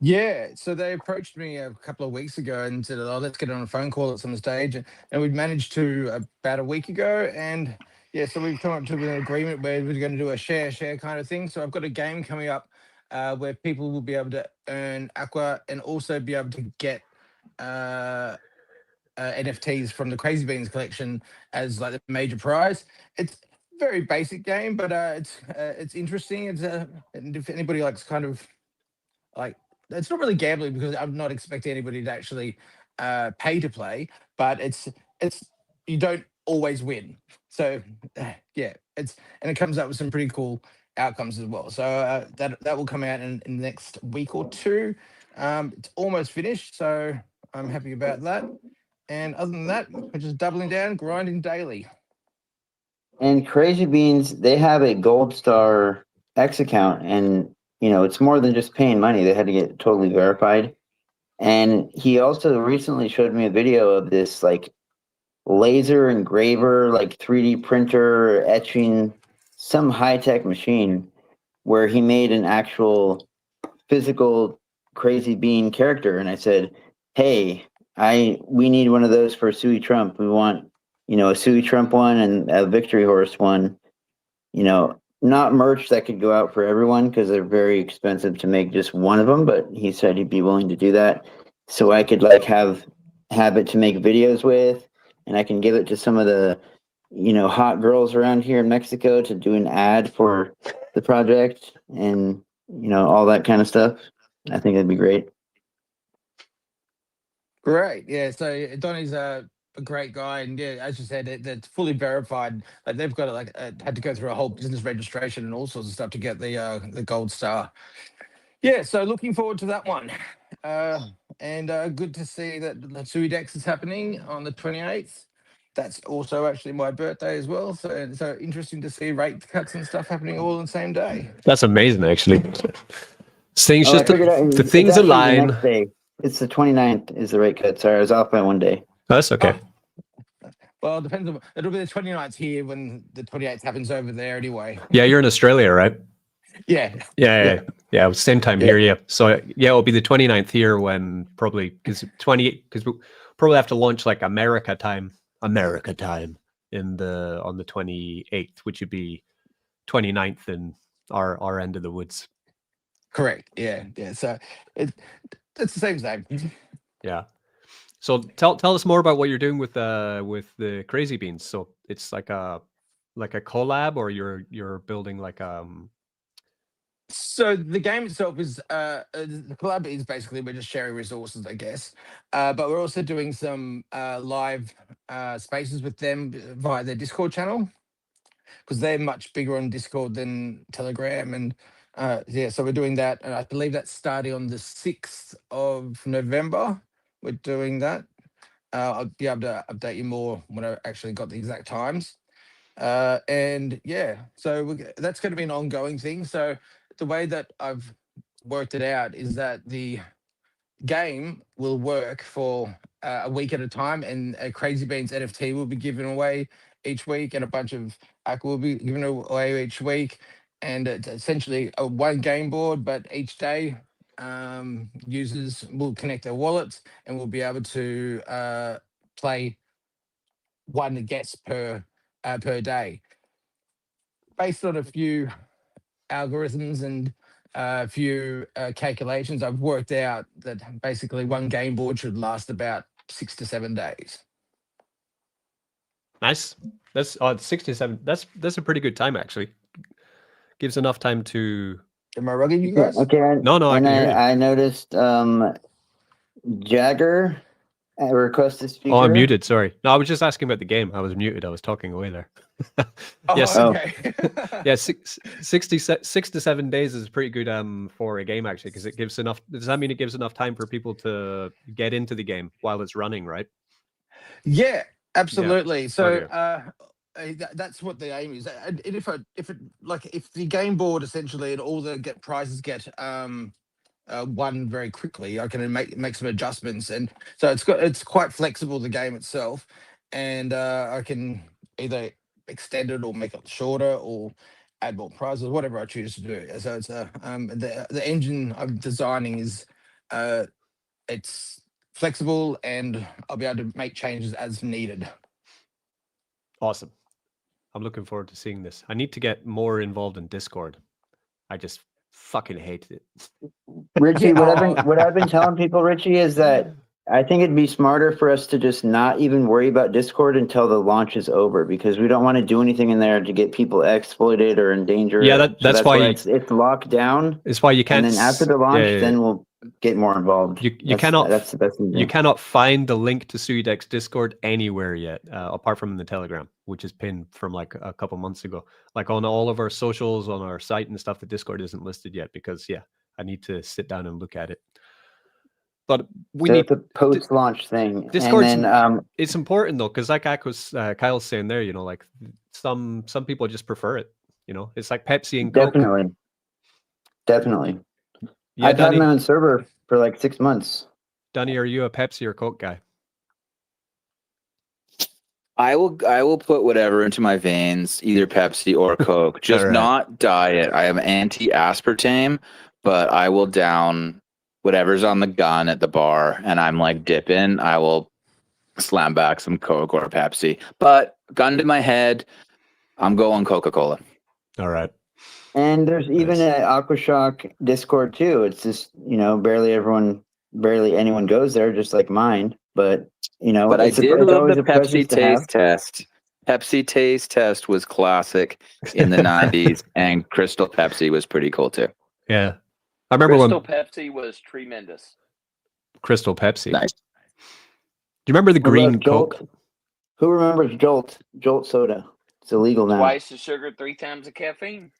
yeah, so they approached me a couple of weeks ago and said, "Oh, let's get on a phone call at some stage," and we'd managed to about a week ago, and yeah, so we've come up to an agreement where we're going to do a share kind of thing. So I've got a game coming up where people will be able to earn Aqua and also be able to get NFTs from the Crazy Beans collection as like the major prize. It's a very basic game, but it's interesting. And if anybody likes kind of like, it's not really gambling because I'm not expecting anybody to actually pay to play, but it's you don't always win. So yeah, and it comes up with some pretty cool outcomes as well. So that will come out in the next week or two. It's almost finished, so I'm happy about that. And other than that, we're just doubling down, grinding daily. And Crazy Beans, they have a Gold Star X account, and it's more than just paying money. They had to get totally verified. And he also recently showed me a video of this like laser engraver, like 3D printer etching, some high-tech machine where he made an actual physical Crazy Bean character. And I said, hey, we need one of those for Suitrump. We want, a Suitrump one and a Victory Horse one. Not merch that could go out for everyone because they're very expensive to make just one of them. But he said he'd be willing to do that, so I could like have it to make videos with, and I can give it to some of the, hot girls around here in Mexico to do an ad for the project, and all that kind of stuff. I think it'd be great. Great, yeah. So Donnie's a great guy, and yeah, as you said, it's fully verified. Like they've got had to go through a whole business registration and all sorts of stuff to get the gold star. Yeah, so looking forward to that one, and good to see that the Suidex is happening on the 28th. That's also actually my birthday as well, so interesting to see rate cuts and stuff happening all on the same day. That's amazing, actually. Things I just figured out the it's things actually the align. next day. It's the 29th is the rate cut. Sorry, I was off by one day. That's okay. Well, it depends on, it'll be the 29th here when the 28th happens over there anyway. Yeah, you're in Australia, right? Yeah. Yeah. Same time here. Yeah. So yeah, it'll be the 29th here when probably because we'll probably have to launch like America time on the 28th, which would be 29th in our end of the woods. Correct. Yeah. So it's the same. Yeah. So tell us more about what you're doing with the Crazy Beans. So it's like a collab, or you're building like So the game itself is the collab is basically we're just sharing resources, I guess. But we're also doing some live spaces with them via their Discord channel, because they're much bigger on Discord than Telegram. And yeah, so we're doing that. And I believe that's starting on the 6th of November. We're doing that. I'll be able to update you more when I actually got the exact times. And yeah, so that's going to be an ongoing thing. So the way that I've worked it out is that the game will work for a week at a time, and a Crazy Beans NFT will be given away each week, and a bunch of will be given away each week. And it's essentially a one game board, but each day users will connect their wallets and will be able to play one guest per day, based on a few algorithms and a few calculations. I've worked out that basically one game board should last about 6 to 7 days. Nice. That's 67. That's a pretty good time, actually. Gives enough time to. Am I rugged, you guys? Okay. No, I can hear you. I noticed Jagger request to speak. Oh, I'm muted. Sorry. No, I was just asking about the game. I was muted. I was talking away there. Yes. Okay. Yeah, 6 to 7 days is pretty good for a game, actually, because it gives enough. Does that mean it gives enough time for people to get into the game while it's running, right? Yeah, absolutely. Yeah. So that's what the aim is. And if the game board essentially and all the prizes get won very quickly, I can make some adjustments, and so it's quite flexible, the game itself, and I can either extend it or make it shorter or add more prizes, whatever I choose to do. So it's the engine I'm designing is it's flexible, and I'll be able to make changes as needed. Awesome. I'm looking forward to seeing this. I need to get more involved in Discord. I just fucking hate it. Richie, what I've been telling people, Richie, is that I think it'd be smarter for us to just not even worry about Discord until the launch is over, because we don't want to do anything in there to get people exploited or in danger. Yeah, So that's why it's locked down. it's why you can't. And then after the launch, then we'll get more involved. You cannot. That's the best thing to You do. cannot find the link to Suidex Discord anywhere yet, apart from in the Telegram, which is pinned from like a couple months ago. Like on all of our socials, on our site and stuff, the Discord isn't listed yet because I need to sit down and look at it. But we need the post-launch thing. Discord's, and then it's important though, because like Kyle's saying there, like some people just prefer it. It's like Pepsi and Coke. Definitely. Yeah, I've had my own server for like 6 months. Danny, are you a Pepsi or Coke guy? I will put whatever into my veins, either Pepsi or Coke. Just not diet. I am anti-aspartame, but I will down whatever's on the gun at the bar, and I'm like dipping. I will slam back some Coke or Pepsi. But gun to my head, I'm going Coca-Cola. All right. And there's even an Aquashock Discord too. It's just barely anyone goes there, just like mine. But but I did love the Pepsi taste test. Pepsi taste test was classic in the 90s, and Crystal Pepsi was pretty cool too. Yeah, I remember Crystal Pepsi was tremendous. Crystal Pepsi. Nice. Do you remember the green Coke? Who remembers Jolt? Jolt soda. It's illegal now. Twice the sugar, 3 times the caffeine.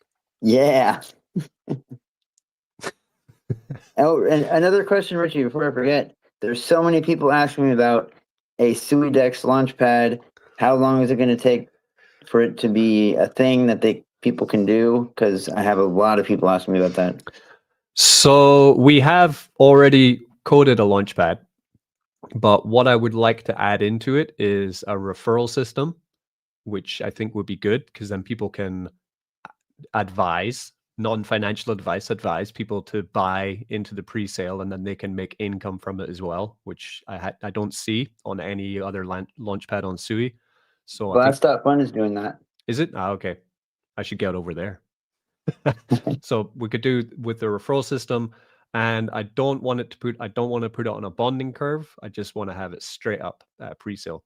Yeah. Oh, and another question, Richie, before I forget. There's so many people asking me about a Suidex launchpad. How long is it going to take for it to be a thing that people can do? Because I have a lot of people asking me about that. So we have already coded a launchpad, but what I would like to add into it is a referral system, which I think would be good because then people can advise, non-financial advice people to buy into the pre-sale, and then they can make income from it as well, which I don't see on any other launchpad on Sui. So Blast.fun is doing that. Is it? Okay. I should get over there. So we could do with the referral system, and I don't want to put it on a bonding curve. I just want to have it straight up pre-sale.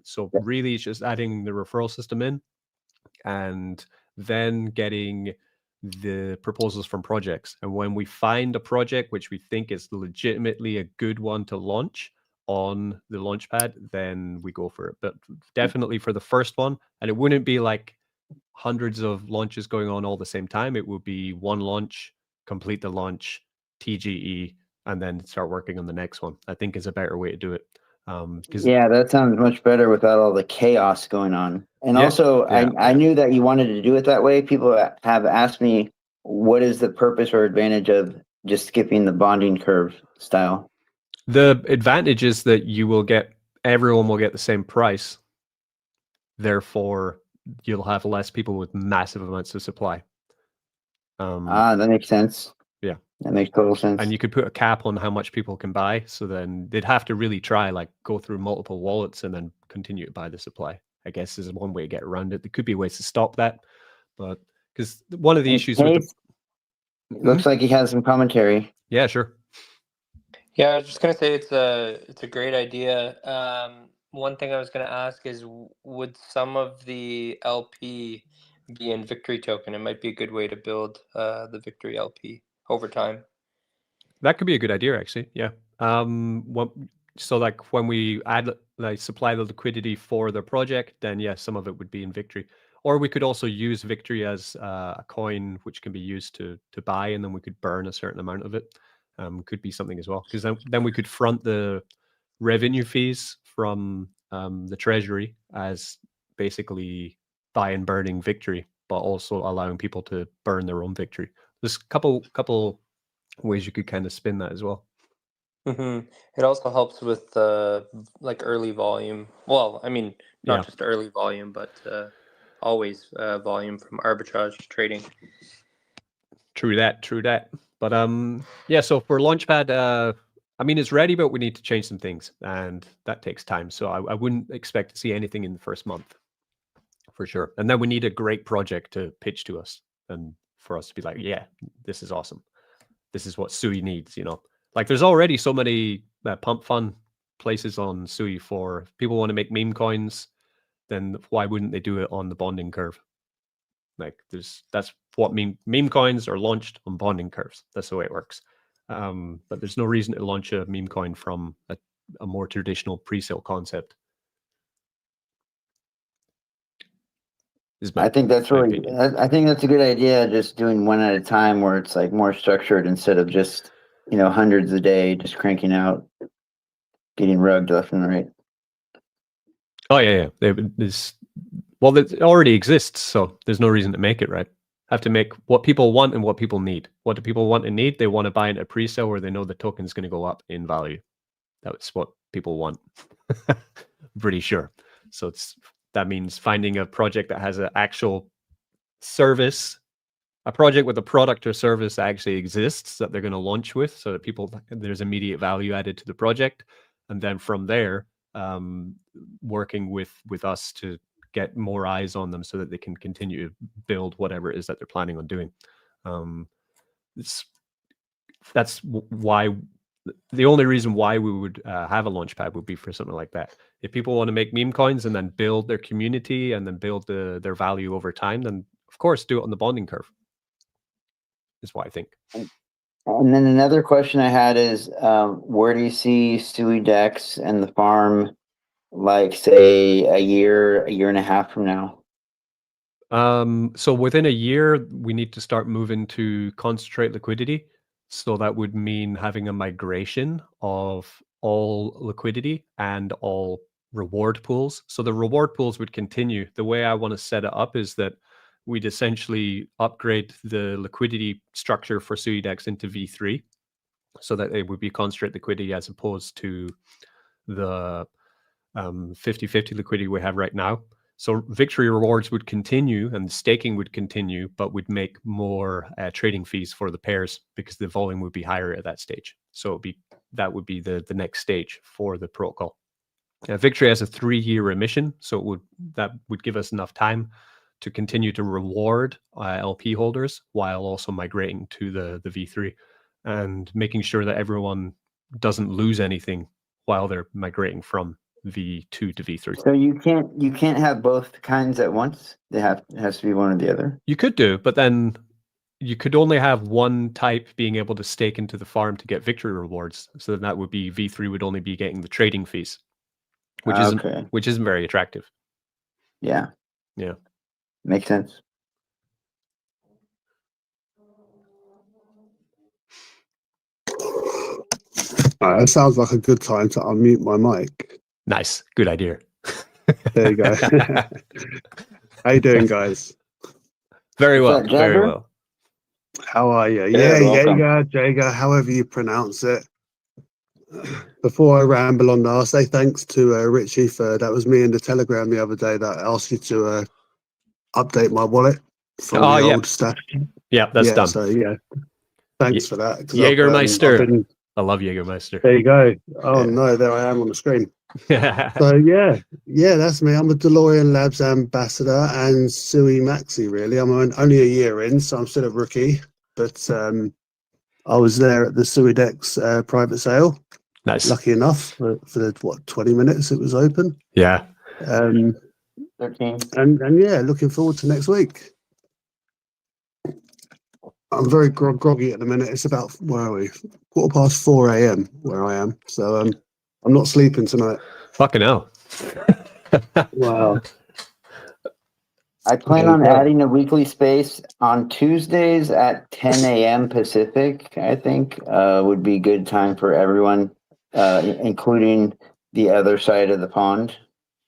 So really it's just adding the referral system in, and then getting the proposals from projects. And when we find a project which we think is legitimately a good one to launch on the launchpad, then we go for it. But definitely for the first one, and it wouldn't be like hundreds of launches going on all the same time. It would be one launch, complete the launch, TGE, and then start working on the next one. I think is a better way to do it. That sounds much better without all the chaos going on. And I knew that you wanted to do it that way. People have asked me, what is the purpose or advantage of just skipping the bonding curve style? The advantage is that everyone will get the same price. Therefore, you'll have less people with massive amounts of supply. That makes sense. Yeah. That makes total sense. And you could put a cap on how much people can buy. So then they'd have to really try, like go through multiple wallets and then continue to buy the supply, I guess is one way to get around it. There could be ways to stop that. But because one of the issues with looks like he has some commentary. Yeah, sure. Yeah, I was just gonna say it's a great idea. One thing I was gonna ask is, would some of the LP be in Victory token? It might be a good way to build the Victory LP over time. That could be a good idea, actually. Yeah. So like when we supply the liquidity for the project, then some of it would be in Victory. Or we could also use Victory as a coin which can be used to buy, and then we could burn a certain amount of it. Could be something as well, because then we could front the revenue fees from the treasury as basically buy and burning Victory, but also allowing people to burn their own Victory. There's a couple ways you could kind of spin that as well. Mm-hmm. It also helps with like early volume. Well, I mean, not just early volume, but always volume from arbitrage trading. True that. But so for Launchpad, I mean, it's ready, but we need to change some things, and that takes time. So I wouldn't expect to see anything in the first month, for sure. And then we need a great project to pitch to us, and for us to be like, yeah, this is awesome. This is what Sui needs, Like there's already so many pump fun places on Sui for if people want to make meme coins, then why wouldn't they do it on the bonding curve? Like that's what meme coins are launched on bonding curves. That's the way it works. But there's no reason to launch a meme coin from a more traditional pre-sale concept. I think that's really. I think that's a good idea. Just doing one at a time, where it's like more structured instead of just hundreds a day, just cranking out, getting rugged left and right. Oh yeah. Well, it already exists, so there's no reason to make it, right? Have to make what people want and what people need. What do people want and need? They want to buy into a pre-sale where they know the token is going to go up in value. That's what people want. Pretty sure. So that means finding a project that has an actual service, a project with a product or service that actually exists that they're going to launch with, so that there's immediate value added to the project, and then from there, working with us to get more eyes on them so that they can continue to build whatever it is that they're planning on doing. That's why the only reason why we would have a launchpad would be for something like that. If people want to make meme coins and then build their community and then build their value over time, then of course do it on the bonding curve. Is what I think. And then another question I had is, where do you see Suidex and the farm, like say a year and a half from now? So within a year, we need to start moving to concentrate liquidity. So that would mean having a migration of all liquidity and all reward pools. So the reward pools would continue. The way I want to set it up is that we'd essentially upgrade the liquidity structure for Suidex into V3 so that it would be concentrate liquidity as opposed to the 50-50 liquidity we have right now. So victory rewards would continue and staking would continue, but would make more trading fees for the pairs because the volume would be higher at that stage. So that would be the next stage for the protocol. Victory has a 3-year remission, so that would give us enough time to continue to reward LP holders while also migrating to the V3 and making sure that everyone doesn't lose anything while they're migrating from V2 to V3. So you can't have both kinds at once. It has to be one or the other. You could do, but then you could only have one type being able to stake into the farm to get victory rewards. So then that would be V3 would only be getting the trading fees, which isn't very attractive. Yeah. Makes sense. That sounds like a good time to unmute my mic. Nice. Good idea. There you go. How you doing, guys? Very well. What's up, Very Jagger? well. How are you? welcome. Jager, however you pronounce it. Before I ramble on, I'll say thanks to Richie that was me in the Telegram the other day that asked you to update my wallet from the old stash. Yeah, that's done. So thanks for that. Jägermeister. I love Jägermeister. There you go. Oh no, there I am on the screen. So that's me. I'm a DeLorean Labs ambassador and Sui Maxi. Really, I'm only a year in, so I'm still a rookie. But I was there at the Suidex private sale. Nice. Lucky enough for the 20 minutes it was open. Yeah. 13. And looking forward to next week. I'm very groggy at the minute. It's about, where are we? 4:15 a.m. where I am. So I'm not sleeping tonight. Fucking hell. Wow. I plan on adding a weekly space on Tuesdays at 10 a.m. Pacific. I think would be a good time for everyone, including the other side of the pond.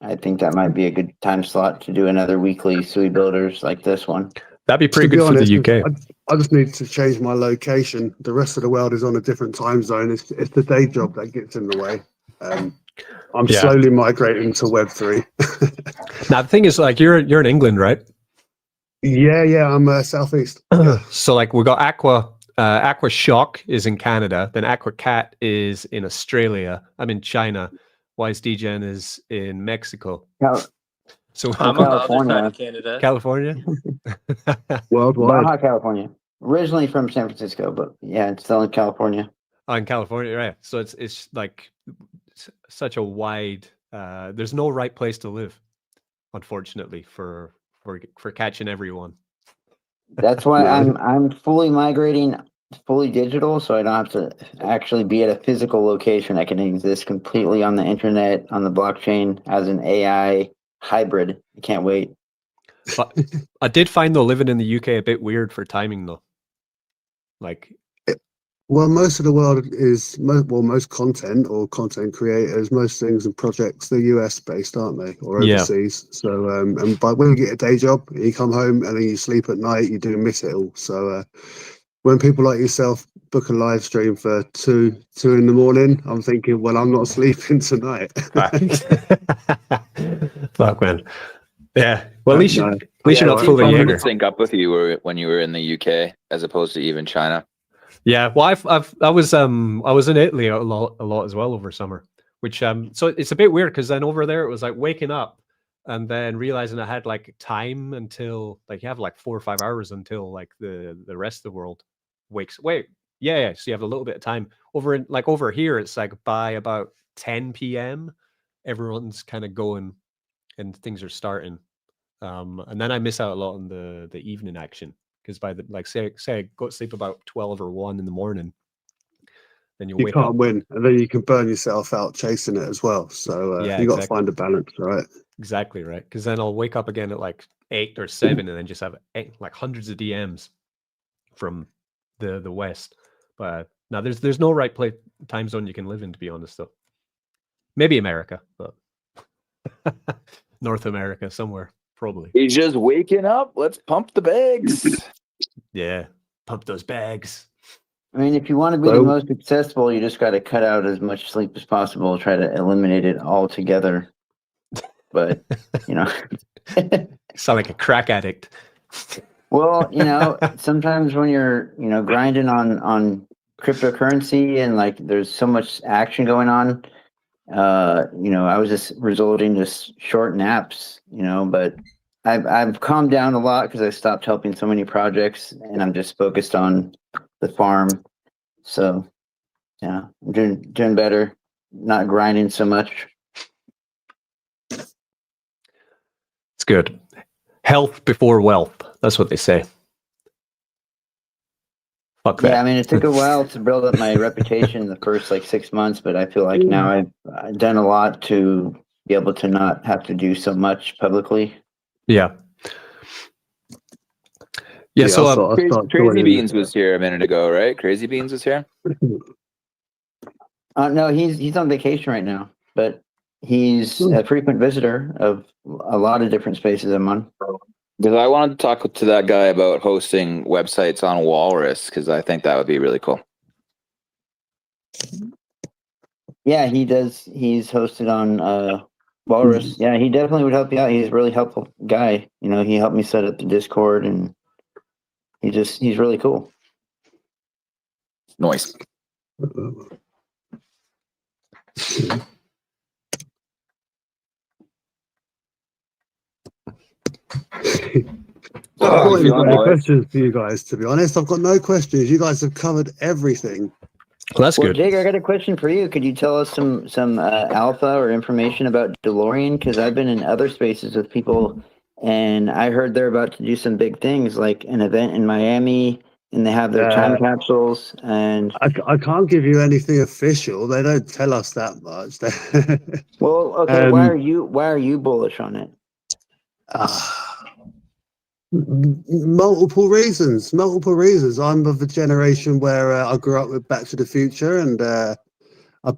I think that might be a good time slot to do another weekly Sui Builders like this one. That'd be pretty good for the UK. I just need to change my location. The rest of the world is on a different time zone. It's the day job that gets in the way. I'm slowly migrating to Web3. Now the thing is, like, you're in England, right? Yeah, I'm southeast. So like we got Aqua Shock is in Canada, then Aqua Cat is in Australia. I'm in China. Wise Degen is in Mexico. So I'm on the other side of Canada. California? Worldwide. Baja California. Originally from San Francisco, but yeah, it's still in California. Oh, in California, right. So it's like such a wide. There's no right place to live, unfortunately, for catching everyone. That's why No. I'm fully migrating fully digital, so I don't have to actually be at a physical location. I can exist completely on the internet, on the blockchain as an AI hybrid. I can't wait. But I did find though living in the UK a bit weird for timing though. Like, Well, most of the world is most content or content creators, most things and projects, they're US based, aren't they, or Yeah. overseas? So, and but when you get a day job, you come home and then you sleep at night, you do miss it all. So, when people like yourself book a live stream for two in the morning, I'm thinking, well, I'm not sleeping tonight. fuck, man. Yeah. Well, at least No. you're not it full seemed of harder to Jaeger. sync up with you when you were in the UK as opposed to even China. Yeah. Well, I was in Italy a lot as well over summer, which so it's a bit weird because then over there it was like waking up and then realizing I had like time until like you have like 4 or 5 hours until like the rest of the world wakes. Wait, yeah. So you have a little bit of time over here. It's like by about 10 p.m. everyone's kind of going and things are starting. And then I miss out a lot on the evening action because by the like say I go to sleep about 12 or 1 in the morning, then you You wake can't up. win, and then you can burn yourself out chasing it as well. So Yeah, you got to exactly. find a balance, right? Exactly right. Because then I'll wake up again at like 8 or 7 and then just have like hundreds of DMs from the West. But now there's no right time zone you can live in, to be honest, though. Maybe America, but North America somewhere, probably. He's just waking up. Let's pump the bags. Yeah, pump those bags. I mean, if you want to be the most successful, you just got to cut out as much sleep as possible, try to eliminate it altogether. But, you know. Sound like a crack addict. Well, you know, sometimes when you're, you know, grinding on cryptocurrency and like there's so much action going on, you know, I was just resorting to short naps, you know, but I've calmed down a lot because I stopped helping so many projects and I'm just focused on the farm. So, yeah, I'm doing better, not grinding so much. It's good. Health before wealth. That's what they say. Fuck that. Yeah, I mean, it took a while to build up my reputation the first like 6 months, but I feel like now I've done a lot to be able to not have to do so much publicly. Yeah. Yeah, so Crazy Beans was here a minute ago, right? Crazy Beans was here. No, he's on vacation right now, but he's a frequent visitor of a lot of different spaces I'm on. Because I wanted to talk to that guy about hosting websites on Walrus, because I think that would be really cool. Yeah, he does. He's hosted on Walrus. Yeah, he definitely would help you out. He's a really helpful guy. You know, he helped me set up the Discord, and he's really cool. Nice. I've not even got any questions for you guys, to be honest. I've got no questions. You guys have covered everything. Well, that's good. Jake, I got a question for you. Could you tell us some alpha or information about DeLorean? Because I've been in other spaces with people, and I heard they're about to do some big things, like an event in Miami, and they have their time capsules. And I can't give you anything official. They don't tell us that much. well, okay. Why are you bullish on it? Multiple reasons. I'm of a generation where I grew up with Back to the Future, and I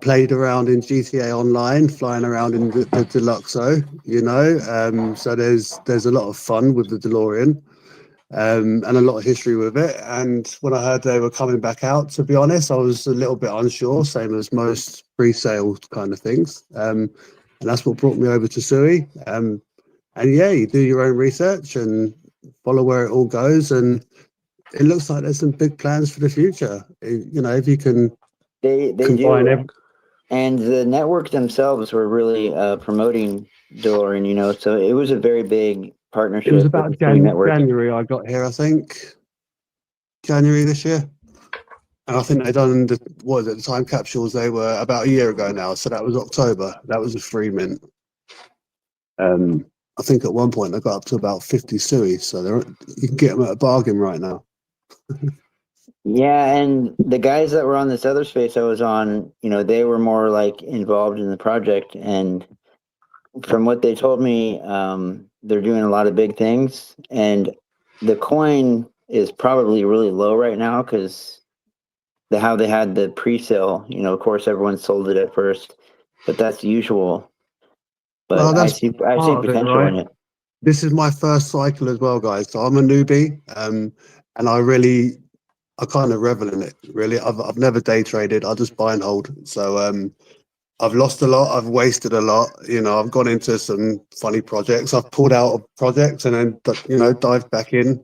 played around in GTA Online, flying around in the Deluxo, you know. So there's a lot of fun with the DeLorean, and a lot of history with it. And when I heard they were coming back out, to be honest, I was a little bit unsure, same as most pre-sale kind of things. And that's what brought me over to Sui. And yeah, you do your own research and follow where it all goes, and it looks like there's some big plans for the future. You know, if you can they combine do. And the network themselves were really promoting DeLorean, you know, so it was a very big partnership. It was about January I got here, I think. January this year. And I think they done the time capsules. They were about a year ago now, so that was October. That was a free mint. I think at one point they got up to about 50 Sui, so you can get them at a bargain right now. Yeah, and the guys that were on this other space I was on, they were more like involved in the project, and from what they told me, they're doing a lot of big things, and the coin is probably really low right now because how they had the pre-sale. Of course, everyone sold it at first, but that's usual. But I see potential in it. This is my first cycle as well, guys. So I'm a newbie, and I kind of revel in it. Really, I've never day traded. I just buy and hold. So I've lost a lot. I've wasted a lot. I've gone into some funny projects. I've pulled out of projects and then dived back in.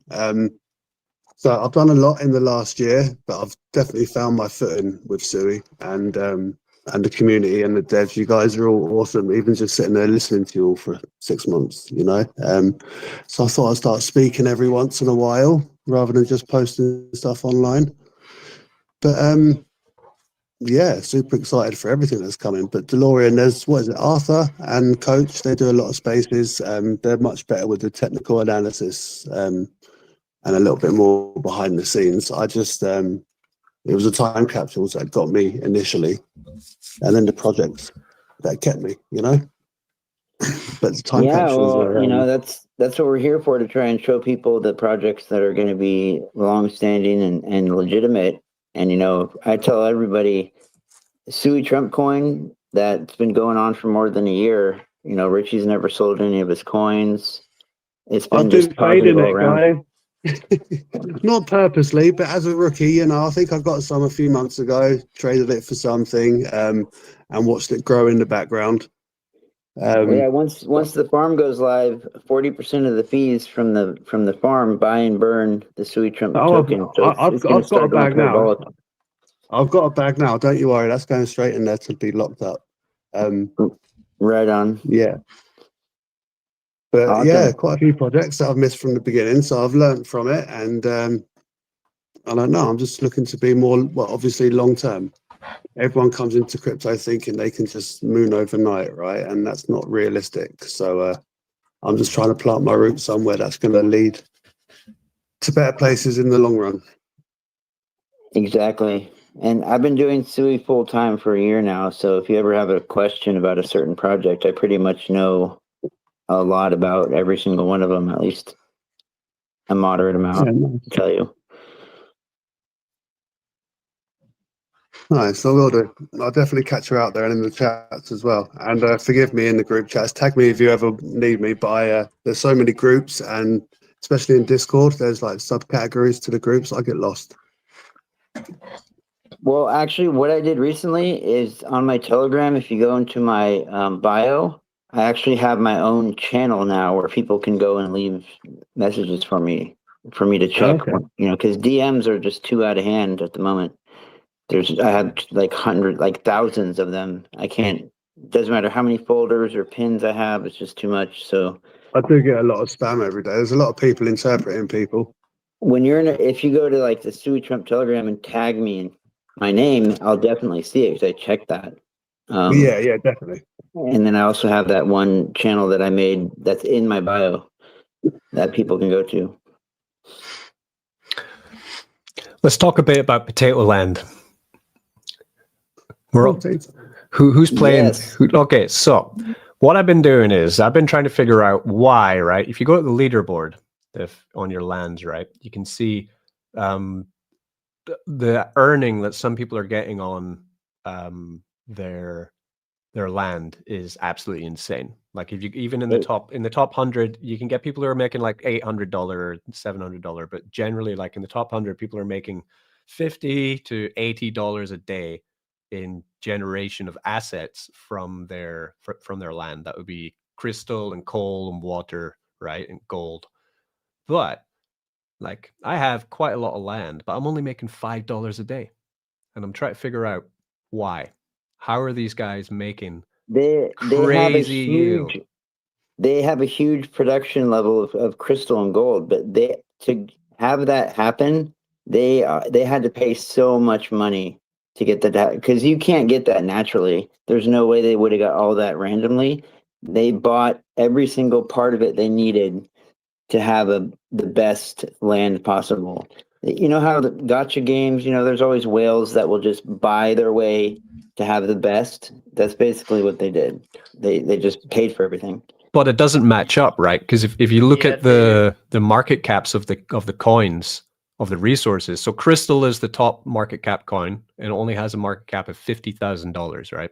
So I've done a lot in the last year, but I've definitely found my footing with Sui and the community and the devs. You guys are all awesome. Even just sitting there listening to you all for 6 months, So I thought I'd start speaking every once in a while rather than just posting stuff online. But yeah, super excited for everything that's coming. But DeLorean, there's Arthur and Coach. They do a lot of spaces. They're much better with the technical analysis. And a little bit more behind the scenes. I just, it was the time capsules that got me initially, and then the projects that kept me, But the time capsules are, that's what we're here for, to try and show people the projects that are going to be long-standing and legitimate. And I tell everybody, Suitrump coin that's been going on for more than a year. Richie's never sold any of his coins. It's been just positive all around. Not purposely, but as a rookie, I think I got some a few months ago, traded it for something, and watched it grow in the background. Once the farm goes live, 40% of the fees from the farm buy and burn the Suitrump token. So I've got a bag now. I've got a bag now. Don't you worry, that's going straight in there to be locked up. Right on. Yeah. But awesome. Yeah, quite a few projects that I've missed from the beginning, so I've learned from it, and I don't know. I'm just looking to be more, obviously long term. Everyone comes into crypto thinking they can just moon overnight, right? And that's not realistic. So I'm just trying to plant my roots somewhere that's going to lead to better places in the long run. Exactly. And I've been doing Sui full time for a year now. So if you ever have a question about a certain project, I pretty much know a lot about every single one of them, at least a moderate amount, to tell you. Nice, I will do. I'll definitely catch you out there and in the chats as well. And forgive me in the group chats. Tag me if you ever need me. But there's so many groups, and especially in Discord, there's like subcategories to the groups. I get lost. Well, actually, what I did recently is on my Telegram, if you go into my bio, I actually have my own channel now where people can go and leave messages for me to check. Okay. Because DMs are just too out of hand at the moment. I have like thousands of them. I can't. Doesn't matter how many folders or pins I have. It's just too much. So I do get a lot of spam every day. There's a lot of people interpreting people. When if you go to like the Suitrump Telegram and tag me in my name, I'll definitely see it because I checked that. Yeah, definitely. And then I also have that one channel that I made that's in my bio that people can go to. Let's talk a bit about Potato Land. Who's playing? Yes. Okay, so what I've been doing is I've been trying to figure out why, right? If you go to the leaderboard, on your lands, right, you can see the earning that some people are getting on their land is absolutely insane. Like if you even in the top 100, you can get people who are making like $800 or $700, but generally like in the top 100, people are making $50 to $80 a day in generation of assets from their land. That would be crystal and coal and water, right, and gold. But like I have quite a lot of land, but I'm only making $5 a day, and I'm trying to figure out why. How are these guys making crazy yield? They have a huge production level of crystal and gold, but to have that happen, they had to pay so much money to get that, because you can't get that naturally. There's no way they would have got all that randomly. They bought every single part of it they needed to have the best land possible. You know how the gotcha games, there's always whales that will just buy their way to have the best. That's basically what they did. They just paid for everything. But it doesn't match up, right? Because if you look at the market caps of the coins, of the resources, so crystal is the top market cap coin, and it only has a market cap of $50,000, right?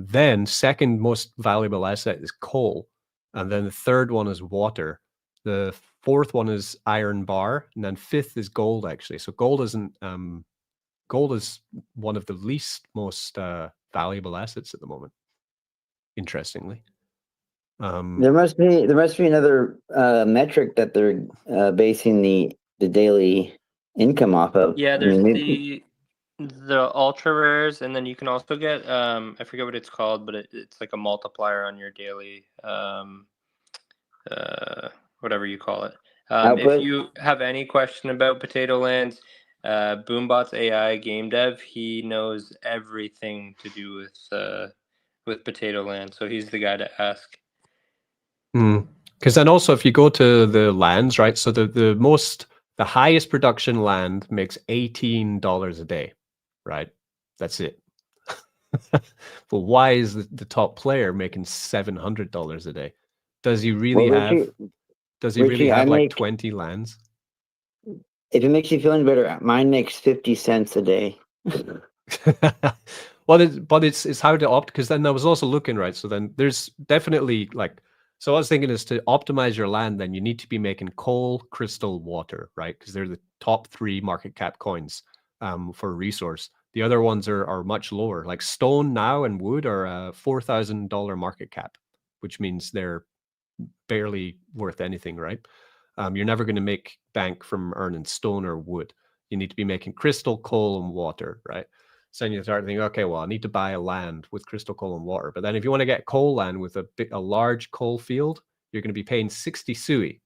Then second most valuable asset is coal, and then the third one is water. The fourth one is iron bar, and then fifth is gold, actually. So gold isn't gold is one of the least most valuable assets at the moment, interestingly. There must be another metric that they're basing the daily income off of. Yeah, there's the ultra rares, and then you can also get I forget what it's called, but it's like a multiplier on your daily whatever you call it. If you have any question about Potato Lands, Boombot's AI game dev, he knows everything to do with Potato Land, so he's the guy to ask. Because then also, if you go to the lands, right? So the highest production land makes $18 a day, right? That's it. But why is the top player making $700 a day? Does he really have? Does he really have like 20 lands? If it makes you feel any better, mine makes 50 cents a day. Well, but it's how to opt, because then I was also looking, right? So then there's definitely like, so I was thinking is to optimize your land, then you need to be making coal, crystal, water, right? Because they're the top 3 market cap coins for resource. The other ones are much lower. Like stone now and wood are a $4,000 market cap, which means they're barely worth anything, right? You're never going to make bank from earning stone or wood. You need to be making crystal, coal, and water, right? So then you start thinking, okay, well, I need to buy a land with crystal, coal, and water. But then if you want to get coal land with a large coal field, you're going to be paying 60 Sui.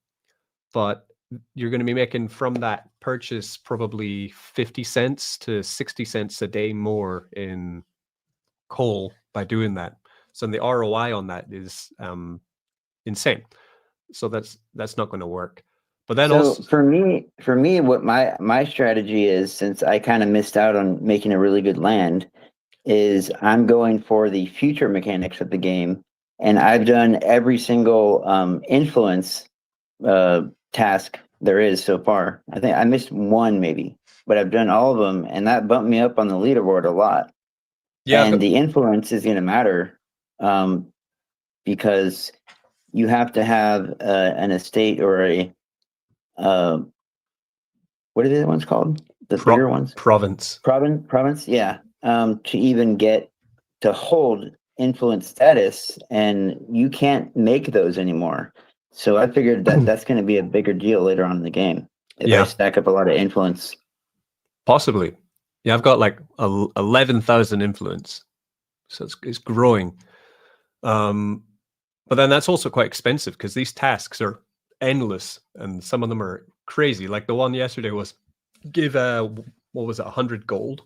But you're going to be making from that purchase probably 50 cents to 60 cents a day more in coal by doing that. So the ROI on that is insane. So that's not going to work. But then also for me, what my strategy is, since I kind of missed out on making a really good land, is I'm going for the future mechanics of the game, and I've done every single influence task there is so far. I think I missed one maybe, but I've done all of them, and that bumped me up on the leaderboard a lot. Yeah, and the influence is going to matter because you have to have an estate or a what are the other ones called? The bigger ones? Province. Province, yeah. To even get to hold influence status, and you can't make those anymore. So I figured that's going to be a bigger deal later on in the game if I stack up a lot of influence. Possibly. Yeah, I've got like 11,000 influence. So it's growing. But then that's also quite expensive because these tasks are endless and some of them are crazy. Like the one yesterday was give what was it, 100 gold,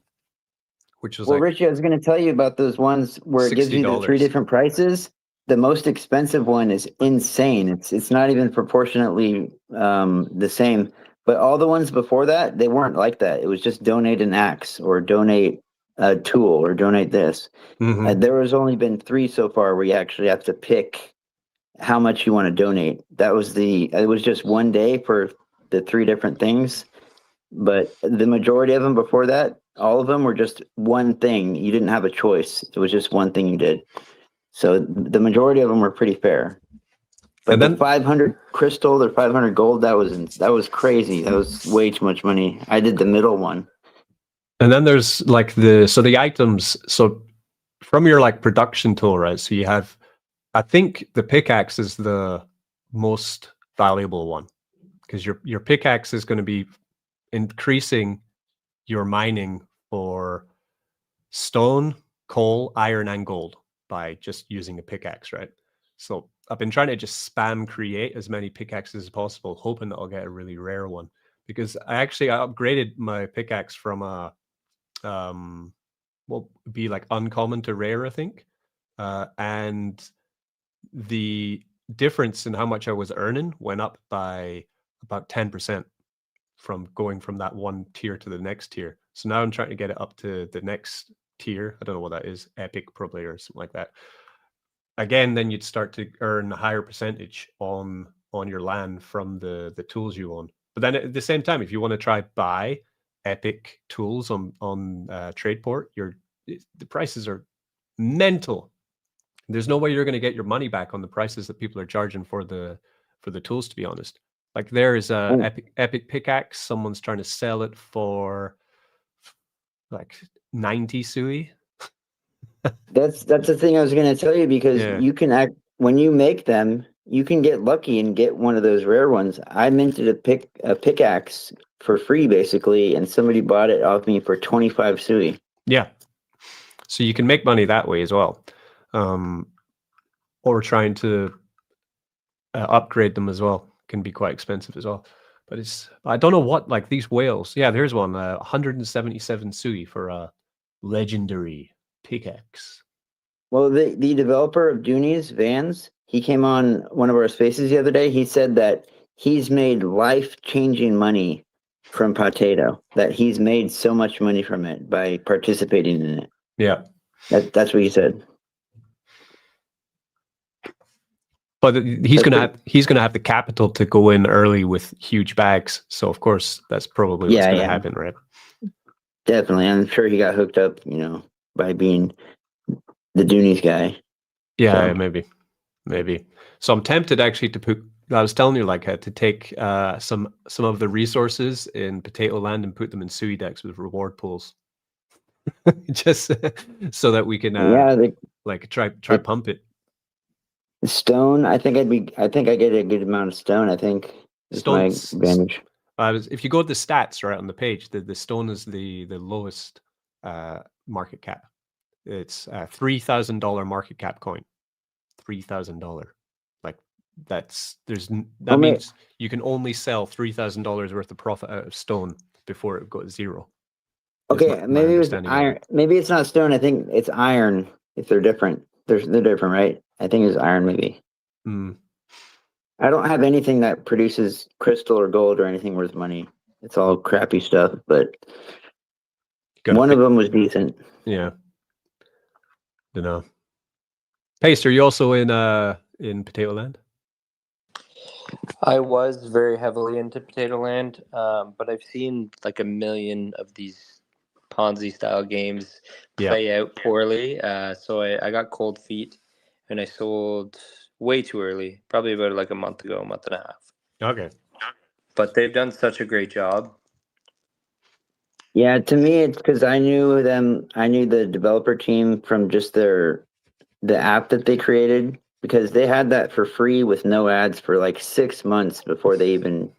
which was Richie, I was going to tell you about those ones where it gives you the 3 different prices. The most expensive one is insane. It's not even proportionately the same. But all the ones before that, they weren't like that. It was just donate an axe or donate a tool or donate this. There was only been 3 so far where you actually have to pick how much you want to donate. It was just one day for the 3 different things. But the majority of them before that, all of them were just one thing. You didn't have a choice. It was just one thing you did. So the majority of them were pretty fair. But then, the 500 crystal or 500 gold, that was crazy. That was way too much money. I did the middle one. And then there's like the items. So from your like production tool, right? So you have, I think the pickaxe is the most valuable one because your pickaxe is going to be increasing your mining for stone, coal, iron, and gold by just using a pickaxe, right? So I've been trying to just spam create as many pickaxes as possible, hoping that I'll get a really rare one because I upgraded my pickaxe from a what would be like uncommon to rare, I think, and the difference in how much I was earning went up by about 10% from going from that one tier to the next tier. So now I'm trying to get it up to the next tier. I don't know what that is, epic probably, or something like that. Again, then you'd start to earn a higher percentage on your land from the tools you own. But then at the same time, if you want to try buy epic tools on Tradeport, the prices are mental. There's no way you're going to get your money back on the prices that people are charging for the tools, to be honest. Like there is a epic pickaxe. Someone's trying to sell it for like 90 Sui. That's the thing I was going to tell you, because you can when you make them, you can get lucky and get one of those rare ones. I minted a pickaxe for free basically, and somebody bought it off me for 25 Sui. Yeah, so you can make money that way as well, or trying to upgrade them as well can be quite expensive as well. But I don't know what, like these whales. Yeah, there's one 177 Sui for a legendary pickaxe. Well, the developer of Doonies, Vans, he came on one of our spaces the other day. He said that he's made life-changing money from Potato, that he's made so much money from it by participating in it. Yeah. That's what he said. But he's gonna have the capital to go in early with huge bags. So of course that's probably what's gonna happen, right? Definitely. I'm sure he got hooked up, by being the Doonies guy. Yeah, so. Maybe. So I'm tempted actually to put. I was telling you, like, to take some of the resources in Potato Land and put them in Suidex with reward pools, just so that we can try pump it. Stone, I think I get a good amount of stone. I think is my advantage. If you go to the stats right on the page, the stone is the lowest market cap. It's $3,000 market cap coin. $3,000. Like that means you can only sell $3,000 worth of profit out of stone before it goes zero. Okay, maybe it was iron. Maybe it's not stone. I think it's iron. If they're different, they're different, right? I think it's iron, maybe. I don't have anything that produces crystal or gold or anything worth money. It's all crappy stuff, but one of them was decent. Yeah. Don't know. Paste, are you also in Potato Land? I was very heavily into Potato Land, but I've seen like a million of these Ponzi style games play out poorly. So I got cold feet and I sold way too early, probably about like a month and a half. Okay. But they've done such a great job. Yeah, to me, it's because I knew them. I knew the developer team from just the app that they created, because they had that for free with no ads for like 6 months before they even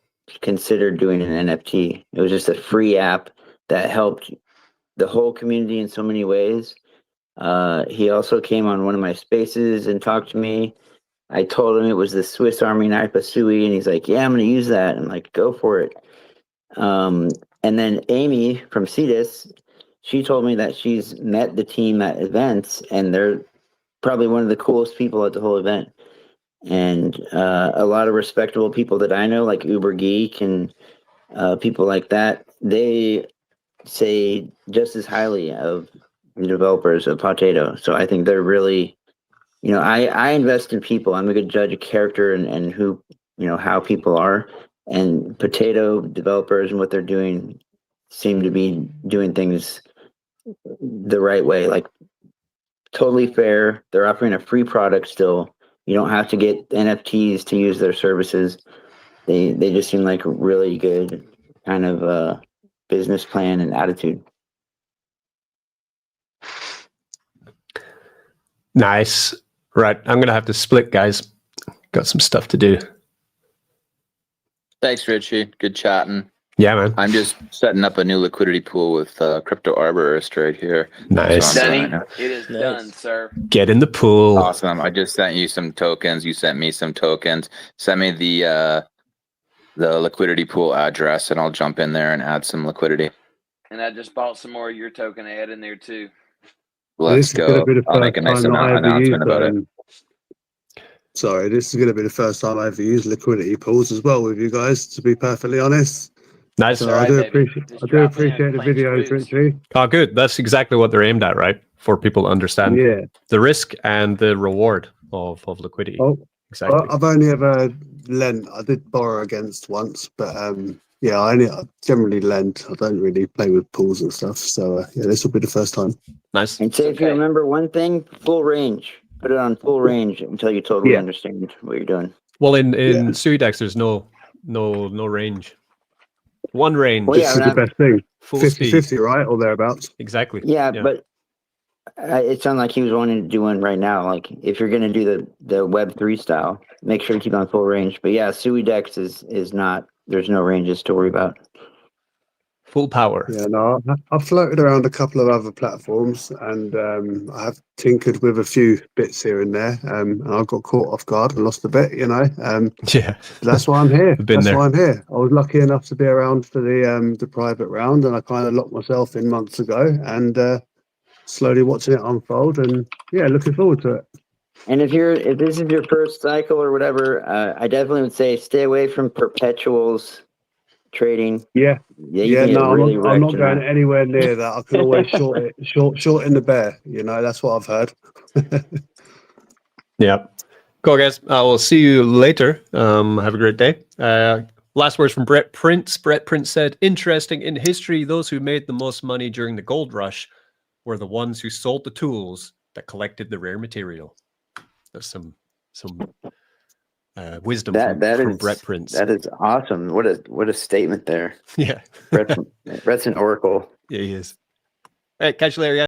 considered doing an NFT. It was just a free app that helped the whole community in so many ways. He also came on one of my spaces and talked to me. I told him it was the Swiss Army knife of Sui, and he's like, "Yeah, I'm going to use that." I'm like, "Go for it." And then Amy from Cetus, she told me that she's met the team at events, and they're probably one of the coolest people at the whole event. And a lot of respectable people that I know, like Uber Geek and people like that, they say just as highly of the developers of Potato. So I think they're really, I invest in people. I'm a good judge of character and who, how people are. And Potato developers and what they're doing seem to be doing things the right way, like totally fair. They're offering a free product still. You don't have to get NFTs to use their services. They just seem like a really good kind of business plan and attitude. Nice. Right. I'm going to have to split, guys. Got some stuff to do. Thanks, Richie. Good chatting. Yeah, man. I'm just setting up a new liquidity pool with Crypto Arborist right here. Nice. Danny, it is done, sir. Get in the pool. Awesome. I just sent you some tokens. You sent me some tokens. Send me the the liquidity pool address, and I'll jump in there and add some liquidity. And I just bought some more of your token to add in there too. Let's go. I'll make a nice announcement about it. Sorry, this is going to be the first time I ever use liquidity pools as well with you guys, to be perfectly honest. Nice. So All I right, do baby. appreciate, Just I do drop in appreciate and the claim videos, some boots. Richie. Oh, good. That's exactly what they're aimed at, right? For people to understand Yeah. the risk and the reward of liquidity. Oh, Exactly. I've only ever lent. I did borrow against once, but yeah, I generally lend. I don't really play with pools and stuff. So yeah, this will be the first time. Nice. And say if you Okay. remember one thing, full range. Put it on full range until you totally Yeah. understand what you're doing. Well, in Yeah. Suidex, there's no range. One range. Well, This yeah, is the best thing. Full speed. 50-50, right? Or thereabouts. Exactly. Yeah, but it sounded like he was wanting to do one right now. Like if you're going to do the Web3 style, make sure to keep on full range. But yeah, Suidex is not. There's no ranges to worry about. Full power. Yeah, no, I've floated around a couple of other platforms, and I have tinkered with a few bits here and there. And I got caught off guard and lost a bit, you know. Yeah. That's why I'm here. I've been That's there. why I'm here. I was lucky enough to be around for the private round, and I kind of locked myself in months ago, and slowly watching it unfold, and yeah, looking forward to it. And if this is your first cycle or whatever, I definitely would say stay away from perpetuals trading. Yeah, you yeah. can get No, really I'm not wrecked in going that. anywhere near that. I can always short in the bear. You know, that's what I've heard. Yeah. Cool, guys. I will see you later. Have a great day. Last words from Brett Prince. Brett Prince said, interesting. In history, those who made the most money during the gold rush were the ones who sold the tools that collected the rare material. There's some wisdom from Brett Prince. That is awesome. What a statement there. Yeah. Brett's an oracle. Yeah, he is. All right, catch you later, guys.